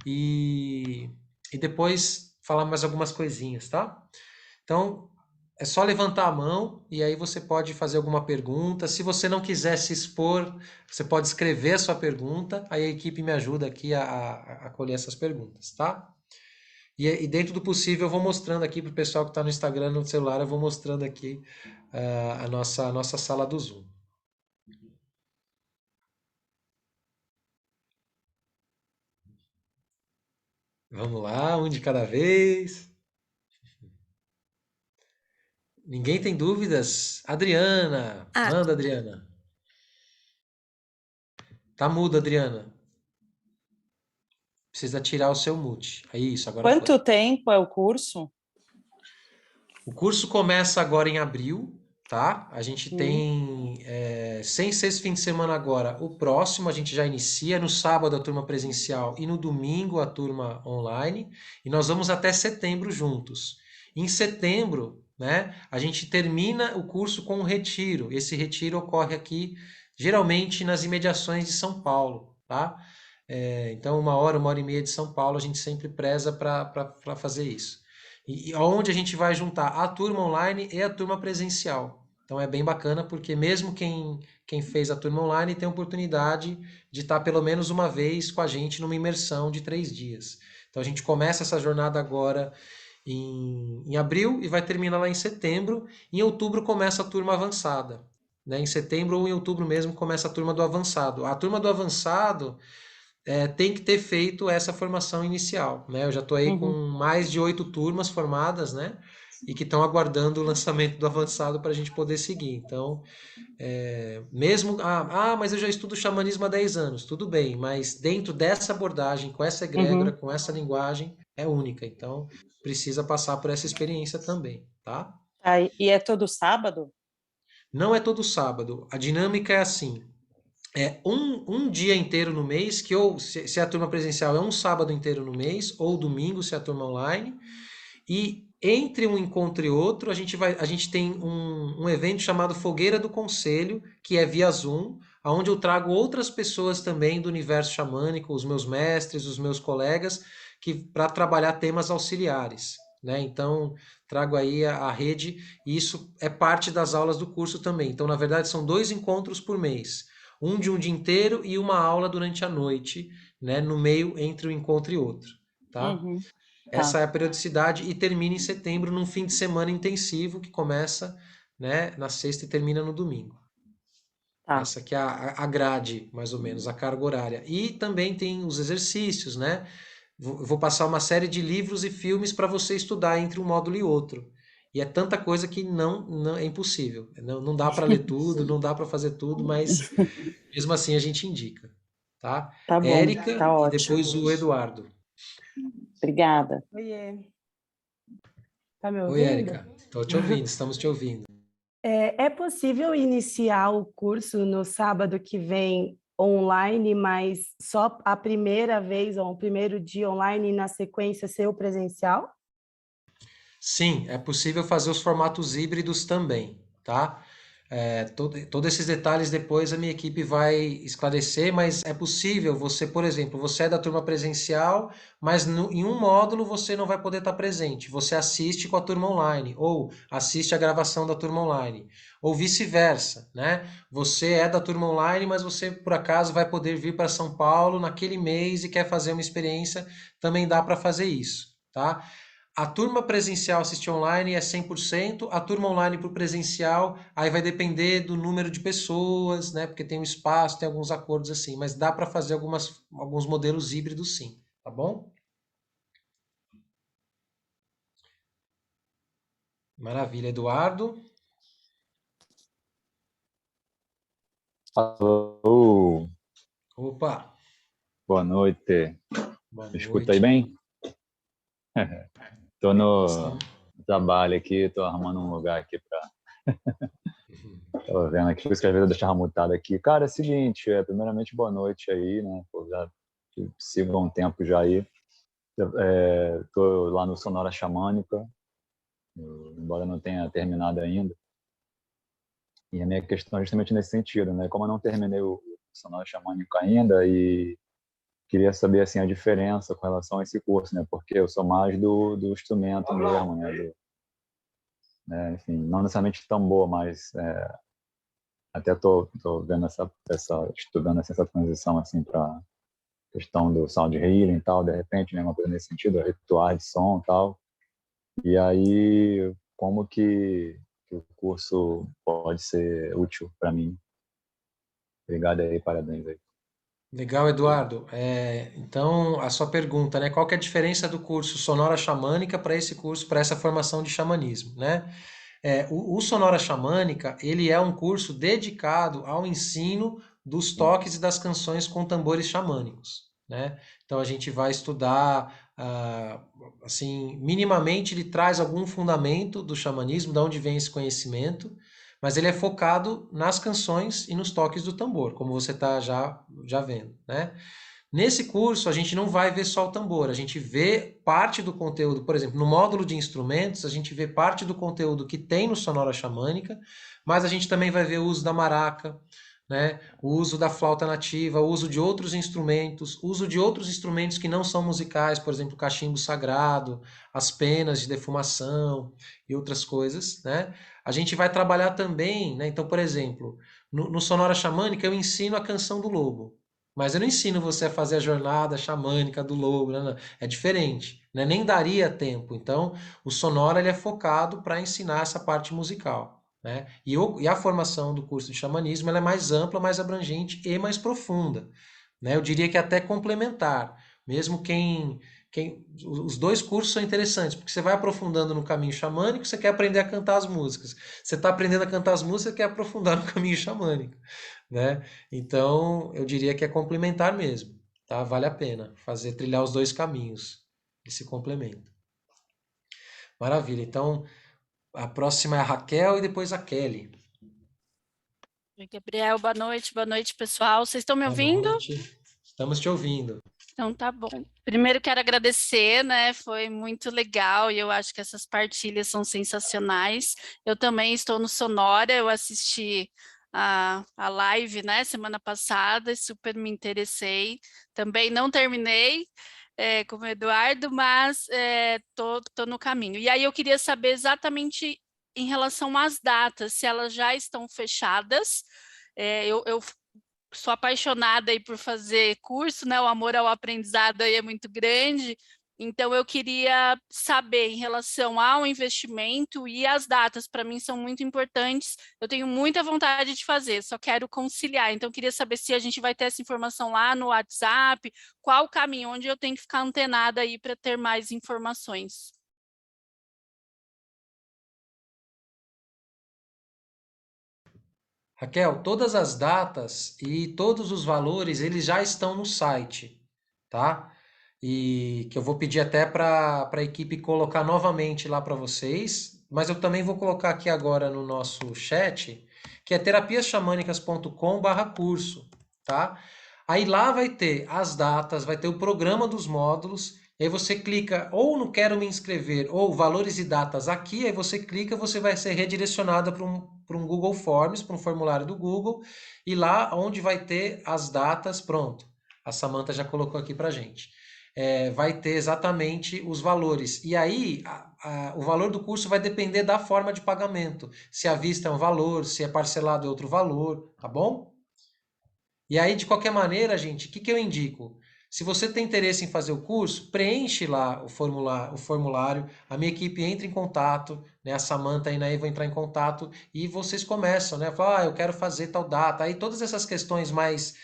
e depois falar mais algumas coisinhas, tá? Então, é só levantar a mão e aí você pode fazer alguma pergunta. Se você não quiser se expor, você pode escrever a sua pergunta, aí a equipe me ajuda aqui a colher essas perguntas, tá? E dentro do possível, eu vou mostrando aqui para o pessoal que está no Instagram, no celular, eu vou mostrando aqui a nossa sala do Zoom. Vamos lá, um de cada vez. Ninguém tem dúvidas? Adriana, Ah, manda, Adriana. Tá mudo, Adriana. Precisa tirar o seu mute. Aí, isso, agora foi. Quanto tempo é o curso? O curso começa agora em abril, tá? A gente Hum. tem, sem ser esse fim de semana agora, o próximo a gente já inicia, no sábado a turma presencial e no domingo a turma online, e nós vamos até setembro juntos. Em setembro, né, a gente termina o curso com um retiro. Esse retiro ocorre aqui, geralmente nas imediações de São Paulo, tá? Então, 1 hora e meia de São Paulo, a gente sempre preza para fazer isso. E onde a gente vai juntar a turma online e a turma presencial. Então é bem bacana, porque mesmo quem fez a turma online tem a oportunidade de estar pelo menos uma vez com a gente numa imersão de 3 dias. Então a gente começa essa jornada agora em abril e vai terminar lá em setembro. Em outubro começa a turma avançada. Né? Em setembro ou em outubro mesmo começa a turma do avançado. A turma do avançado tem que ter feito essa formação inicial, né? Eu já estou aí com Uhum. mais de 8 turmas formadas, né? E que estão aguardando o lançamento do avançado para a gente poder seguir. Então, mesmo... mas eu já estudo xamanismo há 10 anos. Tudo bem, mas dentro dessa abordagem, com essa egrégora, Uhum. com essa linguagem, é única. Então, precisa passar por essa experiência também, tá? Tá, e é todo sábado? Não é todo sábado. A dinâmica é assim. Um dia inteiro no mês, que ou se a turma presencial é um sábado inteiro no mês, ou domingo se a turma online, e entre um encontro e outro, a gente tem um evento chamado Fogueira do Conselho, que é via Zoom, onde eu trago outras pessoas também do universo xamânico, os meus mestres, os meus colegas, que para trabalhar temas auxiliares. Né? Então, trago aí a rede, e isso é parte das aulas do curso também. Então, na verdade, são 2 encontros por mês. Um de um dia inteiro e uma aula durante a noite, né? No meio entre um encontro e outro. Tá? Uhum. Essa Tá, é a periodicidade e termina em setembro, num fim de semana intensivo que começa, né, na sexta e termina no domingo. tá. Essa aqui é a grade, mais ou menos, a carga horária. E também tem os exercícios, né? Vou passar uma série de livros e filmes para você estudar entre um módulo e outro. E é tanta coisa que não é impossível. Não dá para ler tudo, não dá para fazer tudo, mas mesmo assim a gente indica, tá? Tá bom, Érica tá e ótimo. depois o Eduardo. Obrigada. Oiê. Tá me Oi, ouvindo? Érica. Estou te ouvindo, estamos te ouvindo. É possível iniciar o curso no sábado que vem online, mas só a primeira vez ou o primeiro dia online e na sequência ser o presencial? Sim, é possível fazer os formatos híbridos também, tá? Todos esses detalhes depois a minha equipe vai esclarecer, mas é possível você, por exemplo, você é da turma presencial, mas em um módulo você não vai poder estar presente. Você assiste com a turma online, ou assiste a gravação da turma online, ou vice-versa, né? Você é da turma online, mas você, por acaso, vai poder vir para São Paulo naquele mês e quer fazer uma experiência, também dá para fazer isso, tá? A turma presencial assistir online é 100%, a turma online para o presencial, aí vai depender do número de pessoas, né? Porque tem um espaço, tem alguns acordos assim, mas dá para fazer alguns modelos híbridos sim, tá bom? Maravilha, Eduardo. Alô, Opa, boa noite. boa Me escuta aí noite. bem? Tô no Estamos... trabalho aqui, tô arrumando um lugar aqui para. Tô vendo aqui, por isso que às vezes eu deixava mutado aqui. Cara, é o seguinte, primeiramente boa noite aí, né? Pô, já sigo há um tempo já aí. Tô lá no Sonora Xamânica, embora não tenha terminado ainda. E a minha questão é justamente nesse sentido, né? Como eu não terminei o Sonora Xamânica ainda e queria saber assim a diferença com relação a esse curso, né? Porque eu sou mais do instrumento mesmo, né? Enfim, não necessariamente tambor, mas até tô vendo estudando essa transição assim para questão do sound healing e tal, de repente, né? Uma coisa nesse sentido, rituais de som e tal. E aí, como que o curso pode ser útil para mim? Obrigado aí, parabéns aí. Legal, Eduardo. Então, a sua pergunta, né? Qual que é a diferença do curso Sonora Xamânica para esse curso, para essa formação de xamanismo, né? O Sonora Xamânica, ele é um curso dedicado ao ensino dos toques e das canções com tambores xamânicos, né? Então, a gente vai estudar, assim, minimamente ele traz algum fundamento do xamanismo, de onde vem esse conhecimento, mas ele é focado nas canções e nos toques do tambor, como você está já vendo, né? Nesse curso, a gente não vai ver só o tambor, a gente vê parte do conteúdo, por exemplo, no módulo de instrumentos, a gente vê parte do conteúdo que tem no Sonora Xamânica, mas a gente também vai ver o uso da maraca, né? O uso da flauta nativa, o uso de outros instrumentos, o uso de outros instrumentos que não são musicais, por exemplo, o cachimbo sagrado, as penas de defumação e outras coisas, né? A gente vai trabalhar também, né? Então, por exemplo, no Sonora Xamânica eu ensino a canção do lobo. Mas eu não ensino você a fazer a jornada xamânica do lobo, não. É diferente, né? Nem daria tempo. Então, o Sonora ele é focado para ensinar essa parte musical, né? E a formação do curso de xamanismo ela é mais ampla, mais abrangente e mais profunda, né? Eu diria que até complementar. Mesmo os dois cursos são interessantes, porque você vai aprofundando no caminho xamânico, você quer aprender a cantar as músicas. Você está aprendendo a cantar as músicas, você quer aprofundar no caminho xamânico, né? Então, eu diria que é complementar mesmo, tá? Vale a pena fazer trilhar os dois caminhos que se complementam. Maravilha. Então, a próxima é a Raquel e depois a Kelly. Oi, Gabriel, boa noite, pessoal. Vocês estão me Boa ouvindo? noite. Estamos te ouvindo. Então tá bom. Primeiro quero agradecer, né? Foi muito legal e eu acho que essas partilhas são sensacionais. Eu também estou no Sonora, eu assisti a live, né, semana passada e super me interessei. Também não terminei como Eduardo, mas tô no caminho. E aí eu queria saber exatamente em relação às datas, se elas já estão fechadas. Eu sou apaixonada aí por fazer curso, né? O amor ao aprendizado aí é muito grande. Então, eu queria saber em relação ao investimento e as datas, para mim, são muito importantes. Eu tenho muita vontade de fazer, só quero conciliar. Então, eu queria saber se a gente vai ter essa informação lá no WhatsApp, qual o caminho, onde eu tenho que ficar antenada aí para ter mais informações. Raquel, todas as datas e todos os valores, eles já estão no site, tá? e que eu vou pedir até para a equipe colocar novamente lá para vocês, mas eu também vou colocar aqui agora no nosso chat, que é terapiasxamanicas.com/curso, tá? Aí lá vai ter as datas, vai ter o programa dos módulos, e aí você clica ou no Quero Me Inscrever ou Valores e Datas aqui, aí você clica, você vai ser redirecionada para um Google Forms, para um formulário do Google, e lá onde vai ter as datas, pronto. A Samantha já colocou aqui para gente. Vai ter exatamente os valores. E aí, o valor do curso vai depender da forma de pagamento. Se à vista é um valor, se é parcelado é outro valor, tá bom? E aí, de qualquer maneira, gente, o que eu indico? Se você tem interesse em fazer o curso, preenche lá o formulário, a minha equipe entra em contato, né? A Samantha e a Inaí vão entrar em contato e vocês começam, né? Falar, eu quero fazer tal data. Aí todas essas questões mais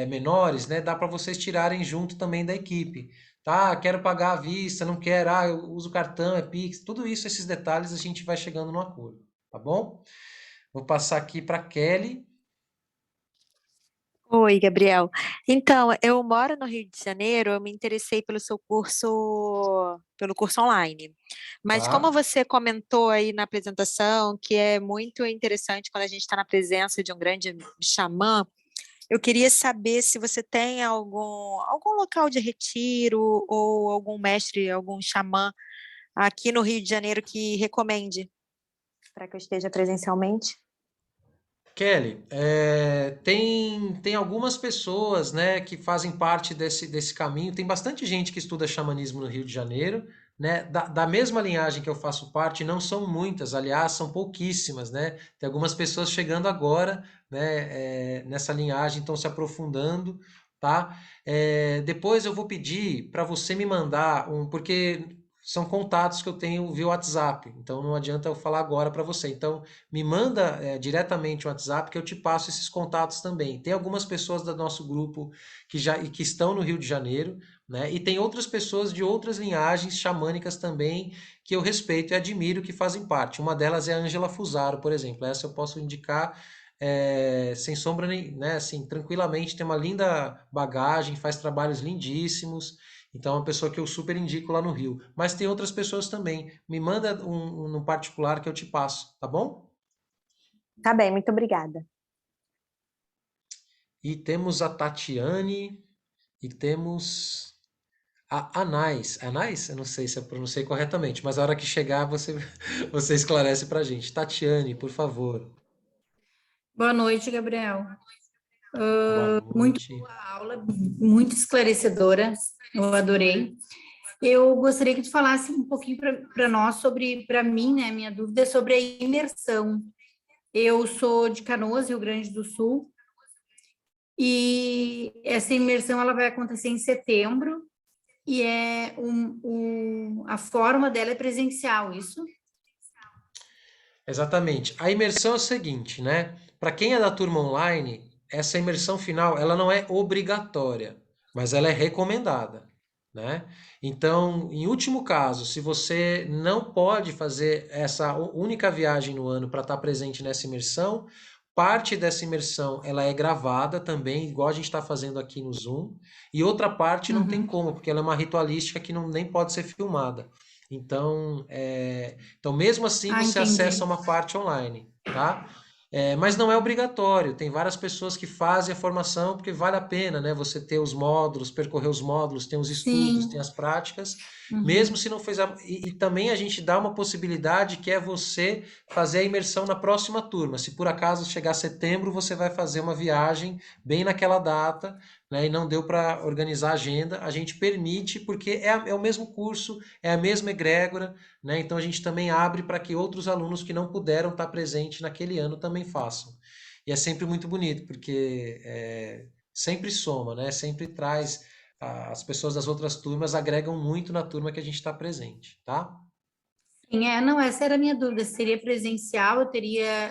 menores, né? Dá para vocês tirarem junto também da equipe. Tá, quero pagar à vista, não quero, eu uso cartão, é Pix, tudo isso, esses detalhes a gente vai chegando no acordo, tá bom? Vou passar aqui para Kelly. Oi, Gabriel. Então, eu moro no Rio de Janeiro, eu me interessei pelo seu curso, pelo curso online. Mas como Tá? você comentou aí na apresentação, que é muito interessante quando a gente está na presença de um grande xamã, eu queria saber se você tem algum local de retiro ou algum mestre, algum xamã aqui no Rio de Janeiro que recomende para que eu esteja presencialmente. Kelly, tem algumas pessoas, né, que fazem parte desse caminho. Tem bastante gente que estuda xamanismo no Rio de Janeiro, né? Da mesma linhagem que eu faço parte, não são muitas, aliás, são pouquíssimas, né? Tem algumas pessoas chegando agora, né, nessa linhagem, estão se aprofundando, tá? Depois eu vou pedir para você me mandar porque são contatos que eu tenho via WhatsApp, então não adianta eu falar agora para você. Então, me manda diretamente o WhatsApp que eu te passo esses contatos também. Tem algumas pessoas do nosso grupo que estão no Rio de Janeiro, né? E tem outras pessoas de outras linhagens xamânicas também que eu respeito e admiro que fazem parte. Uma delas é a Ângela Fusaro, por exemplo. Essa eu posso indicar sem sombra nem, né? Assim, tranquilamente, tem uma linda bagagem, faz trabalhos lindíssimos. Então, é uma pessoa que eu super indico lá no Rio. Mas tem outras pessoas também. Me manda no particular que eu te passo, tá bom? Tá bem, muito obrigada. E temos a Tatiane e temos a Anais. Anais? Eu não sei se eu pronunciei corretamente, mas a hora que chegar você esclarece pra gente. Tatiane, por favor. Boa noite, Gabriel. Boa Muito noite. boa aula, muito esclarecedora, eu adorei. Eu gostaria que tu falasse um pouquinho para nós sobre, para mim, né, minha dúvida é sobre a imersão. Eu sou de Canoas, Rio Grande do Sul, e essa imersão ela vai acontecer em setembro, e a forma dela é presencial, isso? Exatamente. A imersão é o seguinte, né? Para quem é da turma online, essa imersão final, ela não é obrigatória, mas ela é recomendada, né? Então, em último caso, se você não pode fazer essa única viagem no ano para estar presente nessa imersão, parte dessa imersão ela é gravada também, igual a gente está fazendo aqui no Zoom, e outra parte não tem como, porque ela é uma ritualística que nem pode ser filmada. Então, mesmo assim, você entendi. acessa uma parte online, tá? Mas não é obrigatório. Tem várias pessoas que fazem a formação porque vale a pena, né? Você ter os módulos, percorrer os módulos, tem os estudos, Sim. tem as práticas, mesmo se não fez e também a gente dá uma possibilidade que é você fazer a imersão na próxima turma. Se por acaso chegar setembro, você vai fazer uma viagem bem naquela data, né, e não deu para organizar a agenda, a gente permite, porque é o mesmo curso, é a mesma egrégora, né, então a gente também abre para que outros alunos que não puderam estar presentes naquele ano também façam. E é sempre muito bonito, porque sempre soma, né, sempre traz, as pessoas das outras turmas agregam muito na turma que a gente está presente, tá? Sim, não, essa era a minha dúvida, se seria presencial,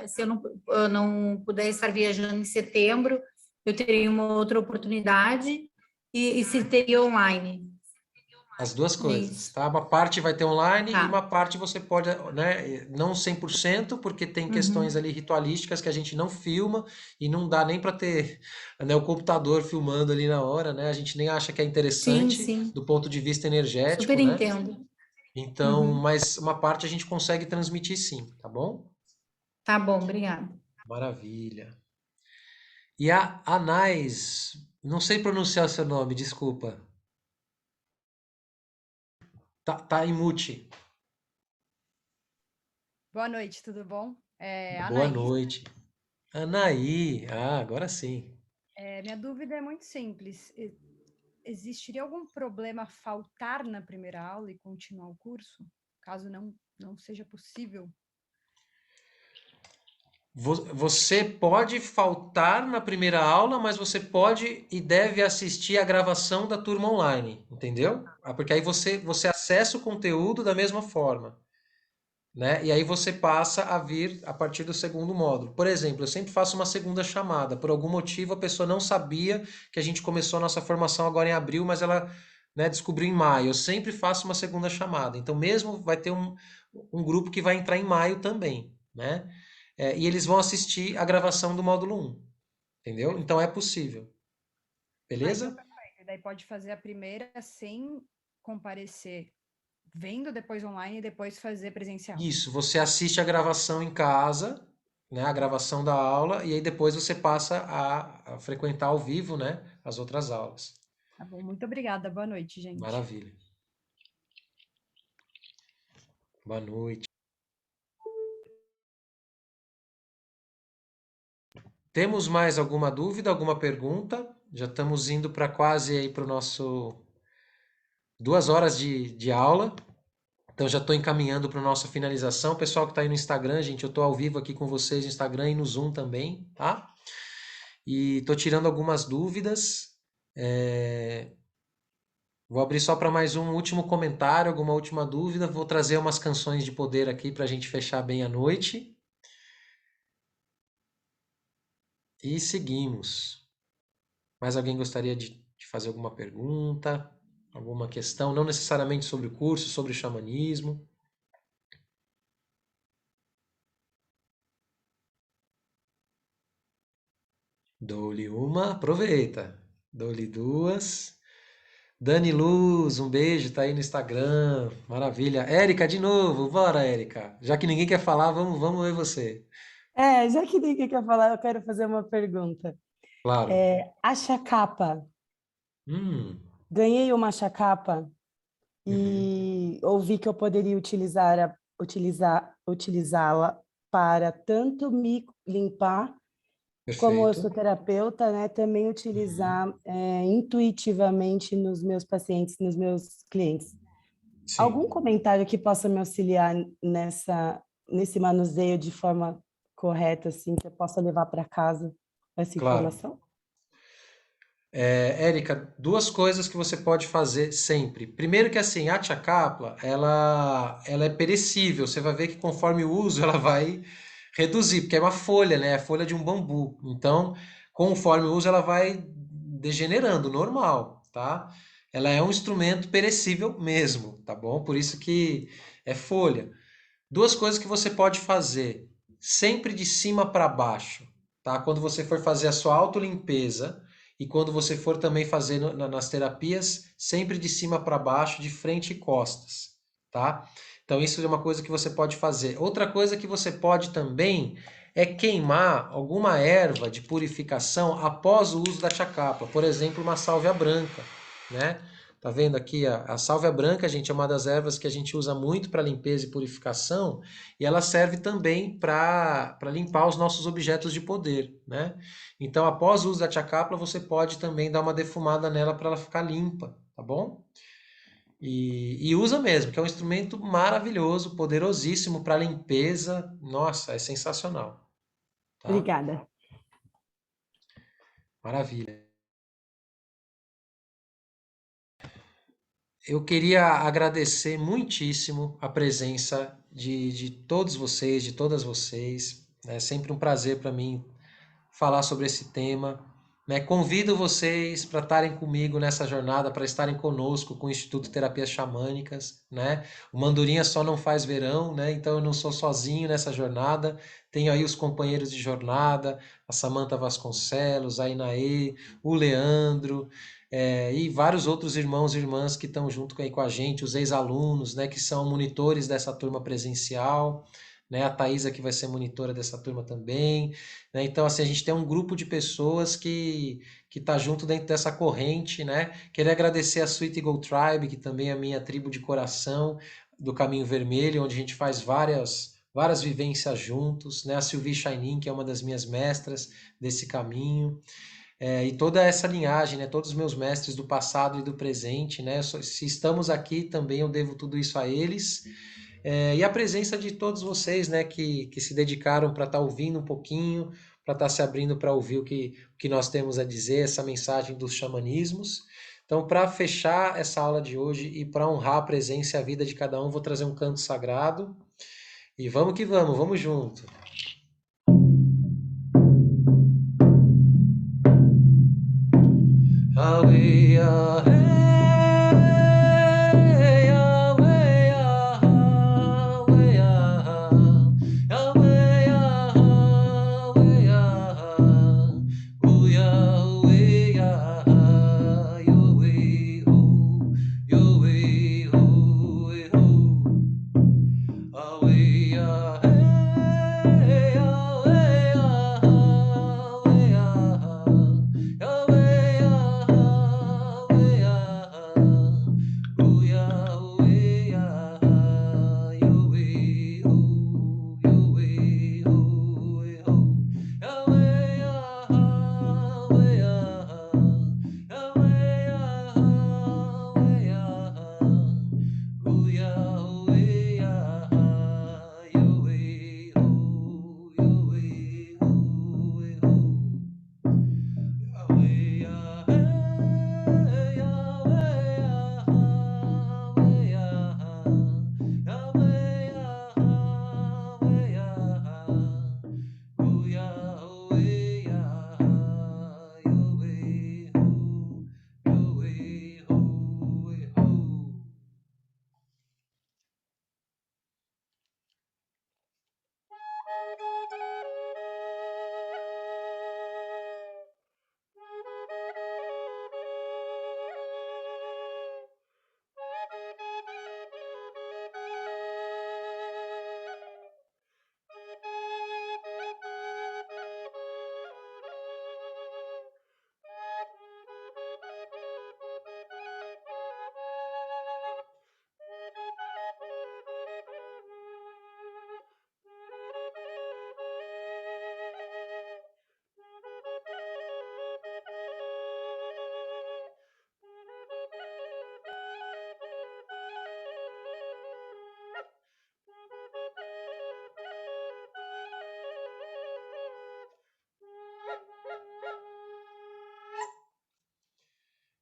se eu não puder estar viajando em setembro, eu teria uma outra oportunidade, e se teria online. As duas É coisas, isso. tá? Uma parte vai ter online e Tá. uma parte você pode, né, não 100%, porque tem questões Uhum. ali ritualísticas que a gente não filma e não dá nem para ter, né, o computador filmando ali na hora, né? A gente nem acha que é Sim, interessante sim. do ponto de vista Super energético, né? entendo. Então, Uhum. mas uma parte a gente consegue transmitir sim, tá bom? Tá bom, obrigada. Maravilha. E a Anais, não sei pronunciar o seu nome, desculpa. Tá em mute. Boa noite, tudo bom? Boa Anaís. noite. Anaí, agora sim. Minha dúvida é muito simples. Existiria algum problema faltar na primeira aula e continuar o curso, caso não seja possível? Você pode faltar na primeira aula, mas você pode e deve assistir a gravação da turma online, entendeu? Porque aí você acessa o conteúdo da mesma forma, né? E aí você passa a vir a partir do segundo módulo. Por exemplo, eu sempre faço uma segunda chamada. Por algum motivo, a pessoa não sabia que a gente começou a nossa formação agora em abril, mas ela, né, descobriu em maio. Eu sempre faço uma segunda chamada. Então, mesmo vai ter um grupo que vai entrar em maio também, né? E eles vão assistir a gravação do módulo 1, entendeu? Então é possível, Então beleza? perfeito. Daí pode fazer a primeira sem comparecer, vendo depois online e depois fazer presencial. Isso, você assiste a gravação em casa, né, a gravação da aula, e aí depois você passa a frequentar ao vivo, né, as outras aulas. Tá bom, muito obrigada. Boa noite, gente. Maravilha. Boa noite. Temos mais alguma dúvida, alguma pergunta? Já estamos indo para quase aí para o nosso 2 horas de aula. Então já estou encaminhando para a nossa finalização. Pessoal que está aí no Instagram, gente, eu estou ao vivo aqui com vocês no Instagram e no Zoom também, tá? E estou tirando algumas dúvidas. Vou abrir só para mais um último comentário, alguma última dúvida. Vou trazer umas canções de poder aqui para a gente fechar bem a noite. E seguimos. Mais alguém gostaria de fazer alguma pergunta? Alguma questão? Não necessariamente sobre o curso, sobre o xamanismo. Dou-lhe uma, aproveita. Dou-lhe duas. Dani Luz, um beijo, tá aí no Instagram. Maravilha. Érica, de novo. Bora, Érica. Já que ninguém quer falar, vamos ver você. Já que ninguém quer falar, eu quero fazer uma pergunta. Claro. A chacapa. Hum. Ganhei uma chacapa Uhum. e ouvi que eu poderia utilizá-la para tanto me limpar, como eu Perfeito. sou terapeuta, né, também utilizar intuitivamente nos meus pacientes, nos meus clientes. Sim. Algum comentário que possa me auxiliar nesse manuseio de forma correta, assim, que eu possa levar para casa essa Claro. informação? Érica, duas coisas que você pode fazer sempre. Primeiro que assim, a chacapla, ela é perecível. Você vai ver que conforme o uso, ela vai reduzir, porque é uma folha, né? É a folha de um bambu. Então, conforme o uso, ela vai degenerando, normal, tá? Ela é um instrumento perecível mesmo, tá bom? Por isso que é folha. Duas coisas que você pode fazer, sempre de cima para baixo, tá? Quando você for fazer a sua autolimpeza e quando você for também fazer nas terapias, sempre de cima para baixo, de frente e costas, tá? Então isso é uma coisa que você pode fazer. Outra coisa que você pode também é queimar alguma erva de purificação após o uso da chacapa, por exemplo, uma sálvia branca, né? Tá vendo aqui a sálvia branca, gente, é uma das ervas que a gente usa muito para limpeza e purificação, e ela serve também para limpar os nossos objetos de poder, né? Então, após o uso da chacapla, você pode também dar uma defumada nela para ela ficar limpa, tá bom? E usa mesmo, que é um instrumento maravilhoso, poderosíssimo para limpeza. Nossa, é sensacional. Tá? Obrigada. Maravilha. Eu queria agradecer muitíssimo a presença de todos vocês, de todas vocês. É sempre um prazer para mim falar sobre esse tema. né? Convido vocês para estarem comigo nessa jornada, para estarem conosco com o Instituto Terapias Xamânicas, né? O Mandurinha só não faz verão, né? Então eu não sou sozinho nessa jornada. Tenho aí os companheiros de jornada, a Samanta Vasconcelos, a Inaê, o Leandro, e vários outros irmãos e irmãs que estão junto aí com a gente, os ex-alunos, né? Que são monitores dessa turma presencial, né? A Thaisa que vai ser monitora dessa turma também, né? Então, assim, a gente tem um grupo de pessoas que está junto dentro dessa corrente, né? Queria agradecer a Sweet Eagle Tribe, que também é a minha tribo de coração do Caminho Vermelho, onde a gente faz várias vivências juntos, né? A Sylvie Shainin, que é uma das minhas mestras desse caminho, e toda essa linhagem, né? Todos os meus mestres do passado e do presente, né? Se estamos aqui também, eu devo tudo isso a eles. E a presença de todos vocês, né, que se dedicaram para estar ouvindo um pouquinho, para estar se abrindo para ouvir o que nós temos a dizer, essa mensagem dos xamanismos. Então, para fechar essa aula de hoje e para honrar a presença e a vida de cada um, vou trazer um canto sagrado. E vamos que vamos junto. Awe,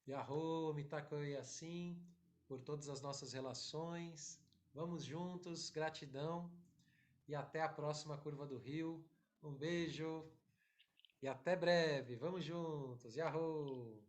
Yahoo, Mitakoe assim, por todas as nossas relações. Vamos juntos, gratidão e até a próxima Curva do Rio. Um beijo e até breve. Vamos juntos. Yahoo!